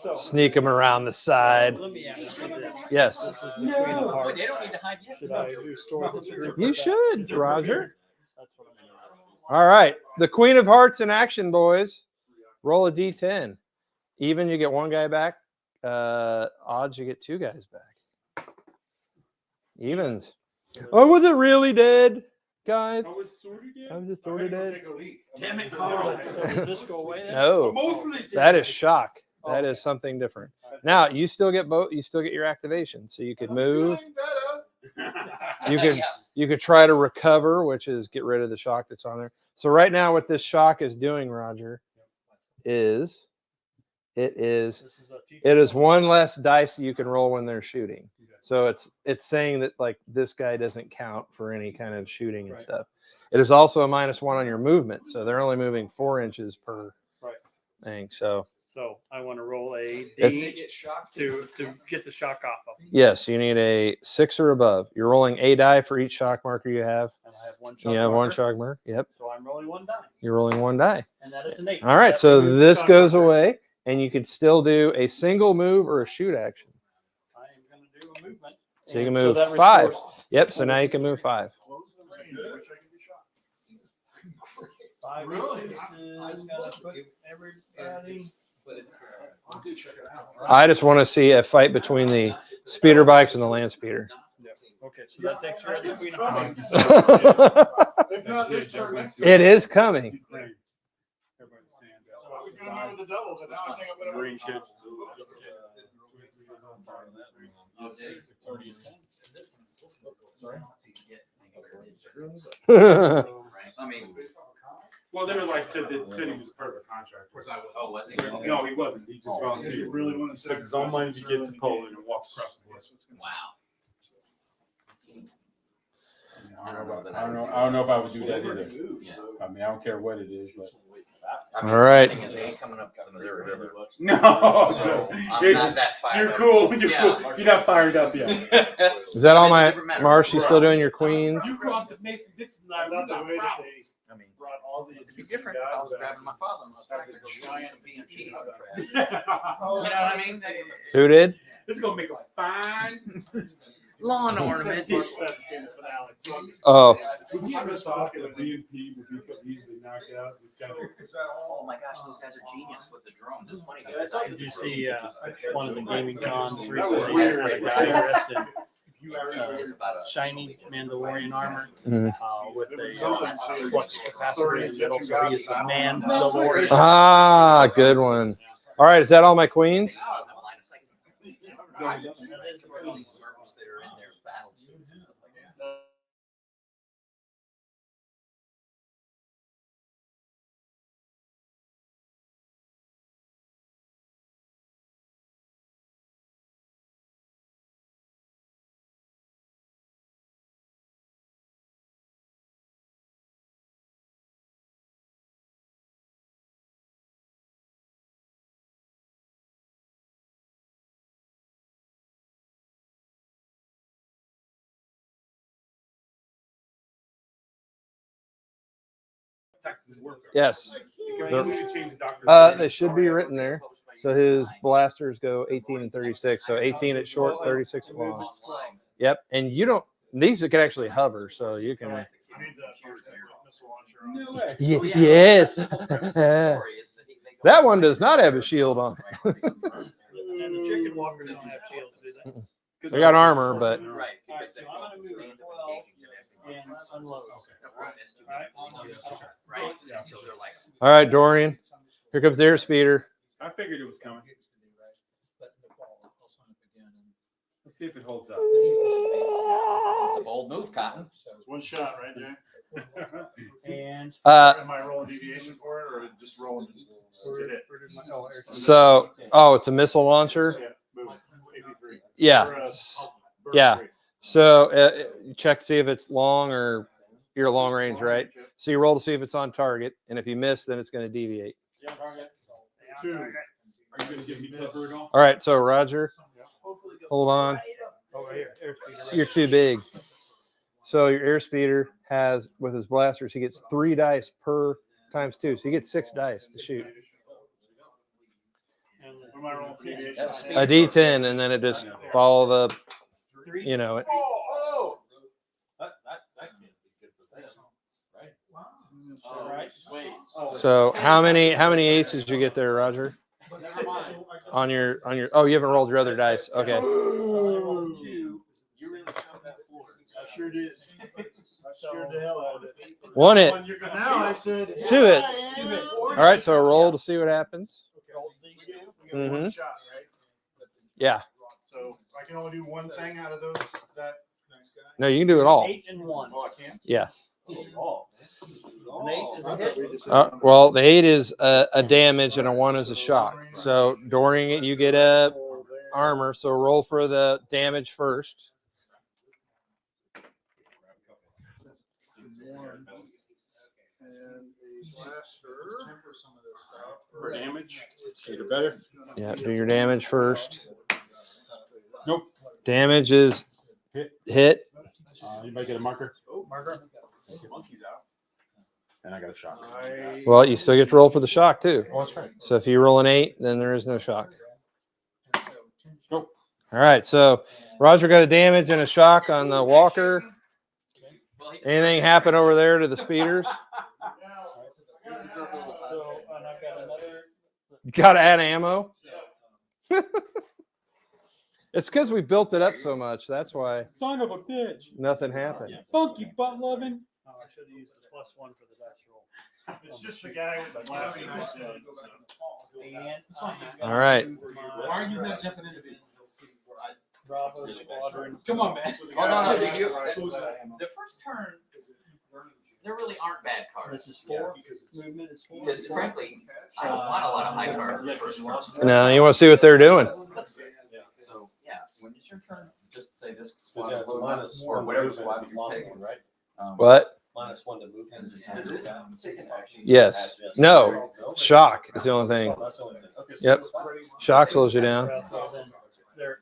now. Sneak them around the side. Let me ask you this. Yes. This is the Queen of But Hearts. they don't need to hide yet. Should I restore this group? You should, Roger. That's what I'm doing. All right. The Queen of Hearts in action, boys. Roll a D10. Even, you get 1 guy back. Odds, you get 2 guys back. Evens. Oh, was it really dead, guys? I was sort of dead. I was just sort of dead. Damn it, Carl. Does this go away then? No, Mostly dead. that is shock. That is something different. Now you still get both. You still get your activation, so you could move. You could you could try to recover, which is get rid of the shock that's on there. So right now, what this shock is doing, Roger, is it is 1 less dice you can roll when they're shooting. So it's saying that like this guy doesn't count for any kind of shooting and stuff. It is also a -1 on your movement, so they're only moving 4 inches per thing. So I want to roll a It's- D to get the shock off of them. yes, you need a 6 or above. You're rolling a die for each shock marker you have. And I have one shock. You have 1 marker, shock marker. Yep, So I'm rolling 1 die. you're rolling 1 die. And that is an 8. All right, That so removes the this shock goes marker. away, and you could still do a single move or a shoot action. I am going to do a movement. So you can And move that 5. restores- Yep, so now you can move 5. 5 Really? inches is gonna put everybody. I just want to see a fight between the speeder bikes and the land speeder. Okay, so that takes care of the Queen of Hearts. If not this turn, next turn. It is coming. Everybody's saying I was gonna move with the double, but now I think I'm gonna. green shit. It's already I mean, Well, they were like said that said he was a part of a contract. oh, what? No, he wasn't. He just volunteered. Really wanted to spend his own money to get to Poland and walk across the border. Wow. I don't know if I would do that either. I mean, I don't care what it is, but I mean, All right. the thing is, they ain't coming up to the Missouri River. no. So I'm not that fired You're up. cool. You're Yeah. cool. You're not fired up yet. Is that all It's a my different matter. Marsh? You still doing your queens? You crossed the Mason Dixon line. I thought the way that they I mean, brought all the it'd be different if I was grabbing my father and I was trying to go Giant some BMGs. pizza. You know what I mean? Who did? This is gonna make a fine Lawn ornament. Oh, Would you ever thought that a BMP would be so easily knocked out? This guy- Oh my gosh, those guys are genius with the drones. It's funny because I Did you see one of the gaming cons was recently weird. had a guy dressed in it's about a shiny Mandalorian armor Mhm. with a flux capacitor in the middle, so he is the Mandalorian. ah, good one. All right, is that all my queens? line of sight. These circles that are in their battle suits and stuff like that. Yes. They should be written there. So his blasters go 18 and 36. So 18 at short, 36 at long. Yep. And you don't, these can actually hover, so you can. Yes. That one does not have a shield on. And the chicken walkers don't have shields, do they? They got armor, but Right. Alright, Because so they I'm gonna move 12 and unload. Right. So they're like, all right, Dorian. Here comes their speeder. I figured it was coming. Let's see if it holds up. it's a bold move, Cotton. One shot, right, Jay? And Am I rolling deviation for it or just rolling? Get it? So, oh, it's a missile launcher. Yeah, move it. AP3. Yeah. Or, burn Yeah. three. So you check to see if it's long or your long range, right? So you roll to see if it's on target, and if you miss, then it's going to deviate. Yeah, target. 2. Are you going to give me cover at all? All right, so Roger, hold on. You're too big. So your airspeeder has, with his blasters, he gets 3 dice per times 2. So you get 6 dice to shoot. A D10, and then it just follow the, you know. So how many aces did you get there, Roger? On your oh, you haven't rolled your other dice. Okay. I sure did. I scared the hell out of it. 1 hit. Now I said 2 hits. All right, so roll to see what happens. We get one shot, right? Yeah. So I can only do one thing out of those. That No, you can do it all. 8 and 1. oh, I can. Yeah. An 8 is a hit. Well, the 8 is a damage and a 1 is a shock. So during it, you get a armor. So roll for the damage first. For damage? Either better? Yeah, do your damage first. Nope. Damage is hit. Anybody get a marker? Oh, marker. Monkey's out. And I got a shock. Well, you still get to roll for the shock too. Oh, that's right. So if you roll an 8, then there is no shock. Nope. All right, so Roger got a damage and a shock on the walker. Anything happen over there to the speeders? Got to add ammo. It's because we built it up so much. That's why Son of a bitch. nothing happened. Funky butt loving. Oh, I should have used the +1 for the dice roll. It's just the guy with the glasses. All right. Why are you not jumping into me? Bravo Squadron. Come on, man. Oh, no, did you? The first turn, there really aren't bad cards. This is 4. Movement is 4. Because frankly, I don't want a lot of high cards in the first turn. Now you want to see what they're doing. So yeah, when it's your turn, just say this squad is low minus or whatever squad you pick. right? What? -1 to move. And just have it down. Yes. No. Shock is the only thing. That's the only thing. Okay, so Yep. it's fine. Shock slows you down. They're right there.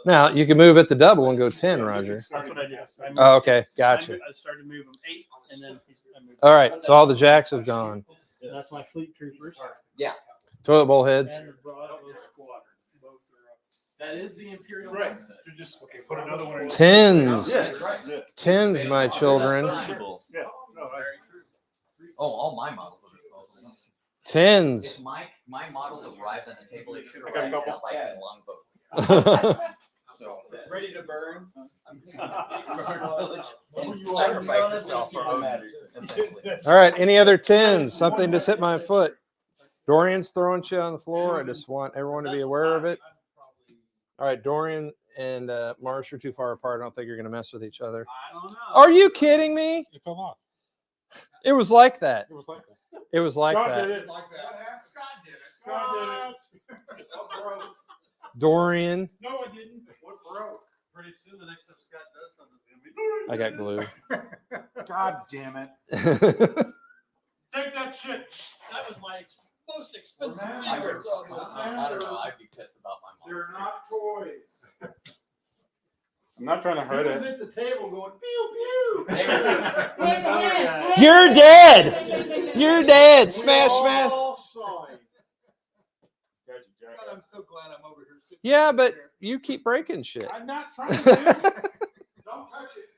Now you can move it to double and go 10, Roger. That's what I did. I moved- Oh, okay. Gotcha. I started to move them 8, and then I moved. All right. So all the jacks have gone. And that's my fleet troopers. Toilet bowl heads. And the Bravo Squadron. Both are up. That is the Imperial Right. mindset. You just put another one in. Tens. Yeah, that's right. Tens, my children. Yeah. No, Oh, all my models are disposable. Tens. If my models arrived on the table, they should have arrived out like in longboat. So ready to burn. Sacrifice yourself for Odin, essentially. All right. Any other 10s? Something just hit my foot. Dorian's throwing shit on the floor. I just want everyone to be aware of it. All right. Dorian and Marsh are too far apart. I don't think you're going to mess with each other. I don't know. Are you kidding me? It fell off. It was like that. It was like that. It was like Scott that. did it. Like that. Scott did it. Scott did it. Dorian. No, I didn't. What broke? Pretty soon, the next time Scott does something to me. I got glue. God damn it. Take that shit. That was my most expensive I keyboard. don't know. I'd be pissed about my models. They're not toys. I'm not trying to He hurt was it. at the table going pew pew. You're dead. You're dead. Smash, smash. All sign. Gotcha, God, Jack. I'm so glad I'm over here. sitting Yeah, right but here. you keep breaking shit. I'm not trying to. Don't touch it.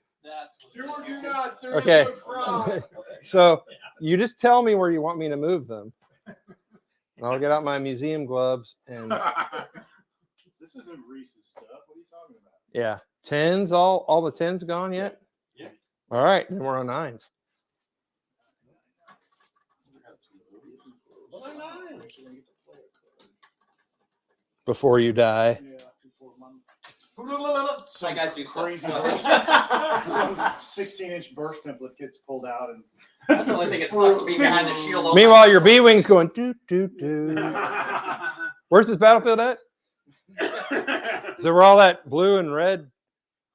Do or do not. There is Okay. no fries. So you just tell me where you want me to move them. I'll get out my museum gloves and This isn't Reese's stuff. What are you talking about? yeah. 10s, all the 10s gone yet? Yeah. All right, then we're on 9s. Before you die. Yeah, 2-4 months. My guys do stuff. Crazy. Some 16-inch burst template gets pulled out and That's the only thing that sucks being behind the shield. open. Meanwhile, your B-Wing's going doo doo doo. Where's this battlefield at? Is it where all that blue and red?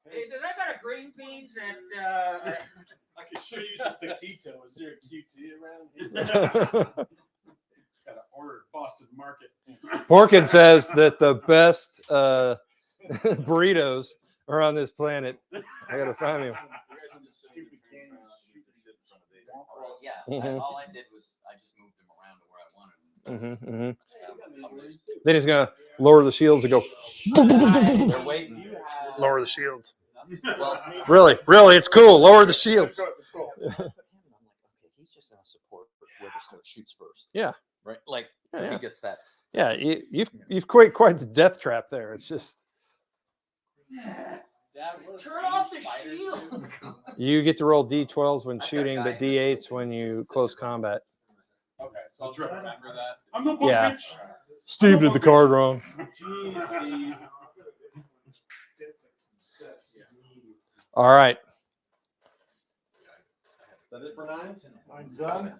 Hey, did I got a green beans and I could show you some taquito. Is there a QT around here? Gotta order Boss market. Porkin says that the best burritos are on this planet. I gotta find him. Well, yeah. Mhm. All I did was I just moved him around to where I wanted him. Then he's gonna lower the shields and go. They're waiting. Lower the shields. Well, Really, it's cool. Lower the shields. I'm like, okay, he's just gonna support whoever shoots first. Yeah. Right. Like Yeah. he gets that. Yeah, you've quite the death trap there. It's just Turn off the shield. you get to roll d12s when shooting, but d8s when you close combat. Okay, so I'll try to remember that. I'm the Yeah. bitch. Steve did the card wrong. Jeez, Steve. All right. Is that it for nines? Mine's done.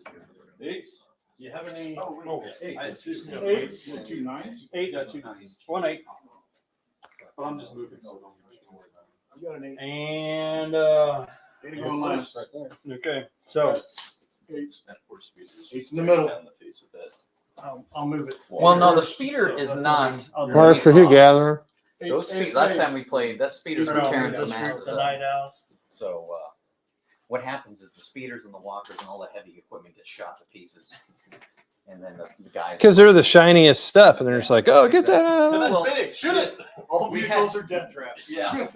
Eights? Do you have any? Oh, eight. I had two. Eights. 2 9s. Eight. Got 2 nines. 1 8. But I'm just moving, so don't worry about I've got an 8. it. And Eight going last. right there. Okay, so Eight's. eight's in the middle. Down the face of it. I'll move it. Well, no, the speeder is not. Mark for you, Gatherer. Those speed, last time we played, that speeders were tearing some The asses up. night owls. So what happens is the speeders and the walkers and all the heavy equipment get shot to pieces, and then the guys. Because they're the shiniest stuff, and they're just like, oh, get that out of And there. that's big. Shoot it. All We vehicles are death traps. Yeah.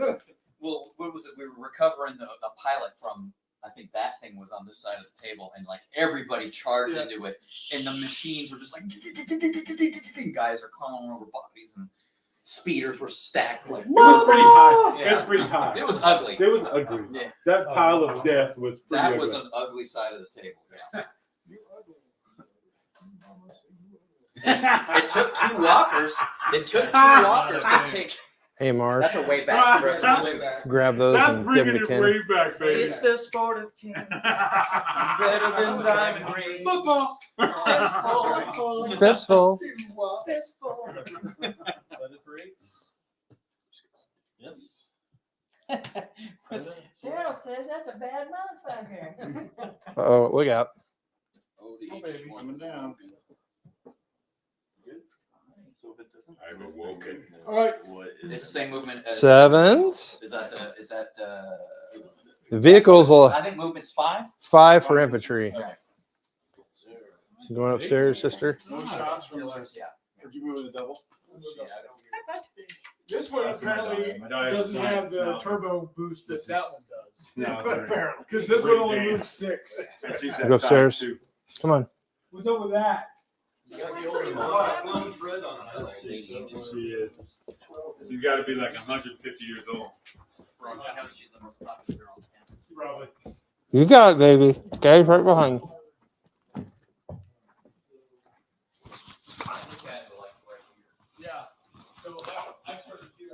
Well, what was it? We were recovering a pilot from. I think that thing was on this side of the table, and like everybody charged into it, and the machines were just like, guys are crawling over bodies, and speeders were stacked like. It was pretty high. Yeah. It was pretty high. It was ugly. It was ugly. Yeah. That pile of death was pretty That ugly. was an ugly side of the table. Yeah. It took two walkers. It took two walkers to take. Hey, Marsh, That's a way back reference. Way back. grab those That's and give bringing them to it Ken. way back, baby. It's the sport of kings. Better than diamond rings. Football. Fistful. Fistful. Fistful. Is that it for eights? Yes. Cheryl says that's a bad motherfucker. Oh, look out. Oh, Oh, baby, coming down. So if it doesn't. I'm awoken. All right. It's the same movement. As, Sevens. Is that The vehicles will I think movement's 5. 5 for infantry. Okay. Going upstairs, sister. No shots from Killers, yeah. Would you move with a double? This one apparently doesn't have the turbo boost that that one does. No, Apparently, because this one only moves 6. And she's Go upstairs. size, too. Come on. What's up with that? You got the old She is. She's got to be like 150 years old. Bro, she knows she's the most popular girl on the campus. Probably. You got it, baby. Guy's right behind. Yeah. So I started here.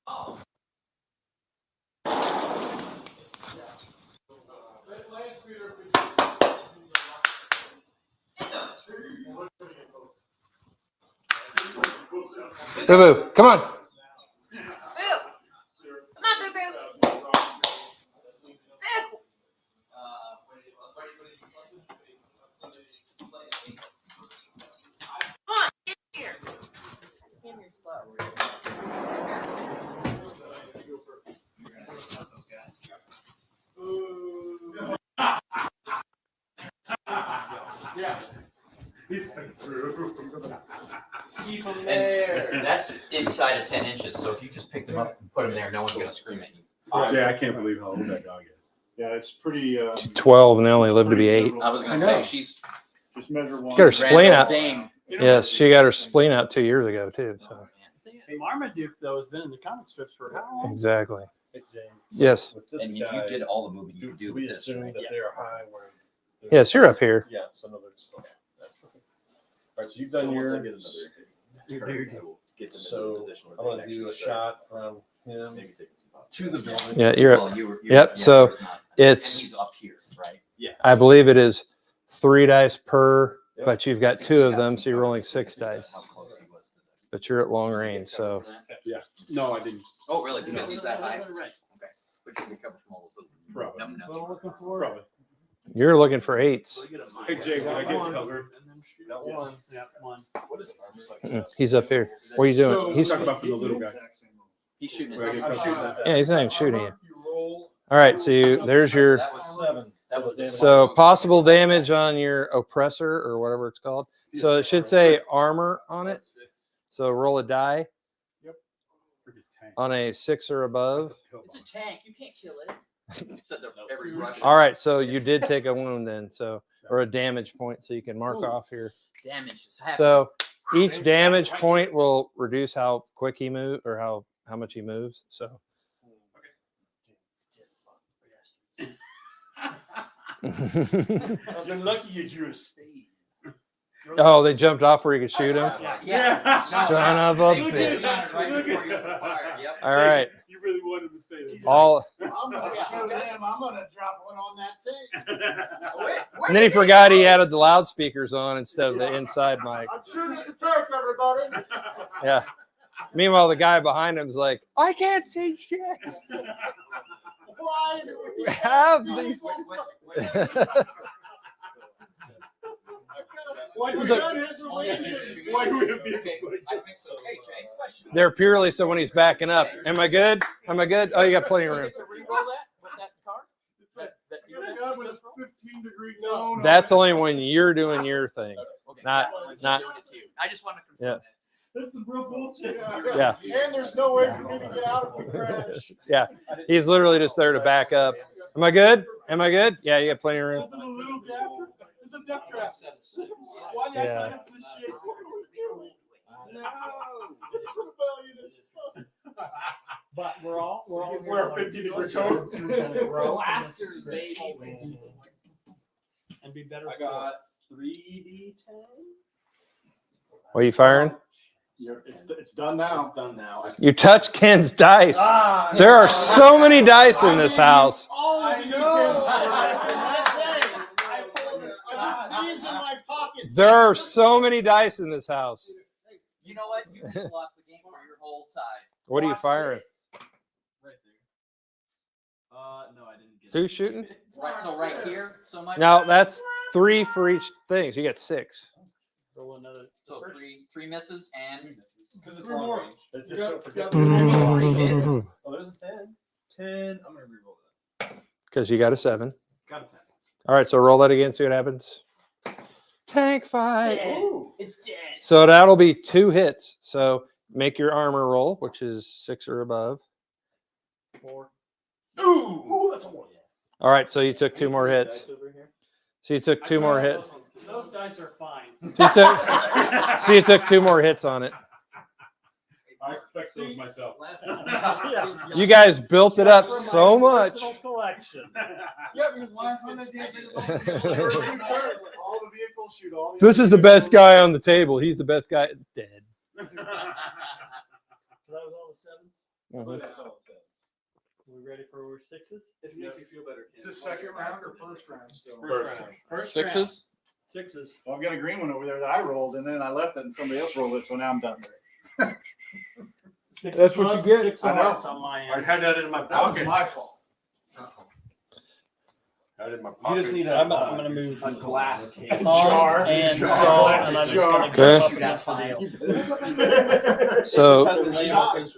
Oh. Boo boo. Come on. Boo! Come on, Boo Boo. Boo! Come on, get here. Tim, you're slow. Yeah. He's like, through. Keep them And there. that's inside of 10 inches, so if you just pick them up and put them there, no one's going to scream at you. Yeah, I can't believe how old that dog is. Yeah, it's pretty. She's 12 and they only live to be 8. I was going I to know. say, she's Just measure one. Got her spleen out. Dame. Yes, she got her spleen out 2 years ago, too. So Marmaduke, though, has been in the comic strips for how long? exactly. Hey, James. Yes. With this And you guy, did all the movement you do could do we with this, assume right? that they're high where? Yes, you're up here. Yeah, some of those. Okay. All right, so you've done your. So I'm gonna do a shot from him to the building. Yeah, you're up. Well, you're Yep, so yours not. it's- And he's up here, right? I believe it is 3 dice per, Yep. but you've got 2 of them, so you're rolling 6 dice. How close he was to that. But you're at long range, so Yeah. No, I didn't. Oh, really? Because he's that high? Okay. But you can cover from all those little Probably. numb nuts. What I'm looking for. Probably. You're looking for 8s. Hey Jay, did I get covered? Got one. Yeah, one. He's up here. What are you doing? So, He's talking about for the little guys. He's shooting Where I it. get I'm covered. shooting it. yeah, he's not even shooting you. You roll. All right, so there's your That was 7. That was the so possible damage on your oppressor or whatever it's called. So it should say armor on it. So roll a die on a 6 or above. It's a tank. You can't kill it. Except that every Russian. All right, so you did take a wound then, so or a damage point, so you can mark off here. Damage is happening. So each damage point will reduce how quick he moves or how much he moves. So You're lucky you drew a spade. oh, they jumped off where you could shoot him. Yeah. Son of a Look bitch. at it right before you open fire. Yep. All right. You really wanted to stay there. All I'm gonna shoot him. I'm gonna drop one on that tank. and then he forgot he added the loudspeakers on instead of the inside mic. I'm shooting at the tank, everybody. Yeah. Meanwhile, the guy behind him's like, I can't see shit. Why do we Have these? these. Why do we Look. got his religion? Why do we have people? Okay, I think so. Okay, Jay, question. They're purely so when he's backing up. Am I good? Am I good? Oh, you got plenty of room. To re-roll that with that card? That Good God, with a 15-degree cone. That's only when you're doing your thing. Okay. Not- I'm doing it to you. I just want to confirm Yeah. that. This is real bullshit. Yeah. And there's no way for me to get out if we crash. Yeah. He's literally just there to back up. Am I good? Am I good? Yeah, you got plenty of room. This is a little gap. This is a death trap. Why did I Yeah. sign up for this shit? No. It's rebellion as fuck. But we're all We're a 50-degree cone. blasters, baby. And be better. I got 3d10. What are you firing? It's done now. It's done now. You touch Ken's dice. There are so many dice in this house. All of the details were left in that day. I put these in my pockets. There are so many dice in this house. You know what? You just lost the game for your whole side. What are you firing? Right there. No, I didn't get Who's shooting? Right, so right here, so much. Now that's 3 for each thing. So you got 6. Roll another. So three misses and because it's Three long more. range. You got- you got Oh, there's a 10. 10. I'm gonna re-roll that. Because you got a 7. Got a 10. All right, so roll that again, see what happens. Tank fight. Ooh. It's dead. So that'll be 2 hits. So make your armor roll, which is 6 or above. 4. Ooh, that's a 1. All right, so you took 2 more hits. So you took 2 more hits. Those dice are fine. So you took 2 more hits on it. I expect those myself. You guys built it up so much. Personal collection. Yeah, because last one I did, it was like- All the vehicles shoot all the. This is the best guy on the table. He's the best guy. Dead. So that was all the 7s. Mhm. We ready for 6s? If it makes you feel better. Is this second round or first round still? First round. First sixes. 6s. Well, I've got a green one over there that I rolled, and then I left it, and somebody else rolled it, so now I'm done. That's what you get. 6 I know. hearts on my I end. had that in my That was pocket. my fault. Had it in my You pocket. just need I'm gonna move a glass case. Jar. and Jar. so, and I'm just gonna Okay. go up against the deal. So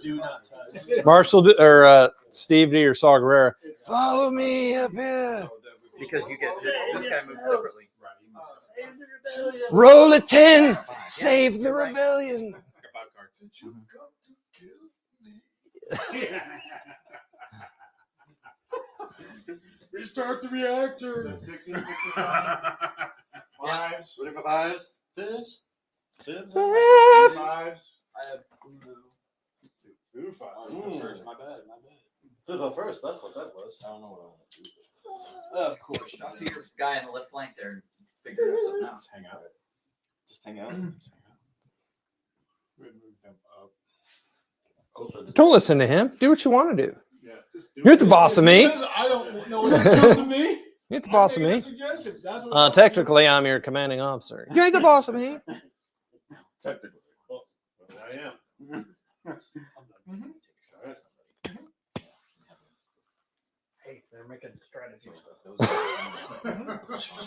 Do not touch. Marshall or Steve D or Saw Guerrera, follow me up here. Because you get this guy moves separately. Roll a 10. Save the rebellion. Restart the reactor. Sixes, fives. Ready for 5s? 5s? 5s? Fives. I have Two five. first. My bad. The first. That's what that was. I don't know what I want to do. Of course. Talk to your guy on the left flank there and figure it out now. Hang out. Just hang out. Move them up. Don't listen to him. Do what you want to do. Yeah. Just do You're it. the boss of me. I don't know what that does to me. You're the boss of I me. make a suggestion. That's what Technically, I'm your commanding officer. You're the boss of me. Technically. Close. But I am. Hey, they're making strategy.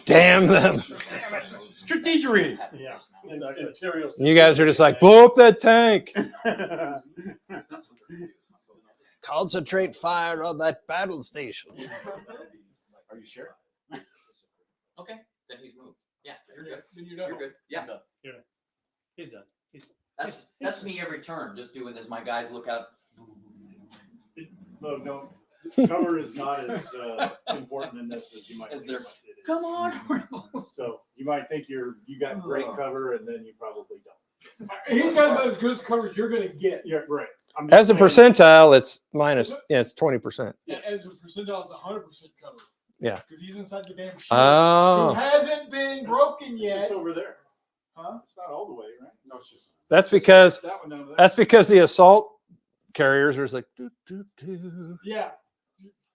Damn them. Strategery. Yeah. Exactly. You guys are just like, blow up that tank. Concentrate fire on that battle station. Are you sure? Okay, then he's moved. Yeah, you're good. Then you're done. You're good. Yeah. He's done. That's me every turn, just doing this. My guys look out. No. Cover is not as important in this as you might As think. they're- It is. Come on. So you might think you got great cover, and then you probably don't. He's got about as good as coverage you're going to get. Yeah, right. I'm just As a saying- percentile, it's minus. Yeah, it's 20%. As a percentile, it's 100% covered. Yeah. Because he's inside the damn shield. Oh. Who hasn't been broken It's yet. just over there. Huh? It's not all the way, right? No, it's just. That's because That one over there. that's because the assault carriers are just like doo, doo, doo. Yeah.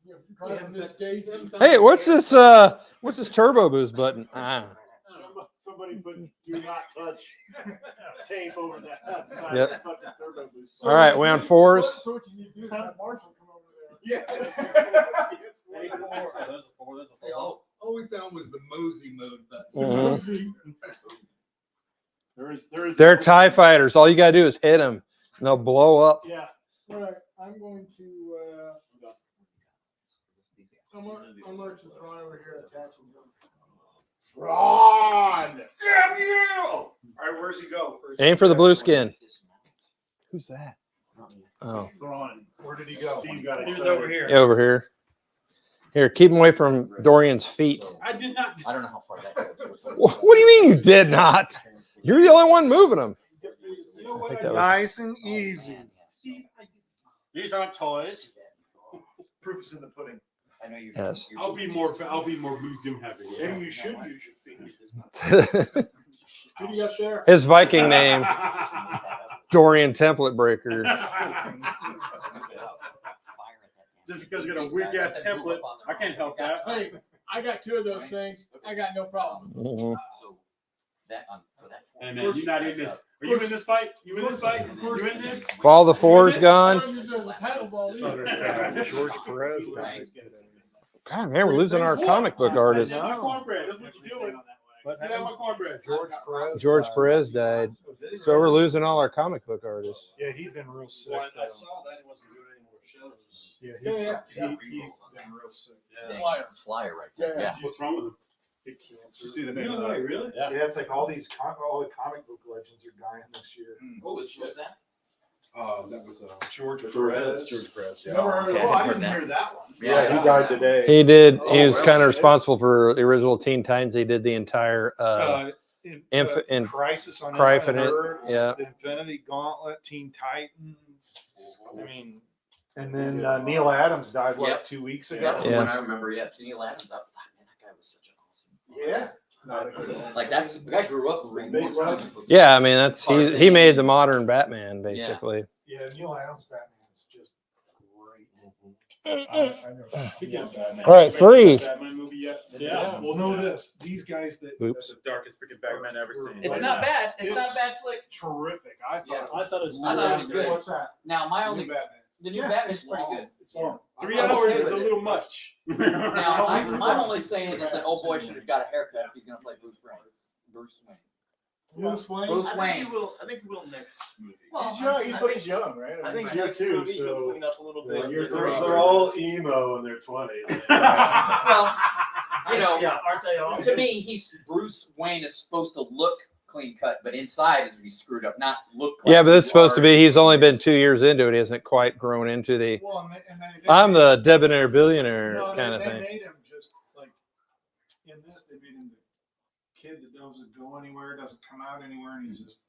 You're driving this daisy. Hey, what's this turbo boost button? Somebody put "do not touch" tape over that side Yep. of the fucking turbo boost. All right, we on fours. So what you need to do is have Marshall come over there. Yes. Yes, Hey, one more. there's a four, there's a Hey, four. all we found was the Mosey mode button. Mhm. There is. They're TIE fighters. All you gotta do is hit them, and they'll blow up. Yeah. All right. I'm going to. I'm going to Thrawn over here and attach him. Ron. Damn you! All right, where's he go? Aim for the blue skin. Who's that? Oh, Ron. Where did he go? Steve got He was excited. over here. yeah, over here. Here, keep him away from Dorian's feet. I did not. I don't know how far that goes. What do you mean you did not? You're the only one moving them. You know what I think I that was- Nice and easy. These aren't toys. Proof is in the pudding. I know you. Yes. I'll be more museum heavy. Maybe you should use your feet. Who do you got there? His Viking name, Dorian Template Breaker. Just because you got a weak ass template, I can't help that. Hey, I got two of those things. I got no problem. Mhm. So that for that. And then you're not in this. Are you in this fight? You in this fight? You in this? If all the fours gone, There's a paddle ball either. George Perez. God, man, we're losing our comic book artist. My cornbread. That's what you're doing. Get out my cornbread. George Perez. George Perez died, so we're losing all our comic book artists. Yeah, he's been real sick. Well, I though. saw that he wasn't doing any more shows. Yeah, Yeah. he's been real sick. Flyer right there. Yeah. What's wrong with him? Big cancer. You see the name You of know, that? really? Yeah. Yeah, it's like all the comic book legends are dying this year. What was that? That was George Perez. Perez. George Perez. Yeah. Never heard of Okay. it. Oh, I Heard didn't that. hear that one. Yeah, he died today. He did. He Oh, was really? kind of responsible for the original Teen Titans. He did the entire. In Crisis on Infinite, Infinite Earths, yeah. the Infinity Gauntlet, Teen Titans. I mean, and then Neil Adams died Yep. 2 weeks ago. That's the Yeah. one I remember. Yeah, Neil Adams. Man, that guy was such an awesome. Yeah. Like that's the guy grew up reading those comic books. Yeah, I mean that's he made the modern Batman basically. Yeah, Neil Adams Batman's just great. All right, three. Batman movie yet? Yeah. Well, know this. These guys that Oops. That's the darkest freaking Batman I've ever seen. It's not bad. It's not a bad flick. terrific. I Yeah. thought. I thought it was. I thought it was good. What's that? Now my New only Batman. the new Yeah, Batman's it's pretty long. good. It's long. 3 I'm hours okay is with a it. little much. Now I'm only saying is that old boy should have got a haircut if he's gonna play Bruce Wayne. Bruce Wayne. Bruce Wayne. Bruce I think Wayne. he will. I think he will next movie. Well, He's young, but he's young, right? I think you're next two, movie he'll so clean up a little bit. they're all emo in their 20s. Well, you know, Yeah, aren't they all? to me, Bruce Wayne is supposed to look clean cut, but inside is be screwed up, not look. Like Yeah, but it's you supposed to are. be. He's only been 2 years into it. He hasn't quite grown into the. Well, and they I'm the debonair billionaire No, kind of they thing. made him just like in this. They made him the kid that doesn't go anywhere, doesn't come out anywhere, and he's just.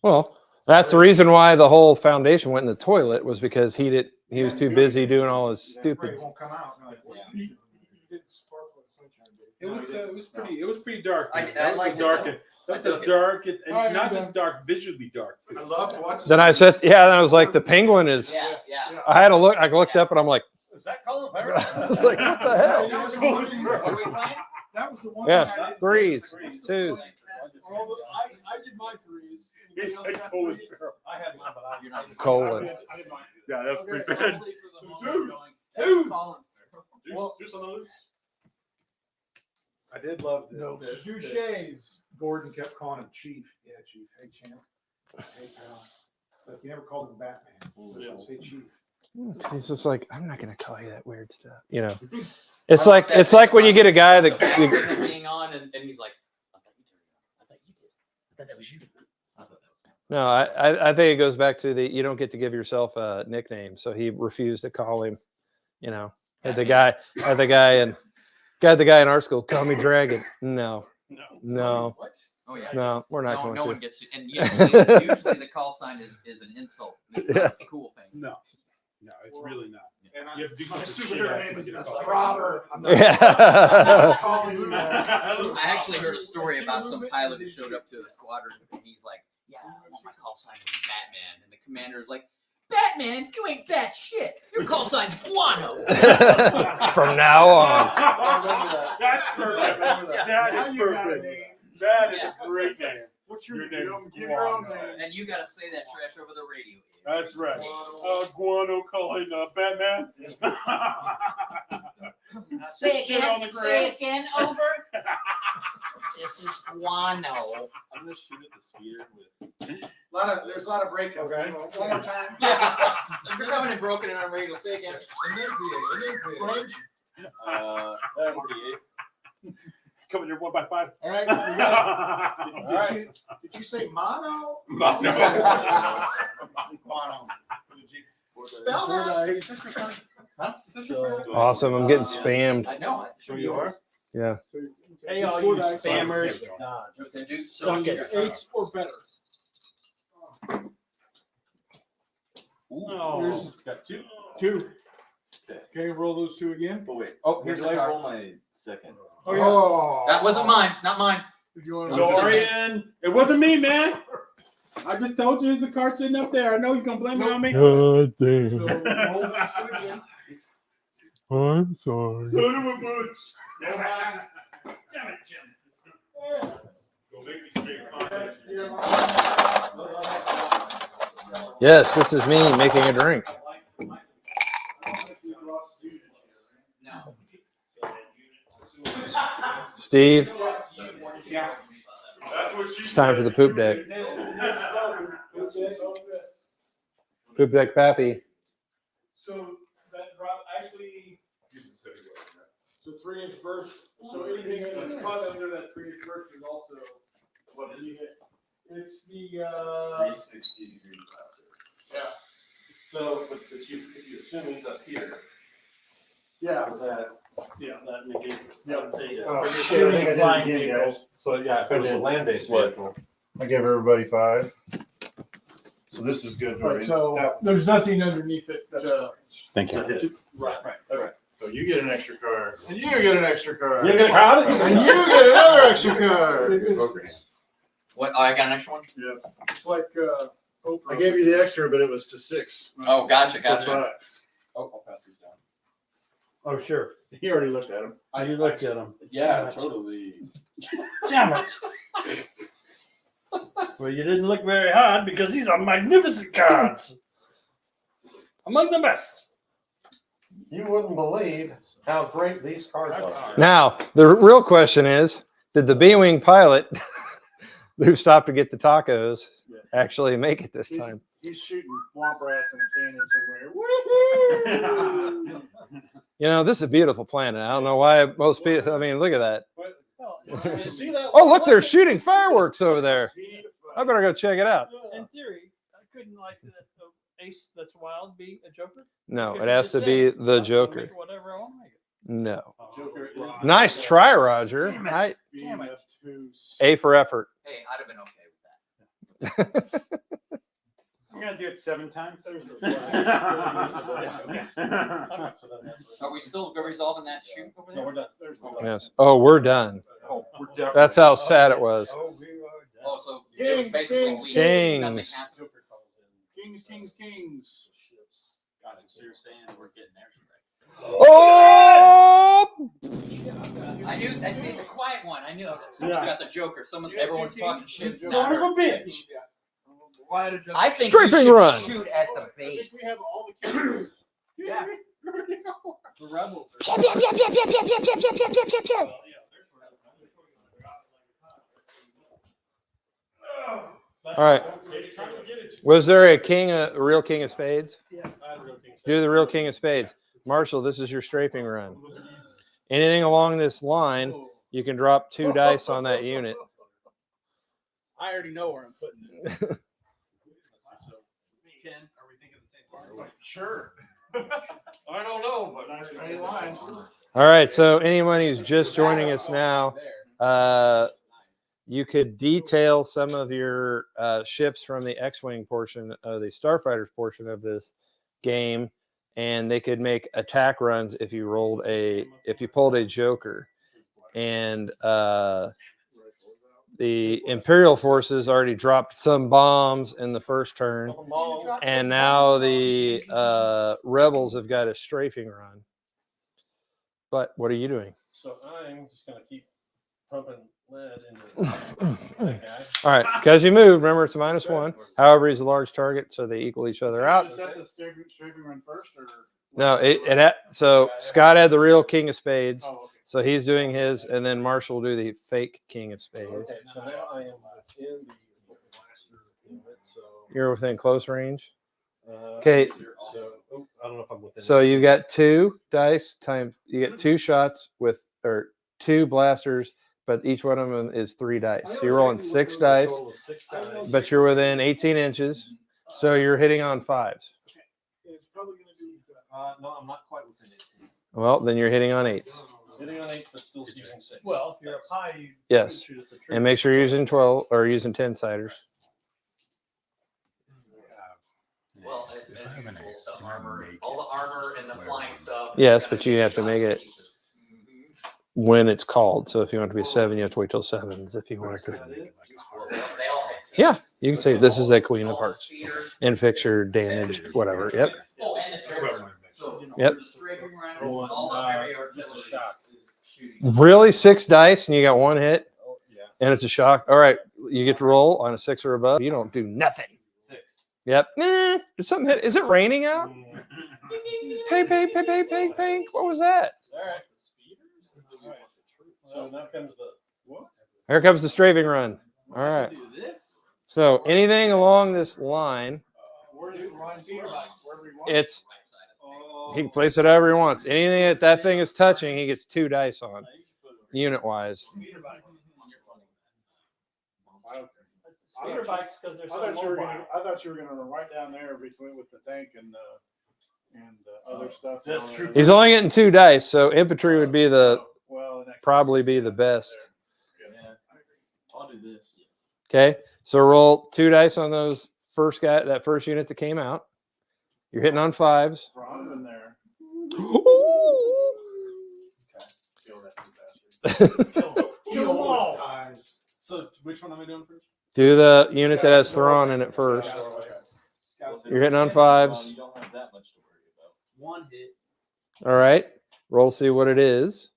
Well, that's the reason why the whole foundation went in the toilet was because he was too busy doing all his He stupid. won't come out. Like, what are you doing? He did Sparkle Sunshine Baby. It was pretty dark. I That was liked the it, darkest. though. That's the I took it. darkest, and Alright, not I'm just dark, visually dark. I love what's. Then I said, yeah. Then I was like, the penguin is. Yeah, yeah. I had to look. I looked up and I'm like, Is that Colin Farrell? I was like, what the hell? That was the What one are thing- we playing? that was the one Yeah, thing I did. threes, twos. All those- I did my threes. Anybody It's else like got Colin threes? Farrell. I had one, but You're not Colon. Yeah, that's Okay, pretty so- bad. Two. Juice on the loose. I did love No, that Duchesne's. Gordon kept calling him Chief. Yeah, Chief. Hey, champ. Hey, pal. But he never called him Batman. So say Chief. He's just like, I'm not gonna call you that weird stuff. You know, it's like when you get a guy that being on, and he's like, I thought you turned it on. I thought you did. I thought that was you. I thought that was. No, I think it goes back to you don't get to give yourself a nickname, so he refused to call him. You know, the guy in our school call me Dragon. No. What? Oh yeah. No, we're not going no to. one gets to. And usually the call sign is an insult. It's not a cool thing. No, it's really not. And You have to do my something superhero shit name is to get a call. Robert. I'm Yeah. not calling you that. I actually heard a story about some pilot who showed up to a squadron and he's like, "Yeah, I want my call sign to be Batman," and the commander is like, "Batman, you ain't bat shit. Your call sign's Guano." From now on. That's perfect. That is perfect. That is a great name. What's Your your name name? is Give your own Guano. name. And you gotta say that trash over the radio. That's right. Guano calling Batman. Say Shit on the ground. again, over. This is Guano. I'm gonna shoot at the spear with. There's a lot of breakup. Okay. One more time. Yeah. You're coming and broken it on radio. Say again. Range. 48. Coming here 1 by 5. All right. We got it. Did you say mono? Mono. Mono. Spell that. Huh? Awesome. I'm getting spammed. I know it. Sure you are. Yeah. Hey, all you spammers. It's a dude. Suck it. 8 or better. Oh. Got 2. 2. Can you roll those 2 again? Oh wait. Oh, Here's here's a I card. roll my second. Oh, yeah. That wasn't mine. Not mine. If you want to Dorian. It wasn't me, man. I just told you there's a card sitting up there. I know you're gonna blame it on me. God So damn. roll those 2 again. I'm sorry. Son of a bitch. Damn it, Jim. Go make me some big content. Yes, this is me making a drink. No. Steve, That's what she it's time for the poop deck. Poop deck Pappy. So that drop actually, so 3-inch burst. So anything that's caught under that 3-inch burst is also what you hit. It's the 360 degree faster. yeah. So, but if you assume he's up here, Yeah. was that? Yeah, that negates. Yeah. Oh, You're shit, I think I shooting did it flying again, vehicles. guys. So yeah, if it was a land-based vehicle. I gave everybody 5. So this is good, Right, Dorian. so there's nothing underneath it. Thank you. Right. Okay. So you get an extra card. And you get an extra card. You get a card? And you get another extra card. What? Oh, I got an extra one. Yeah. It's like Oprah. I gave you the extra, but it was to 6. Oh, gotcha, To gotcha. 5. Oh, I'll pass these down. Oh, sure. He already looked at him. You looked at them. Yeah, totally. Damn it. Well, you didn't look very hard because these are magnificent cards. Among the best. You wouldn't believe how great these cards are. Now, the real question is, did the B-Wing pilot who stopped to get the tacos actually make it this time? He's shooting womp rats in a cannon somewhere. Woo-hoo! You know, this is a beautiful planet. I don't know why most people, I mean, look at that. See that? Oh, look, they're shooting fireworks over there. I better go check it out. In theory, I couldn't like that ace that's wild be a Joker. No, Because it you has just to said, be I'm the gonna Joker. make it whatever I want to make it. No. Joker is Nice try, Roger. Damn it. A for effort. Hey, I'd have been okay with that. You're going to do it 7 times? Are we still resolving that shoot over there? No, we're done. Yes. Oh, we're done. Oh, we're definitely. That's how sad it was. Oh, so it was basically we Kings. nothing happened. Kings. Got it. So you're saying we're getting there. Oh! I knew. I see the quiet one. I knew. I was like, someone's got the Joker. Everyone's talking shit. Son of a bitch. I think Strafing we should run. shoot at the base. We have all the kings. Yeah. rebels. All right. Was there a real king of spades? Do the real king of spades. Marshall, this is your strafing run. Anything along this line, you can drop 2 dice on that unit. I already know where I'm putting it. Ken, are we thinking the same part? Sure. I don't know, but nice straight line. All right, so anyone who's just joining us now, you could detail some of your ships from the X-Wing portion of the Starfighters portion of this game, and they could make attack runs if you pulled a Joker. And the Imperial forces already dropped some bombs in the first turn, and now the Rebels have got a strafing run. But what are you doing? So I'm just gonna keep pumping lead into that guy. All right, because you moved. Remember, it's -1. However, he's a large target, so they equal each other out. Set the strafing run first, or No, so Scott had the real king of spades, oh, okay. so he's doing his, and then Marshall will do the fake king of spades. Okay, so now I am within the blaster unit, so. You're within close range. Okay. So I don't know if I'm within. So you've got 2 dice times. You get 2 shots or 2 blasters, but each one of them is 3 dice. So you're rolling 6 dice, but you're within 18 inches, so you're hitting on 5s. It's probably going to be. No, I'm not quite within 18. Well, then you're hitting on 8s. Hitting on 8, but still using 6. Well, if you're up high, you Yes, shoot at the tree. and make sure you're using 12 or using 10-siders. Well, as usual, the armor, all the armor and the flying stuff. Yes, but you have to make it when it's called. So if you want it to be 7, you have to wait till 7s. If you want it to, yeah, you can say this is a Queen of Hearts, and fixture damaged, whatever. Yep. Yep. Just a shot. Really, 6 dice, and you got 1 hit, and it's a shock. All right, you get to roll on a 6 or above. You don't do nothing. 6. Yep. Did something hit? Is it raining out? Ping, ping, ping, ping, ping, ping. What was that? All right. So now comes the what? Here comes the strafing run. All right. So anything along this line, it's he can place it however he wants. Anything that thing is touching, he gets 2 dice on, unit wise. Speeder bikes, because they're I so thought you were mobile. gonna run right down there between with the tank and other stuff. That's true. He's only getting 2 dice, so infantry would be probably be the best. Yeah. I'll do this. Okay, so roll 2 dice on that first unit that came out. You're hitting on 5s. Ron's in there. Kill them all. So which one am I doing first? Do the unit that has Thrawn in it first. You're hitting on 5s. You don't have that much to worry about. 1 hit. All right, roll to see what it is.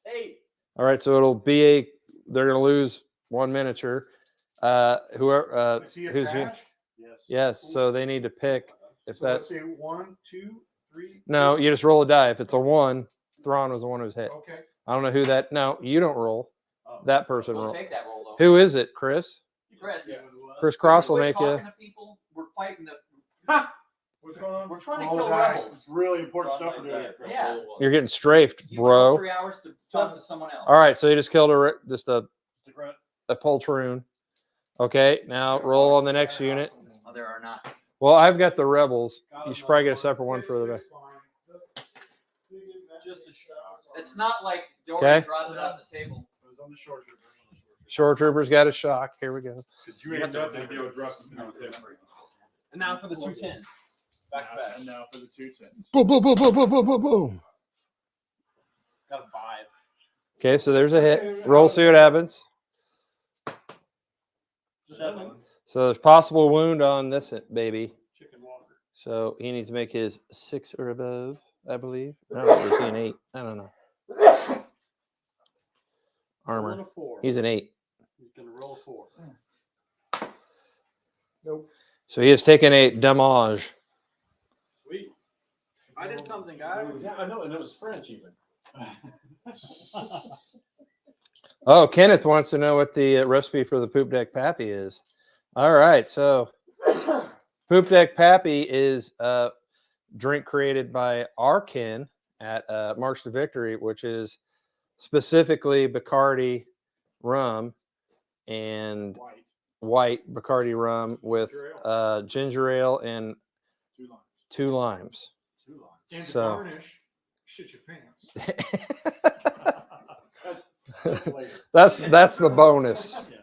8. All right, so it'll be they're going to lose 1 miniature. Whoever Is he who's attached? yes, so they need to pick if So that's let's say 1, 2, 3. no, you just roll a die. If it's a 1, Thrawn was the one who's hit. Okay. I don't know who that. No, you don't roll. That person We'll roll. take that roll though. Who is it, Chris? Chris. Chris Cross will We're make you. talking to people. We're fighting the. What's going on? We're trying to All kill the guys. rebels. It's really important stuff we're doing. Yeah. You're getting strafed, You kill bro. 3 hours to talk to someone else. All right, so you just killed a poltroon. Okay, now roll on the next unit. Oh, there are not. Well, I've got the rebels. You should probably get a separate one for the. Just a shot. It's not like Dory Okay. dropped it off the table. Shore troopers got a shock. Here we go. Because you ain't nothing to deal with dropping it on the table. And now for the 210. Back to back. And now for the 210. Boom, boom, boom, boom, boom, boom, boom, boom. Got a 5. Okay, so there's a hit. Roll, see what happens. 7. So there's possible wound on this baby. Chicken water. So he needs to make his 6 or above, I believe. No, or is he an 8? I don't know. Armor. Roll a 4. He's an 8. He's going to roll a 4. Nope. So he has taken a damage. Sweet. I did something, guys. Yeah, I know, and it was French even. Oh, Kenneth wants to know what the recipe for the Poop Deck Pappy is. All right, so Poop Deck Pappy is a drink created by our kin at March to Victory, which is specifically Bacardi rum and white Bacardi rum with ginger ale and 2 limes. And to So garnish, shit your pants. That's later. that's the bonus. Yeah,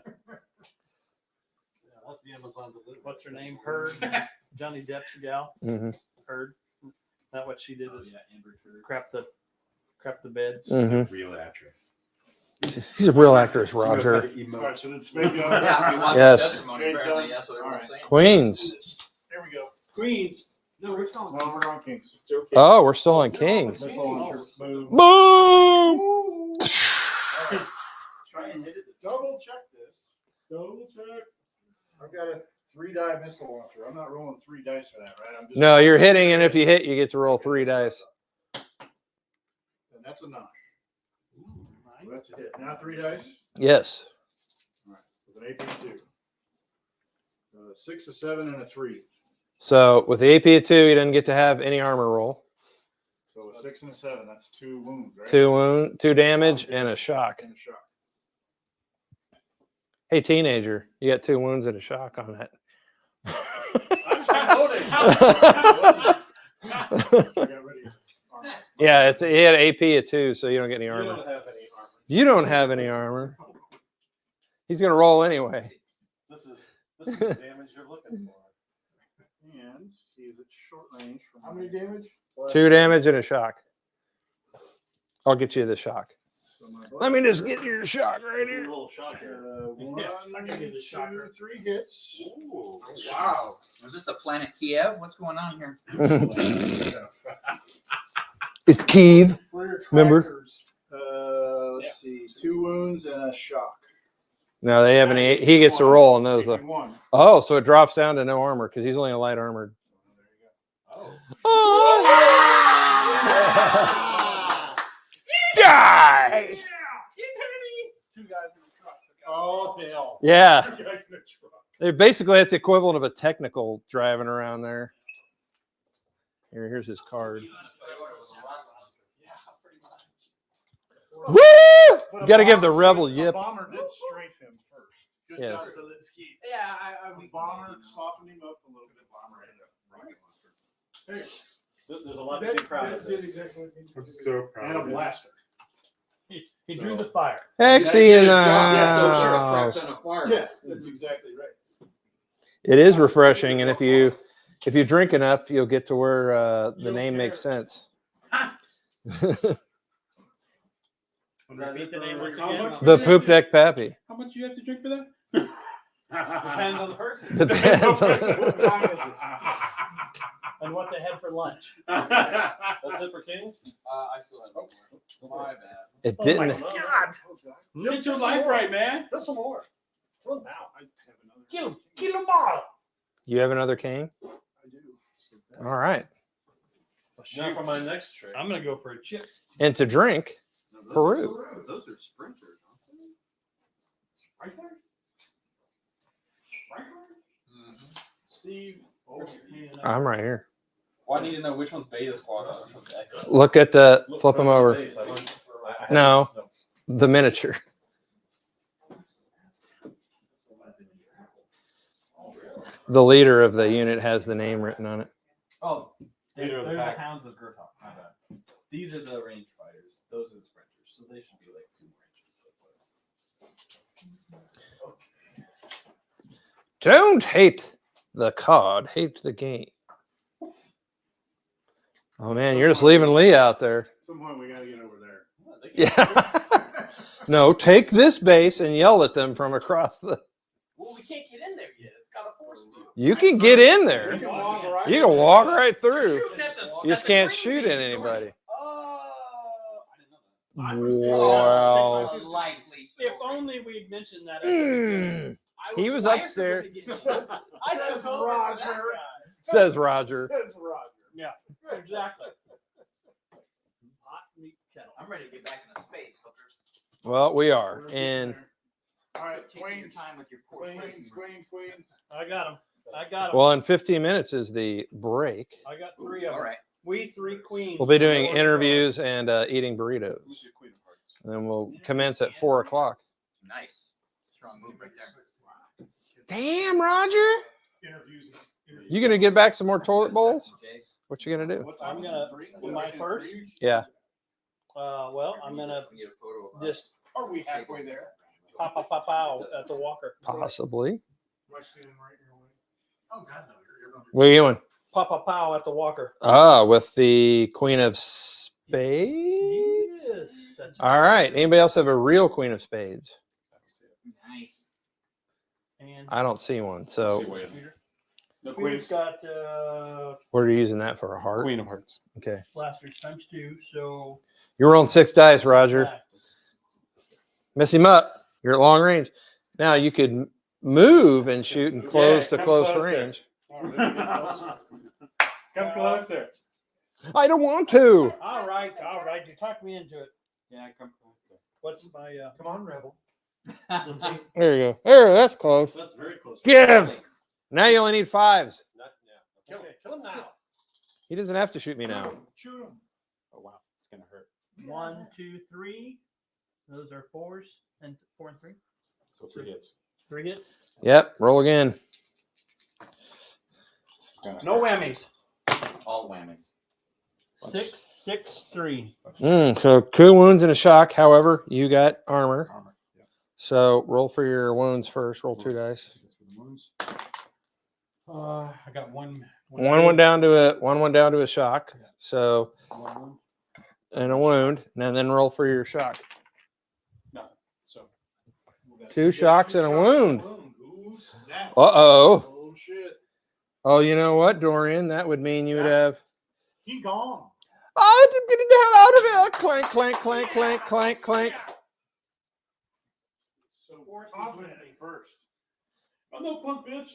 that's the Amazon delivery. What's her name? Heard. Johnny Depp's gal. Mm-hmm. Heard. That what she did is Amber Heard. crap the beds. Mm-hmm. Real actress. She's a real actress, Roger. All right, so did Spade go? Yeah, we watched Yes. the testimony. Apparently, that's what everyone's saying. Queens. There we go. Queens. No, we're talking. No, we're on Kings. Oh, we're still on Kings. Missile launcher. Boom. Boom! Try and hit it. Double check this. Double check. I've got a 3-die missile launcher. I'm not rolling 3 dice for that, right? I'm just. No, you're hitting, and if you hit, you get to roll 3 dice. And that's a 9. So that's a hit. Now 3 dice. Yes. All right. With an AP 2. 6, a 7, and a 3. So with the AP of 2, you didn't get to have any armor roll. So a 6 and a 7. That's 2 wounds, right? 2 damage, and a shock. And a shock. Hey, teenager, you got 2 wounds and a shock on that. Yeah, he had AP of 2, so you don't get any armor. You don't have any armor. He's gonna roll anyway. This is the damage you're looking for. And he's at short range. From how many damage? 2 damage and a shock. I'll get you the shock. So my Let me just get your shock right A here. little shot here. 1, I can give you the shocker. 2, 3 hits. Ooh, wow. Was this the planet Kiev? What's going on here? It's Kiev. Clear Remember? trackers. Let's see. 2 wounds and a shock. No, they have any. He gets to roll on those though. 1. Oh, so it drops down to no armor because he's only a light armored. Oh. Die! 2 guys in the truck. Oh, hell. Yeah. 2 guys in a truck. Basically, that's the equivalent of a technical driving around there. Here's his card. Woo! You got to give the rebel yip. Bomber did strafe him first. Good Yes. job, Zelensky. Yeah, I Bomber softened him up a little bit. Bomber ended up rocket launcher. Hey, There's a lot to be proud of. Did exactly what he I'm did. so proud And a of him. blaster. He drew the fire. Hexy in the Cracks house. on a choir. Yeah, that's exactly right. It is refreshing, and if you drink enough, you'll get to where the name makes sense. Repeat the name once How again. much? The Poop Deck Pappy. How much do you have to drink for that? Depends on the person. Depends on What time is it? And what they had for lunch. That's it for Kings? I still have my bad. It Oh didn't. my God. Get your life right, man. Put some more. Kill him now. I have another. Kill him all. You have another cane? I do. All right. Now for my next trick. I'm gonna go for a chip. And to drink, Peru. Those are sprinters, aren't they? Sprinklers? Steve. I'm right here. Well, I need to know which one's Beta Squad. Which one's Echo. Look at the, flip them over. I had No. this- The miniature. The leader of the unit has the name written on it. Oh, Leader of the they're the pack. Hounds of Gurtok. My bad. These are the range fighters. Those are the sprinters. So they should be like 2 ranges. Don't hate the card, hate the game. Oh man, you're just leaving Lee out there. At some point, we got to get over there. Yeah. No, take this base and yell at them from across the. Well, we can't get in there yet. It's got a force field. You can get in You there. can walk right. You can walk right through. Shooting at the- You just at the can't green shoot bean. at anybody. Oh. I was thinking Wow. that. Likely. If only we'd mentioned that. At the Mm, beginning. He was upstairs. I Says took over for that Roger. guy. says Roger. Says Roger. Yeah, exactly. meat kettle. I'm ready to get back into space, hooker. Well, we are. And All right, Take your Queens. time with your poor Queens. I got him. I got him. well, in 15 minutes is the break. I got 3 of them. All right. We 3 queens. We'll be doing interviews and eating burritos. And then we'll commence at 4 o'clock. Nice. Strong move right there. Damn, Roger. You going to get back some more toilet bowls? Jay. What you going to do? I'm gonna my first. Yeah. Well, I'm gonna We get a photo of just Are we halfway there? pop out at the walker. Possibly. Am I standing right in your way? Oh, God, no, you're not. What are you doing? Pop at the walker. Ah, with the Queen of Spades? Yes. That's All right. Anybody else have a real Queen of Spades? Nice. And I don't see one. So No Queen's queens. got what are you using that for? A heart? Queen of hearts. Okay. blasters ×2, so You're rolling 6 dice, Roger. Mess him up. You're at long range. Now you could move and shoot and close to come close close range. Come closer. I don't want to. All right. You talked me into it. Yeah, come closer. What's my Come on, Rebel. There you go. There, that's close. That's very close. Get him. Now you only need 5s. Not now. Kill him now. He doesn't have to shoot me now. Shoot him. Oh wow, it's gonna hurt. 1, 2, 3? Those are 4s and 4 and 3. So 3 hits. 3 hits. Yep. Roll again. No whammies. All whammies. 6, 6, 3. So 2 wounds and a shock. However, you got armor. Armor. Yeah. So roll for your wounds first. Roll 2 dice. I got one. One went down to a shock. So and a wound, and then roll for your shock. Nothing. So 2 shocks and a wound. Ooh, snap. Uh-oh. Oh shit. Oh, you know what, Dorian? That would mean you would have. He gone. Oh, get the hell out of it! Clank, clank, clank, clank, clank, clank. So confident at first. I'm no punk bitch.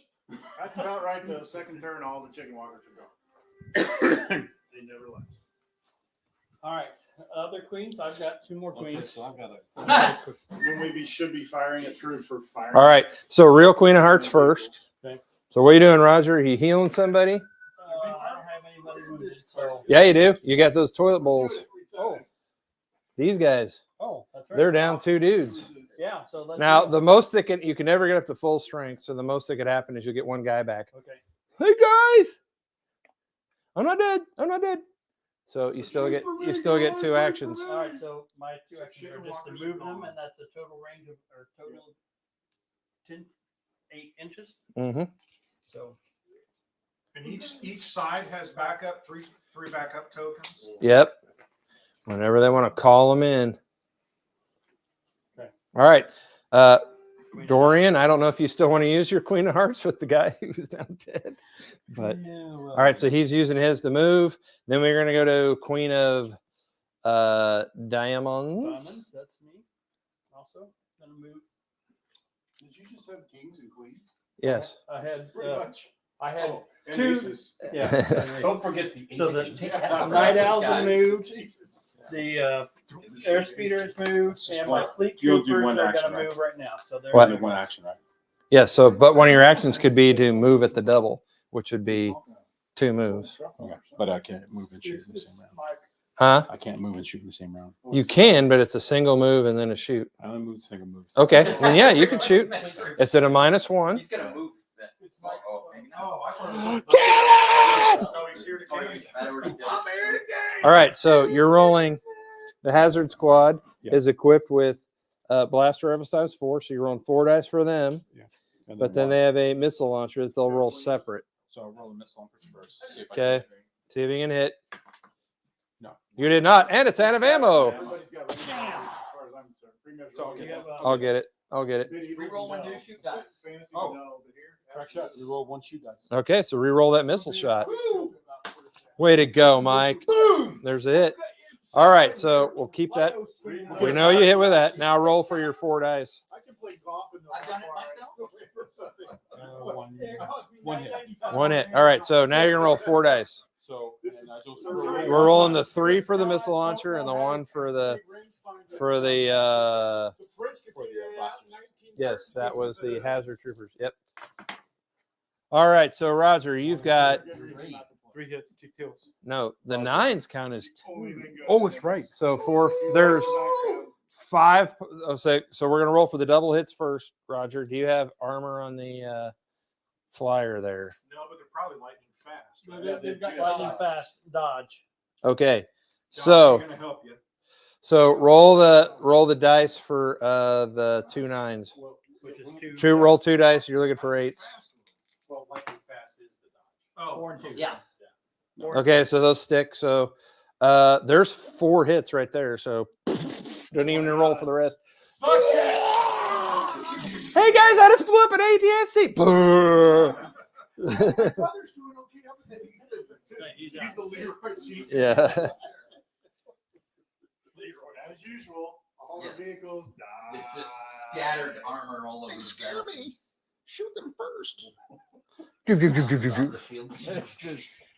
That's about right. The second turn, all the chicken walkers are gone. They never left. All right. Other queens. I've got 2 more Okay, queens. so I've got a. When we should be firing at troops for firing. All right. So real Queen of Hearts first. Okay. So what are you doing, Roger? Are you healing somebody? I don't have anybody wounded, so. Yeah, you do. You got those toilet bowls. Oh, These guys. that's right. They're down 2 dudes. Yeah. So let's Now do it. the most that you can never get up to full strength. So the most that could happen is you'll get 1 guy back. Okay. Hey guys, I'm not dead. I'm not dead. So you still get 2 actions. All right. So my 2 actions are just to move them, and that's a total range of or total 8 inches. Mm-hmm. So And each side has backup, three backup tokens. Yep. Whenever they want to call them in. Okay. All right. Dorian, I don't know if you still want to use your Queen of Hearts with the guy who's now dead. But all right, so he's using his to move. Then we're going to go to Queen of Diamonds. diamonds. That's me. Also gonna move. Did you just have kings and queens? Yes. I had. Pretty much. I had. Oh, and 2. aces. Yeah. Don't forget the So aces. the night owls are moved. The airspeeders moved, and my fleet You'll do troopers one are action, gonna right? move right now. So they're What? You did 1 action, right? Yeah, so but one of your actions could be to move at the double, which would be 2 moves. Okay, but I can't move and shoot in the same round. Huh? I can't move and shoot in the same round. You can, but it's a single move and then a shoot. I only move single moves. Okay, then yeah, you can shoot. It's at a -1. He's gonna move that. Oh, maybe not. Oh, I thought it was. Get So he's here to Oh, carry. that already did. I'm here to game. All right, so you're rolling. The Hazard Squad Yeah. is equipped with blaster rifles ×4, so you're rolling 4 dice for them. And But then one. they have a missile launcher that they'll roll separate. So I'll roll the missile launchers first. See if I Okay. can- See if you can hit. No. You did not, and it's out of ammo. Everybody's got one, as far as I'm concerned. Pre-measured So I'll roll. get that. I'll get it. I'll get it. Reroll one new shoot die. Fantasy, Oh. no, but here. Crack shot. We roll 1 shoot dice. Okay, so re-roll that missile shot. Way to go, Mike. There's a hit. All right, so we'll keep that. We know you hit with that. Now roll for your 4 dice. I can play golf and I've done it myself. One hit. 1 hit. All right, so now you're gonna roll 4 dice. So We're rolling the 3 for the missile launcher and the 1 for the yes, that was the hazard troopers. Yep. All right, so Roger, you've got 3 hits, 2 kills. no, the 9s count as 2. Oh, it's right. So there's 5. Oh, so we're gonna roll for the double hits first. Roger, do you have armor on the flyer there? No, but they're probably lightning fast. They've got lightning fast dodge. Okay, John's so gonna help you. so roll the dice for the 2 9s. Which is 2. True, roll 2 dice. You're looking for 8s. Well, lightning fast is the dodge. 4 and 2. Yeah. Okay, so those stick. So there's 4 hits right there. So don't even roll for the rest. Hey guys, I just blew up an ATSC. My brother's doing okay up there. He's the Leroy Jean. Yeah. As usual, all the vehicles die. It's just scattered armor all over. They scare me. Shoot them first. The shield.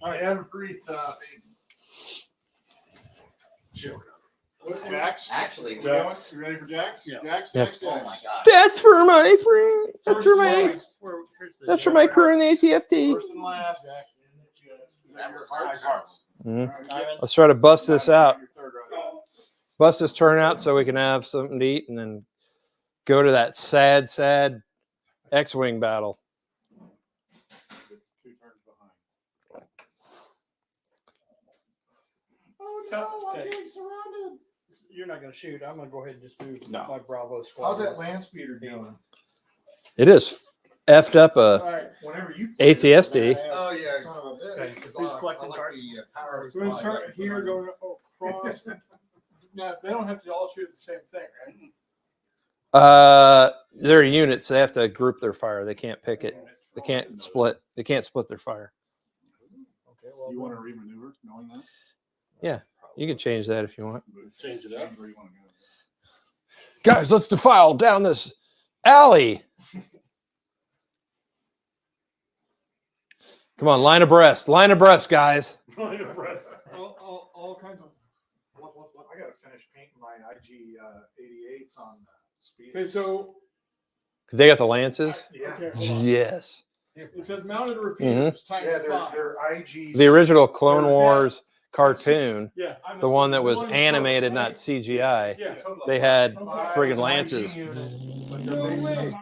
Every time. Jax? Actually, You ready for Jax? Yeah. Jax, Yep. Jax, oh Jax. my god. That's for my friend. That's for my. Here's the That's for my crew in the ATFT. First and last. That was Hearts. Mhm. Diamonds. Let's try to bust this out. Your third round. Bust this turnout so we can have something to eat and then go to that sad X-wing battle. It's 2 turns behind. Oh no, I'm Okay. being surrounded. You're not going to shoot. I'm going to go ahead and just do No. my Bravo squad. How's that land speeder doing? It is effed up All a right. Whenever you. ATSD. Oh, yeah. Son of a bitch. Okay, who's collecting cards? Power We're gonna start here, going across. Now, they don't have to all shoot the same thing, right? They're units. They have to group their fire. They can't pick it. They can't split. They can't split their fire. Okay, well, you want to remaneuver knowing that? Yeah, you can change that if you want. Change it up. Where you want to go? Guys, let's defile down this alley. Come on, line abreast, guys. All kinds of. I gotta finish painting my IG 88s on speed. Okay, so They got the lances. Yeah. okay, hold on. Yes, It says mounted repeaters times Yeah, 5. they're IGs. the original Clone Wars cartoon, Yeah, the one that was animated, not CGI. Yeah, They had Okay. friggin' lances. But they're basically,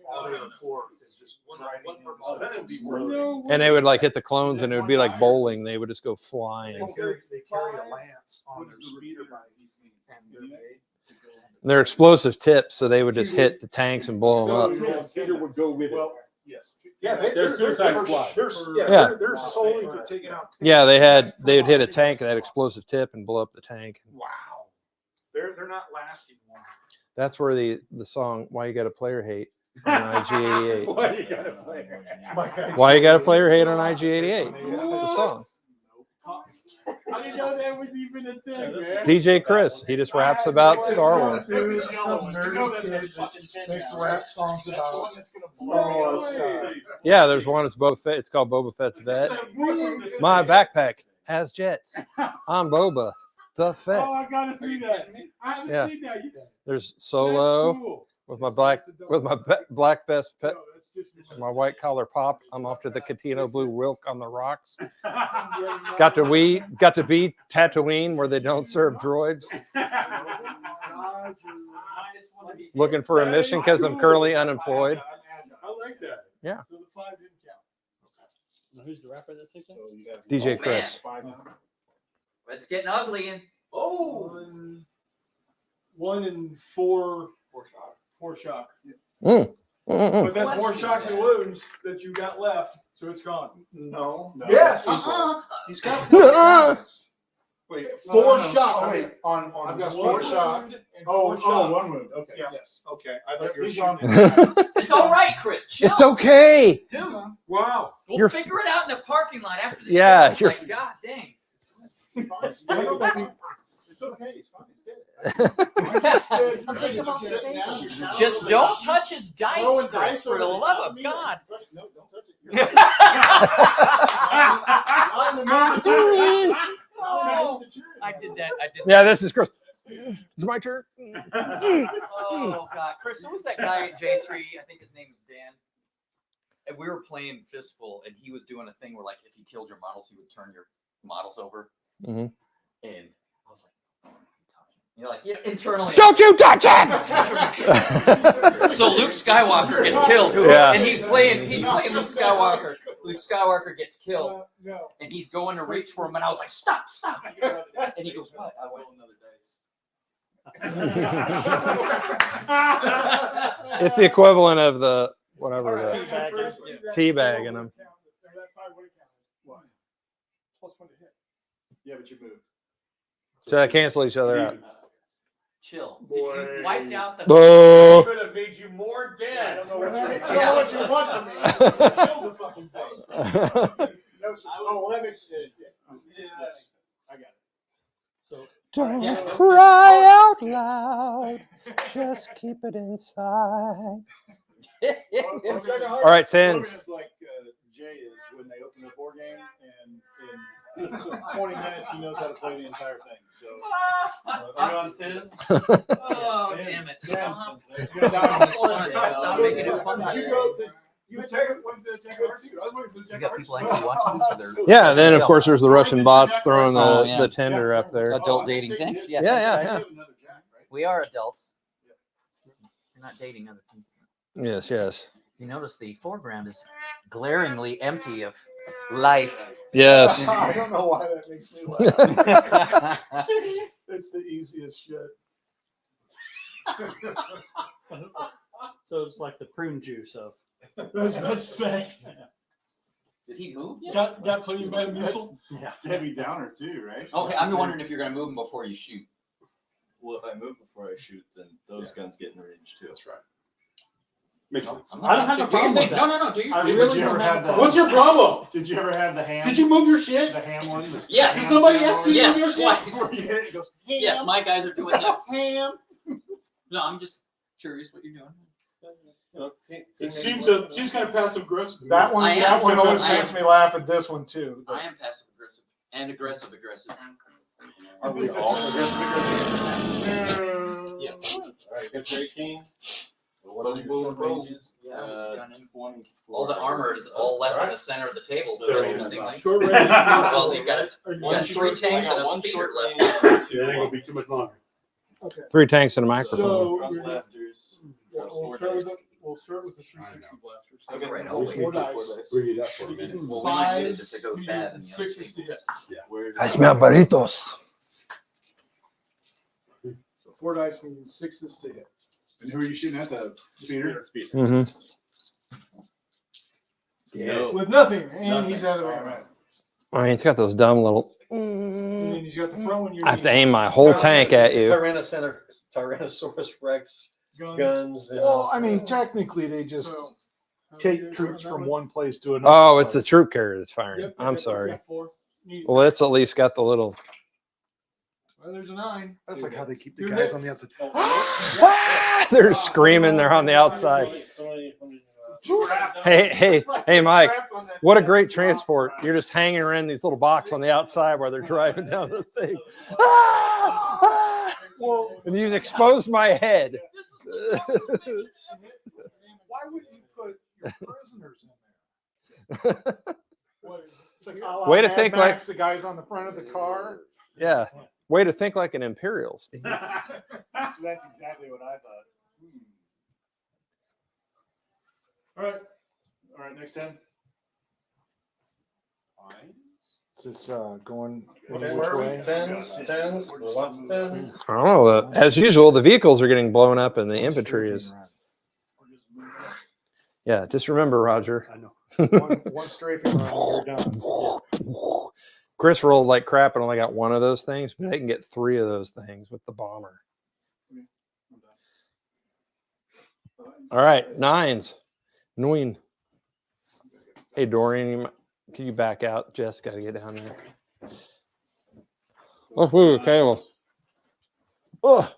all they were for is just grinding into Oh, that'd be worth it. No And they would like hit the clones, and it would be like bowling. They would just go flying. They carry a lance on their speeder bike. They're explosive tips, so they would just hit the tanks and blow them up. Peter would go with it. Well, yes. Yeah, they're Suicide Squad. Yeah. They're solely for taking out. Yeah, they would hit a tank, that explosive tip, and blow up the tank. Wow. They're not lasting long. That's where the song "Why You Got a Player Hate" on IG88. Why you gotta play? Why you got a player hate on IG88? It's a song. I didn't know that was even a thing, man. DJ Chris, he just raps about Star Wars. Dude, some nerdy kid that makes rap songs about Star Wars stuff. Yeah, there's one. It's Boba Fett. It's called Boba Fett's Vet. My backpack has jets. I'm Boba the Fett. Oh, I gotta see that. I haven't Yeah. seen that. There's Solo That's cool. with my black black vest, No, that's just my white collar pop. I'm off to the Catino Blue Wilk on the rocks. Got to be Tatooine where they don't serve droids. Looking for a mission because I'm currently unemployed. I like that. Yeah. So the 5 didn't count. Now, who's the rapper that takes that? DJ Oh, Chris. It's getting ugly and Oh, 1 and 4. 4 shock. Mm. But that's more shock than wounds that you got left, so it's gone. No. Yes. He's got. Wait, 4 shock. Oh, wait, on I've got one 4 shock. wound and Oh, 4 shock. 1 wound. Okay. Yeah. Yes. Okay, I thought you were He's shooting. on. it's all right, Chris. Chill, It's okay. dude. Wow. We'll You're figure it out in the parking lot after the Yeah, show. you're- Like, God dang. It's okay. It's fine. I'll take them off the table. Just don't touch his dice, Throwing Chris, dice for the over love of me. God. No, don't touch it. Not in the Oh, I did that. Yeah, this is Chris. It's my turn. Oh God, Chris, who was that guy at J3? I think his name is Dan. And we were playing Fistful, and he was doing a thing where, like, if he killed your models, he would turn your models over. Mm-hmm. And I was like, you're like, internally. Don't you touch him! So Luke Skywalker gets killed, Yeah. and he's playing Luke Skywalker. Luke Skywalker gets killed, and he's going to reach for him, and I was like, stop! And he goes, what? I went another dice. It's the equivalent of the whatever teabagging them. Yeah, but you moved. So I cancel each other out. Chill. You wiped out the. Boo. Could have made you more dead. I don't know what you want from me. Kill the fucking face. No, sir. Oh, well, that makes sense. Yeah, I got it. Don't cry out loud. Just keep it inside. All right, tens. It's like Jay is when they open the board game, and in 20 minutes he knows how to play the entire thing. So, Are you on tens? Oh, damn it. Stop. Stop making it fun. You take it when the check out too. I was waiting for the check You got people actually watching this, or they're Yeah, and then of course there's the Russian bots throwing the tender up there. adult dating things? Yeah. Yeah. We are adults. You're not dating other people. Yes. You notice the foreground is glaringly empty of life. Yes. I don't know why that makes me laugh. It's the easiest shit. So it's like the prune juice of. That's what I'm saying. Did he move? Got plenty of Metamucil? Yeah. Debbie Downer too, right? Okay, I'm wondering if you're going to move him before you shoot. Well, if I move before I shoot, then those guns get in range too. That's right. Makes sense. I don't have a problem with that. No, do you? I Did really you ever don't have have a that? problem. What's your problem? Did you ever have the ham? Did you move your shit? The ham one? Yes. The ham Somebody sandwich? asked you Yes, to move your shit? twice. Where you hit it, it goes, ham. Yes, my guys are doing this. Ham. No, I'm just curious what you're doing. It seems kind of passive aggressive. That one, I am- that one always I am- makes me laugh at this one too. I am passive aggressive and aggressive. Are we all aggressive? Yeah. All right, get your 18. What Boom, are boom, your boom. ranges? Yeah, 20. All the armor is all left in the center of the table. So, Interestingly. Short range. Well, you got One three short- tanks I got and a one speeder short left. range, Yeah, two it ain't gonna be too much longer. 3 tanks and a microphone. front blasters. So four dice. We'll start with the 360 blasters. Okay, right. We Oh, can wait. Four do dice. We need that for a minute. Well, we might need it if it goes bad. In the other Sixes to tables. hit. Where I smell burritos. So 4 dice and 6s to hit. And who are you shooting at? The speeder? Mm-hmm. No. With nothing, and he's out of ammo. I mean, it's got those dumb little. And then he's got the front one. I have to aim my whole tank at you. Tyrannosaurus Rex guns. And Well, I mean, technically, they just take troops from one place to another. Oh, it's the troop carrier that's firing. Yep, I'm yep, sorry. yep, 4. Well, it's at least got the little. Well, there's a 9. That's like how they keep the Two guys hits. on the outside. They're screaming. They're on the outside. Hey, Mike. What a great transport. You're just hanging around these little boxes on the outside while they're driving down the thing. And you exposed my head. Why would you put your prisoners in there? It's like, a la Way to Mad think Max, the guys on the front of the car. Yeah. Way to think like an Imperial, Steve. So that's exactly what I thought. All right, next 10. Is this going Okay, which way? Tens. Lots of tens. I don't know. As usual, the vehicles are getting blown up and the infantry is. Yeah, just remember, Roger. I know. One strafing run, you're done. Chris rolled like crap and only got one of those things, but they can get 3 of those things with the bomber. All right, 9s. 9. Hey, Dorian, can you back out? Jess got to get down there. Oh, Caleb. Oh,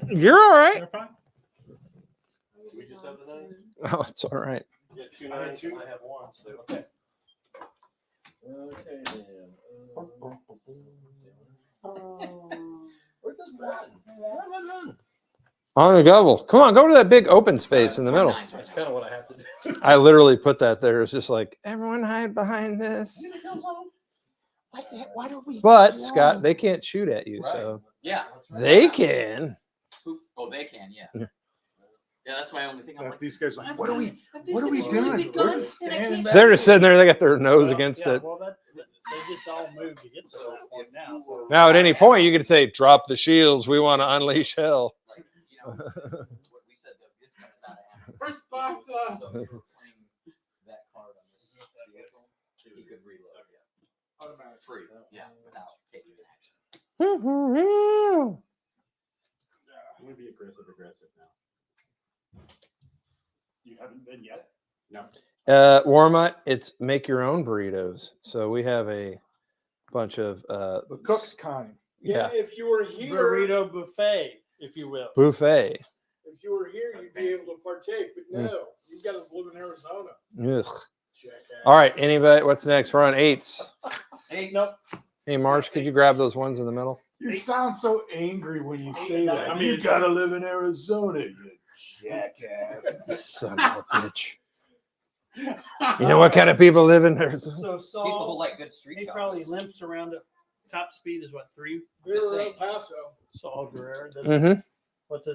you're all right. They're fine. We just have the nines. Oh, it's all right. You get 2 nines. I have 1. So okay. Okay, then. Where does run? On the double. Come on, go to that big open space in the middle. That's kind of what I have to do. I literally put that there. It's just like, everyone hide behind this. Why don't we? But, Scott, they can't shoot at you, so. Yeah. They can. Oh, they can. Yeah. Yeah, that's my only thing. I'm like, These guys are like, what are we doing? We're just standing back. They're just sitting there. They got their nose against it. Well, they just all moved to get to that point now. So. Now, at any point, you could say, drop the shields. We want to unleash hell. like, what we said, this guy is out of ammo. First box. So if you were playing that card on this vehicle, he could reload. Yeah. Automatic. Free. Yeah, without taking an action. I'm gonna be aggressive now. You haven't been yet? No. Warmut, it's make your own burritos. So we have a bunch of The cooked kind. yeah, If you were here, Burrito buffet, if you will. buffet. if you were here, you'd be able to partake. But no, you got to live in Arizona. Ugh. Jackass. All right, anybody? What's next? We're on 8s. Hey, Nope. Hey, Marge, could you grab those ones in the middle? You sound so angry when you say that. I mean, You gotta live in Arizona, you jackass. Son of a bitch. You know what kind of people live in Arizona? So people who Saul, like good street he chocolates. probably limps around at top speed is what, 3? They were El Paso. Saul Guerrero. Mm-hmm. What's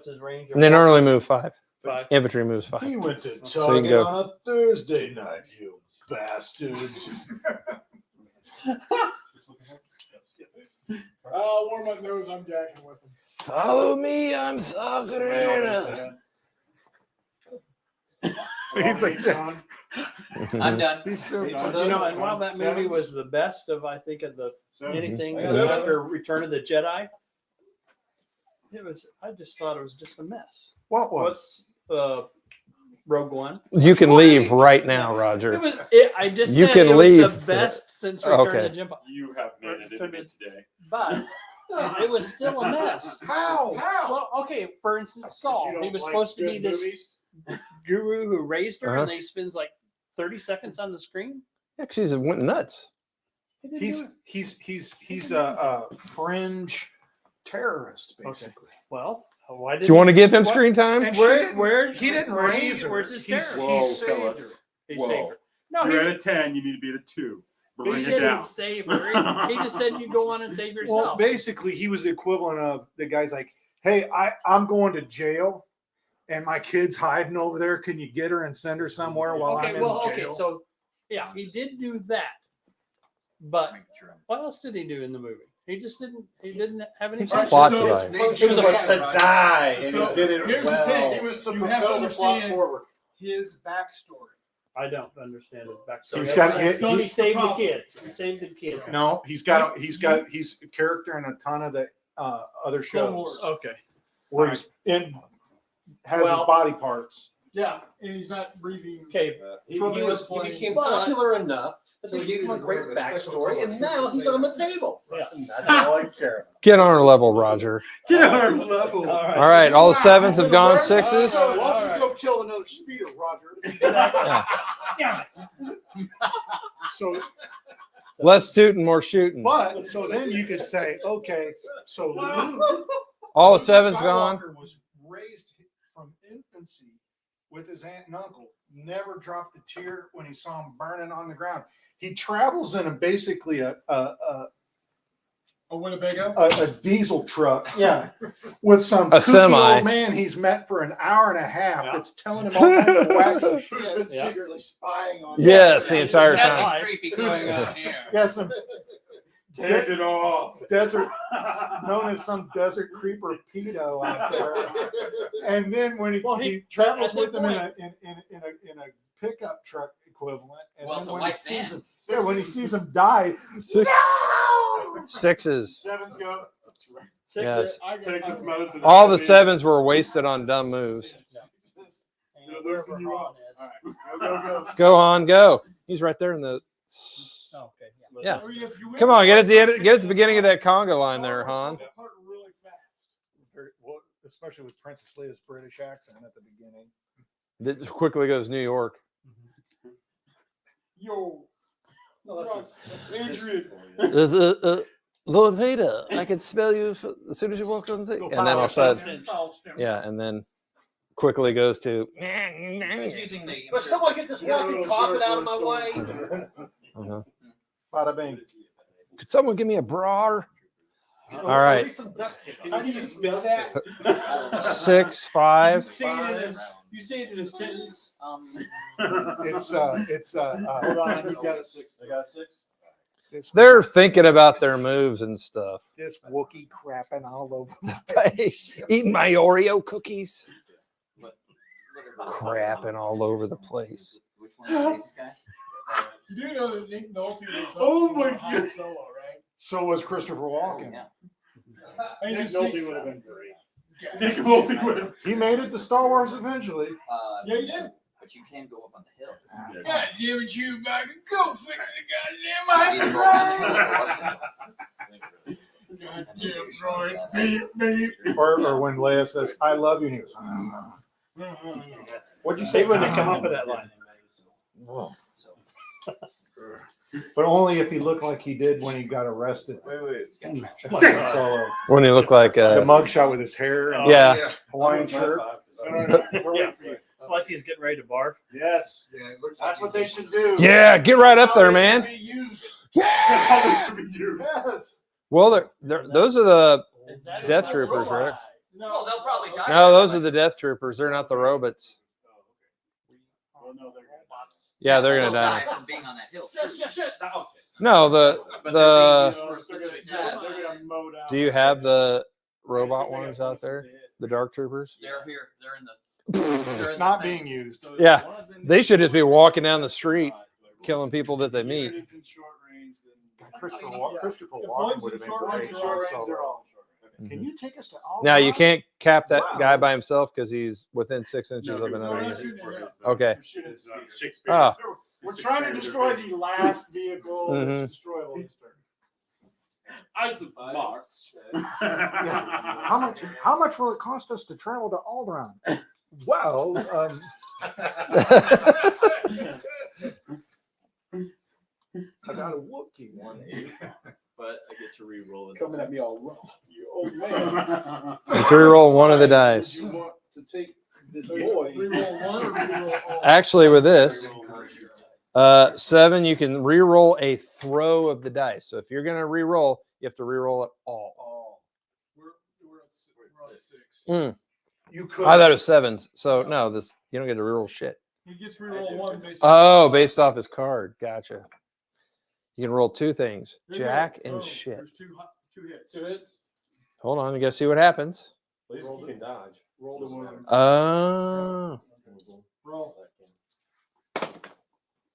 his range? And they normally move 5. 5. Infantry moves 5. He went to So you can Target go. on a Thursday night, you bastard. I'll warm my nose. I'm jacking with him. Follow me, I'm Sagrera. He's like, I'm done. he's so You know, and while that movie was the best of, I think, of the anything after Return of the Jedi, it was. I just thought it was just a mess. What was? Rogue One. You can leave right now, Roger. I just You said can it was leave. the best since Return Okay. of the Jedi. You have made it into today. But it was still a mess. How? Well, okay, for instance, Saul. He was supposed to be this guru who raised her, and then he spends like 30 seconds on the screen. Actually, he went nuts. He's a fringe terrorist, basically. Well, why Do you want to give him screen time? And Where he didn't raise her. Where's his terror? Whoa, He saved her. fellas. He Whoa. saved her. No, You're he at a 10. You need to be at a 2. Bring it didn't down. save her. He just said you go on and save yourself. Well, basically, he was the equivalent of the guy's like, "Hey, I'm going to jail, and my kid's hiding over there. Can you get her and send her somewhere while I'm in jail?" Okay, so yeah, he did do that. But what else did he do in the movie? He just didn't. He didn't have any Plot So- device. He was to die, and So, he did it here's the well. thing. He was to You have to propel the plot understand forward. his backstory. I don't understand his backstory. He's got- So he he's saved the kids. He saved the kids. No, he's a character in a ton of the other shows Okay. where he's in has Well- his body parts. Yeah, and he's not breathing. Okay. He became popular enough that they gave him a great backstory, and now he's on the table. Yeah. And that's all I care about. Get on our level, Roger. Get on our level. All right. All right, all the 7s have gone 6s. All right. Why don't you go kill another speeder, Roger? Damn it. So, Less tooting, more shooting. but so then you could say, okay, so Luke, All the Luke 7s gone. Skywalker was raised from infancy with his aunt and uncle. Never dropped a tear when he saw him burning on the ground. He travels in basically a Winnebago. diesel truck, with some A kooky semi. old man he's met for an hour and a half that's telling him all kinds of wacky shit. He's been secretly spying on. Yes, the entire That's time. life. Creepy going on here. Yeah, some Take it off. desert, known as some desert creeper pedo out there. And then when he travels that's with them in the a pickup truck equivalent, and Well, it's then a when he white sees van. him, when he sees him die, 6s. no! 6s. 7's go. Six Yes. Take the smoke. All the 7s were wasted on dumb moves. And wherever Han is. Go. Go on, go. He's right there in the. Oh, okay. Yeah. I mean, if you Come on, get at the end, get at the beginning of that conga line there, Han. Really fast. Well, especially with Princess Leia's British accent at the beginning. It quickly goes New York. Yo. Adrian. Lord Vader, I can smell you as soon as you walk on the thing. And then all of a sudden, yeah, and then quickly goes to. He's using the. But someone get this walking coffin out of my way. Uh-huh. Bada bing. Could someone give me a bra? All At right, least some duct tape. How do you spell that? 6, 5. You say it in a sentence. It's Hold on, he's got a 6. I got a 6. They're thinking about their moves and stuff. this Wookiee crapping all over the Face. Eating my Oreo cookies. Crapping all over the place. Which one of these guys? You do know that Nick Nolte was Oh my Han Solo, right? So was Christopher Walken. Yeah. And Nick you Nolte see- would have been great. Nick Nolte would have. He made it to Star Wars eventually. Yeah, you did. But you can go up on the hill. God damn it, you back and go fix the goddamn hyperdrive. Goddamn droid, beep, beep. Or when Leia says, I love you, and he goes, What'd you say when they come up with that line? but only if he looked like he did when he got arrested. So When you look like the mugshot with his hair and yeah. Hawaiian shirt. Like he's getting ready to barf. Yes. Yeah, it looks That's like what they should do. Yeah, get right up there, man. That's how they should be used. Yes. Well, those are the Death Troopers, right? No, they'll probably die. No, those are the Death Troopers. They're not the robots. Yeah, they're gonna die. from being on that hill. No, the But they're being used the. for a specific task. Do you have the robot ones out there? The Dark Troopers? They're here. They're in the. They're in the Not thing. being used. Yeah, they should just be walking down the street, killing people that they meet. Christopher Walken would have been great. Also. Can you take us to all? Now you can't cap that guy by himself because he's within 6 inches of another unit. Okay. Oh. We're trying to destroy the last vehicle. Mhm. That's destroyable. I march. How much will it cost us to travel to Alderaan? Well, I got a Wookiee. But I get to re-roll it. Coming at me all wrong. You old man. Reroll one of the dice. You want to take this boy? Reroll one or reroll all? Actually, with this, 7, you can re-roll a throw of the dice. So if you're gonna re-roll, you have to re-roll it all. We're at 6. Mm. You could. I thought it was 7s. So no, this you don't get to re-roll shit. He gets reroll one based Oh, based off his card. Gotcha. You can roll 2 things, There you go. Jack and Boom. shit. There's two hits. 2 hits. Hold on, you gotta see what happens. At least you can dodge. Roll the one. Oh. Roll.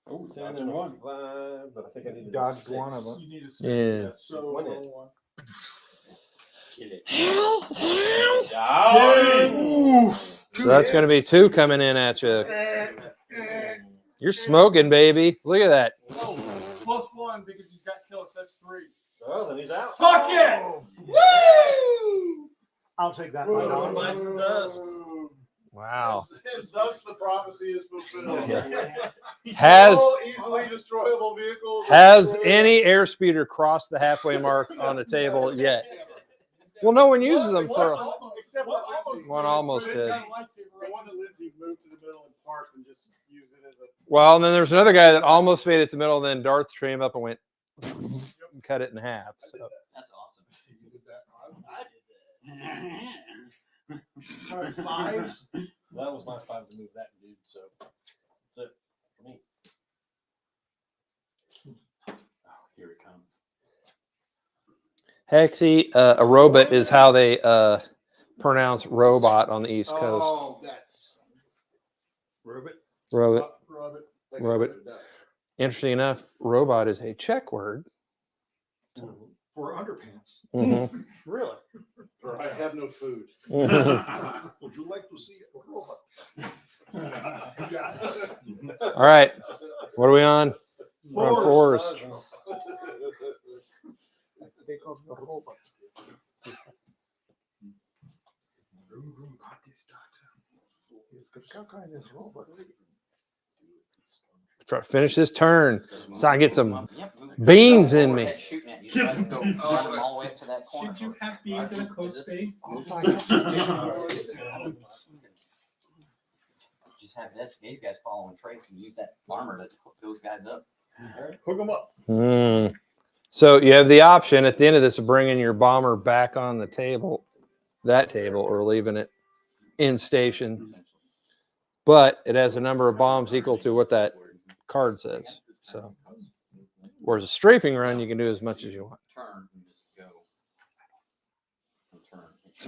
Oh, 10 and 1. But I think I need to Dodged one of them. You need a 6. Yeah. So Win it. roll one. Kill it. So that's gonna be 2 coming in at you. You're smoking, baby. Look at that. Oh, +1 because he's got kills. That's 3. Oh, then he's out. Fuck it! Woo! I'll take that. Right on. Bites the dust. Wow. Thus the prophecy is fulfilled. Has Easily destroyable vehicles. has any airspeeder crossed the halfway mark on a table yet? Well, no one uses them for. Except One almost did. The one that Lindsay moved to the middle and parked and just used it as a. Well, and then there's another guy that almost made it to the middle. Then Darth came up and went and cut it in half. So That's awesome. All right, 5s. That was my 5 to move that dude, so that's it for me. Oh, here it comes. Hexy, a robot is how they pronounce robot on the East Coast. Oh, that's. Robot. Robert. Robot. Interesting enough, robot is a Czech word. For underpants. Mhm. Really? Or I have no food. Mhm. Would you like to see a robot? All right, what are we on? We're on 4s. Take off the robot. finish this turn so I get some Yep. beans in me. Overhead shooting at you, so I can go run them all the way up to that corner. Should you have beans in a close space? Just have these guys following Trace and use that armor to hook those guys up. Hook them up. So you have the option at the end of this of bringing your bomber back on the table, that table, or leaving it in station. But it has a number of bombs equal to what that card says. So, whereas a strafing run, you can do as much as you want. Turn and just go.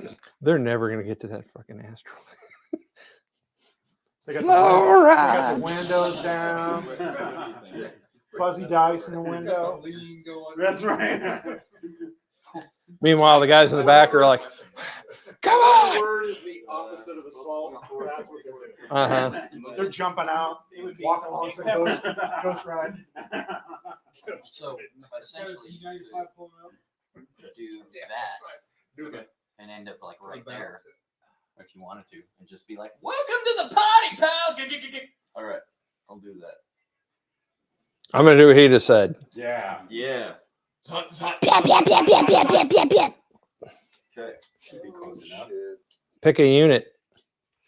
Turn. They're never going to get to that fucking asteroid. They got, Slow they ride. got the windows down, fuzzy dice in the window. That's right. Meanwhile, the guys in the back are like, "Come on!" Word is the opposite of assault. That's what they're doing. Uh-huh. They're jumping out, walking along some ghost ride. So essentially, you do that and end up like right there if you wanted to, and just be like, "Welcome to the party, pal." All right, I'll do that. I'm going to do what he just said. Yeah. Yeah. Okay, should be close enough. Pick a unit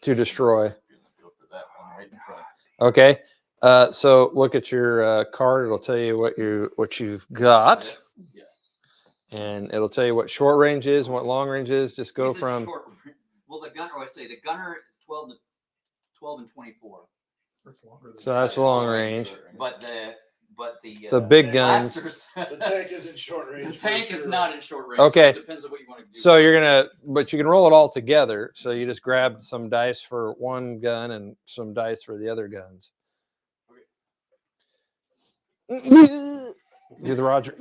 to destroy. Go for that one right in front. Okay. So look at your card. It'll tell you what you've got, and it'll tell you what short range is and what long range is. Just go from. Well, the gunner. I say the gunner is 12 and 24. So that's long range. But The big guns. blasters- The tank is in short range. The tank for is sure. not in short range. Okay. So it depends on what you want to do. So you're gonna, but you can roll it all together. So you just grab some dice for one gun and some dice for the other guns. Do the Roger.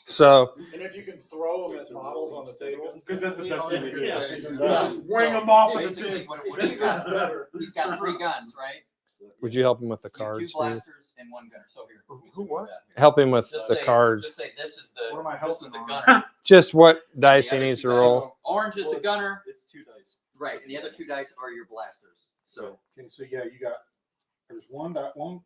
So And if you can throw them at models on the table, Because that's the best thing to do. Yeah. Wing them off of the Basically, tube. what do you got? He's got 3 guns, right? would you help him with the You have cards, 2 Steve? blasters and 1 gunner. So here. Who what? Help him with Just the say, cards. Just say this is What am I the helping on? gunner. Just what dice The he other needs 2 to dice- roll. Orange is the gunner, It's 2 dice. right? And the other 2 dice are your blasters. So Okay, so yeah, you got, there's one, that one.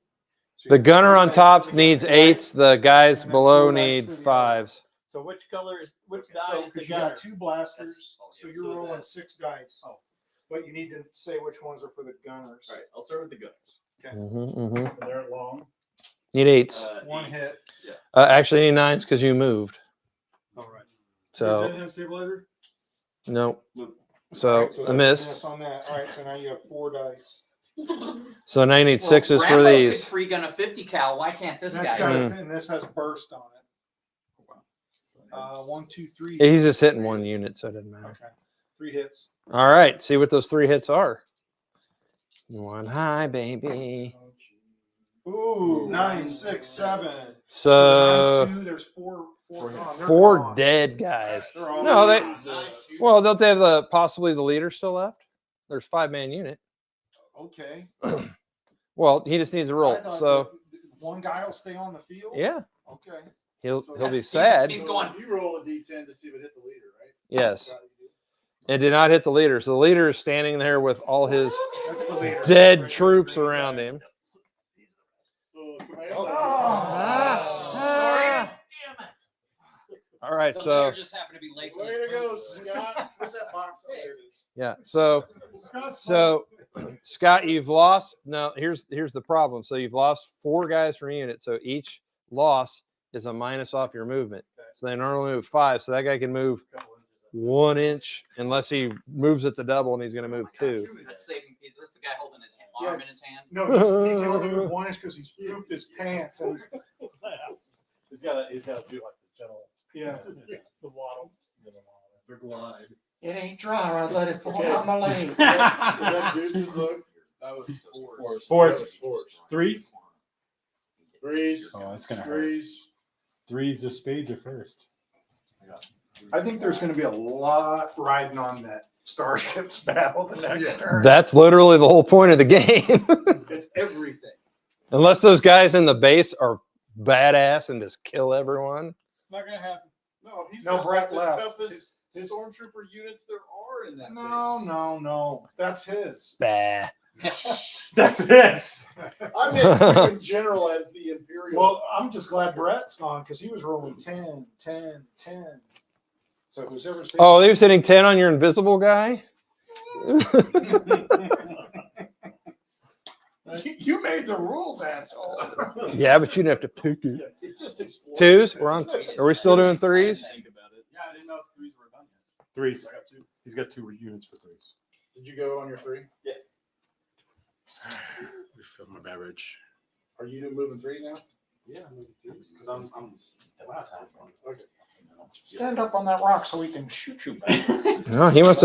So you The got gunner three on dice top for the needs gunner. 8s. The guys And then below 4 dice need for the 5s. So which color is which So, die is the 'cause you gunner? got 2 blasters, so Yes, you're so rolling that- 6 dice. Oh. But you need to say which ones are for the gunners. All right, I'll start with the gunners. they're long. Need 8s. One 8. hit. Actually, need 9s because you moved. All right. So Didn't have stabilizer? no. All So right, so a that's miss. miss on that. All right, so now you have 4 dice. So now you need 6s for Rambo these. could free gun a 50 cal. Why can't this That's guy? got Mm. and this has burst on it. 1, 2, 3. He's just hitting 1 unit, so it doesn't matter. Okay. 3 hits. All right, see what those 3 hits are. 1 high, baby. Ooh, 9, 6, 7. So nine's 2, there's 4 gone. They're 4 gone. dead guys. They're all No, they. gone. Well, don't they have the possibly the leader still left? There's 5-man unit. Okay. Well, he just needs a roll. I thought So that one guy will stay on the field. yeah, Okay. he'll So be he's- sad. he's going- You roll a d10 to see if it hit the leader, right? Yes. It did not hit the leader. So the leader is standing there with all his That's the leader. dead Right troops there. around him. So, command. All right, The so leader just happened to be lacing Way his to go, boots. Scott. What's that box? Oh, there it is. yeah, so Scott, you've lost. No, here's the problem. So you've lost 4 guys from unit. So each loss is a minus off your movement. So they normally move 5. So that guy can move 1 inch unless he moves at the double, and he's going to move 2. That's saving. Is this the guy holding his hand, Yeah. arm in his hand? No, he can only move 1 inch because he's pooped his pants. And He's got to do like the general. yeah. The waddle. The glide. It ain't dry. I let it fall Okay. out my leg. Is that Deuce's look? That was 4. Fours. Threes? Threes. Oh, that's gonna hurt. Threes. Threes of spades are first. I think there's going to be a lot riding on that Starships battle the next turn. That's literally the whole point of the game. It's everything. Unless those guys in the base are badass and just kill everyone. Not gonna happen. No, he's No, got Brett like the left. toughest stormtrooper units there are in that. No. That's his. Bah. That's it. I meant you in general as the Imperial. Well, I'm just glad Brett's gone because he was rolling 10, 10, 10. So who's ever Oh, they were sitting 10 on your invisible guy? You made the rules, asshole. Yeah, but you didn't have to pick it. It just explodes. Twos? We're on. Are we still doing threes? Think about it. Yeah, I didn't know if threes were done yet. Threes. I got two. He's got 2 units for threes. Did you go on your 3? Refill my beverage. Are you moving 3 now? Yeah, I'm moving threes because I'm last time. Okay. Stand up on that rock so we can shoot you back. No, he wants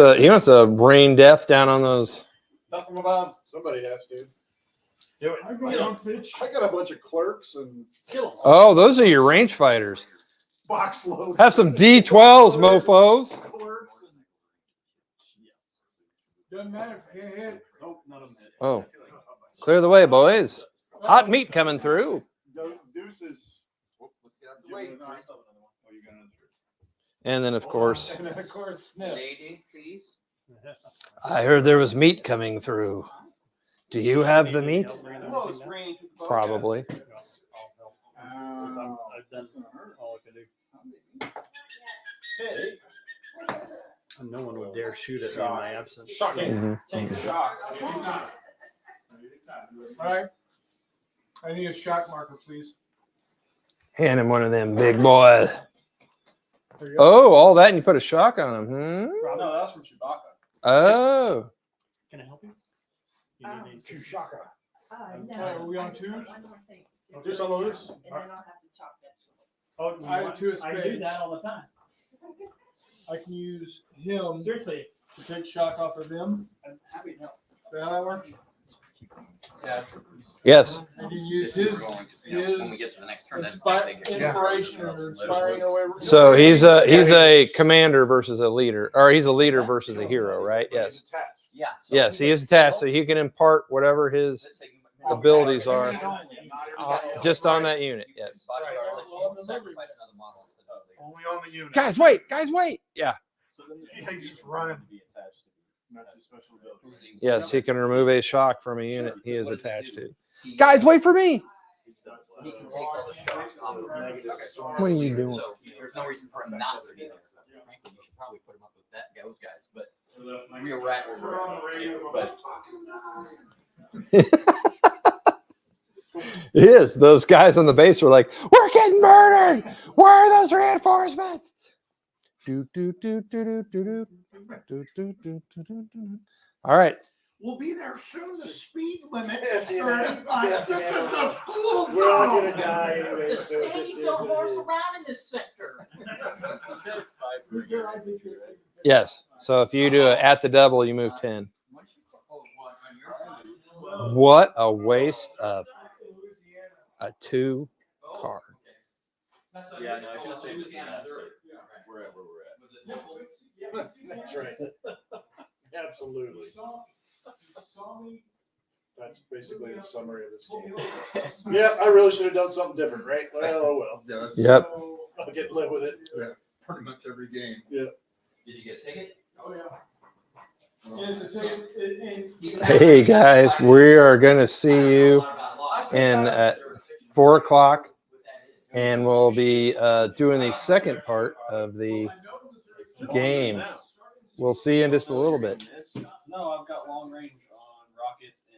a brain death down on those. Nothing about somebody has to. Do it. I got a bunch of clerks and Kill him. Oh, those are your range fighters. Box load. Have some D12s, mofos. Doesn't matter if they hit. Nope, none of them hit. Oh, clear the way, boys. Hot meat coming through. deuces. Let's get out of the way. And then, of course, And then, of course, sniffs. Lady, please. I heard there was meat coming through. Do you have the meat? Close range. Probably. I've done all I can do. And no one would dare shoot at me in my absence. Mhm. Take a shot. All right. I need a shot marker, please. Hand him one of them big boys. There you go. Oh, all that and you put a shock on him. No, that's from Chewbacca. Oh. Can I help you? Chewbacca. Are we on twos? Deuce on the loose. And then I'll have to chop vegetables. Oh, I have 2 of I do spades. that all the time. I can use him Seriously. to take shock off of him. I'm happy to help. See how that works? Yes. I can use his When we get to the next turn, then inspiration or inspiring or whatever. So he's a commander versus a leader, or he's a leader versus a hero, right? Yes. Yeah. Yes, he is attached, so he can impart whatever his abilities are just on that unit. Yes. Only on the unit. Guys, wait! Yeah. He's just running. Yes, he can remove a shock from a unit he is attached to. Guys, wait for me! He can take all the shots off of What are you doing? So there's no reason for him not to be there. Frankly, you should probably put him up with those guys, but we're at where we're at. But It is. Those guys on the base were like, "We're getting murdered! Where are those reinforcements?" All right. We'll be there soon. The speed limit is 35. This is a school We're all zone. gonna die anyway. The so Staney's this don't is- horse around in this sector. He said it's 5. Yes. So if you do it at the double, you move 10. What a waste of a 2 card. Yeah, no, I should have said we're at where we're at. That's right. Absolutely. That's basically the summary of this game. Yeah, I really should have done something different, right? Well, oh well. Yep. I'll get live with it. Yeah, pretty much every game. Yeah. did you get a ticket? Oh, yeah. It's a ticket. Hey guys, we are going to see you in at 4 o'clock, and we'll be doing the second part of the game. We'll see you in just a little bit. No, I've got long range on rockets and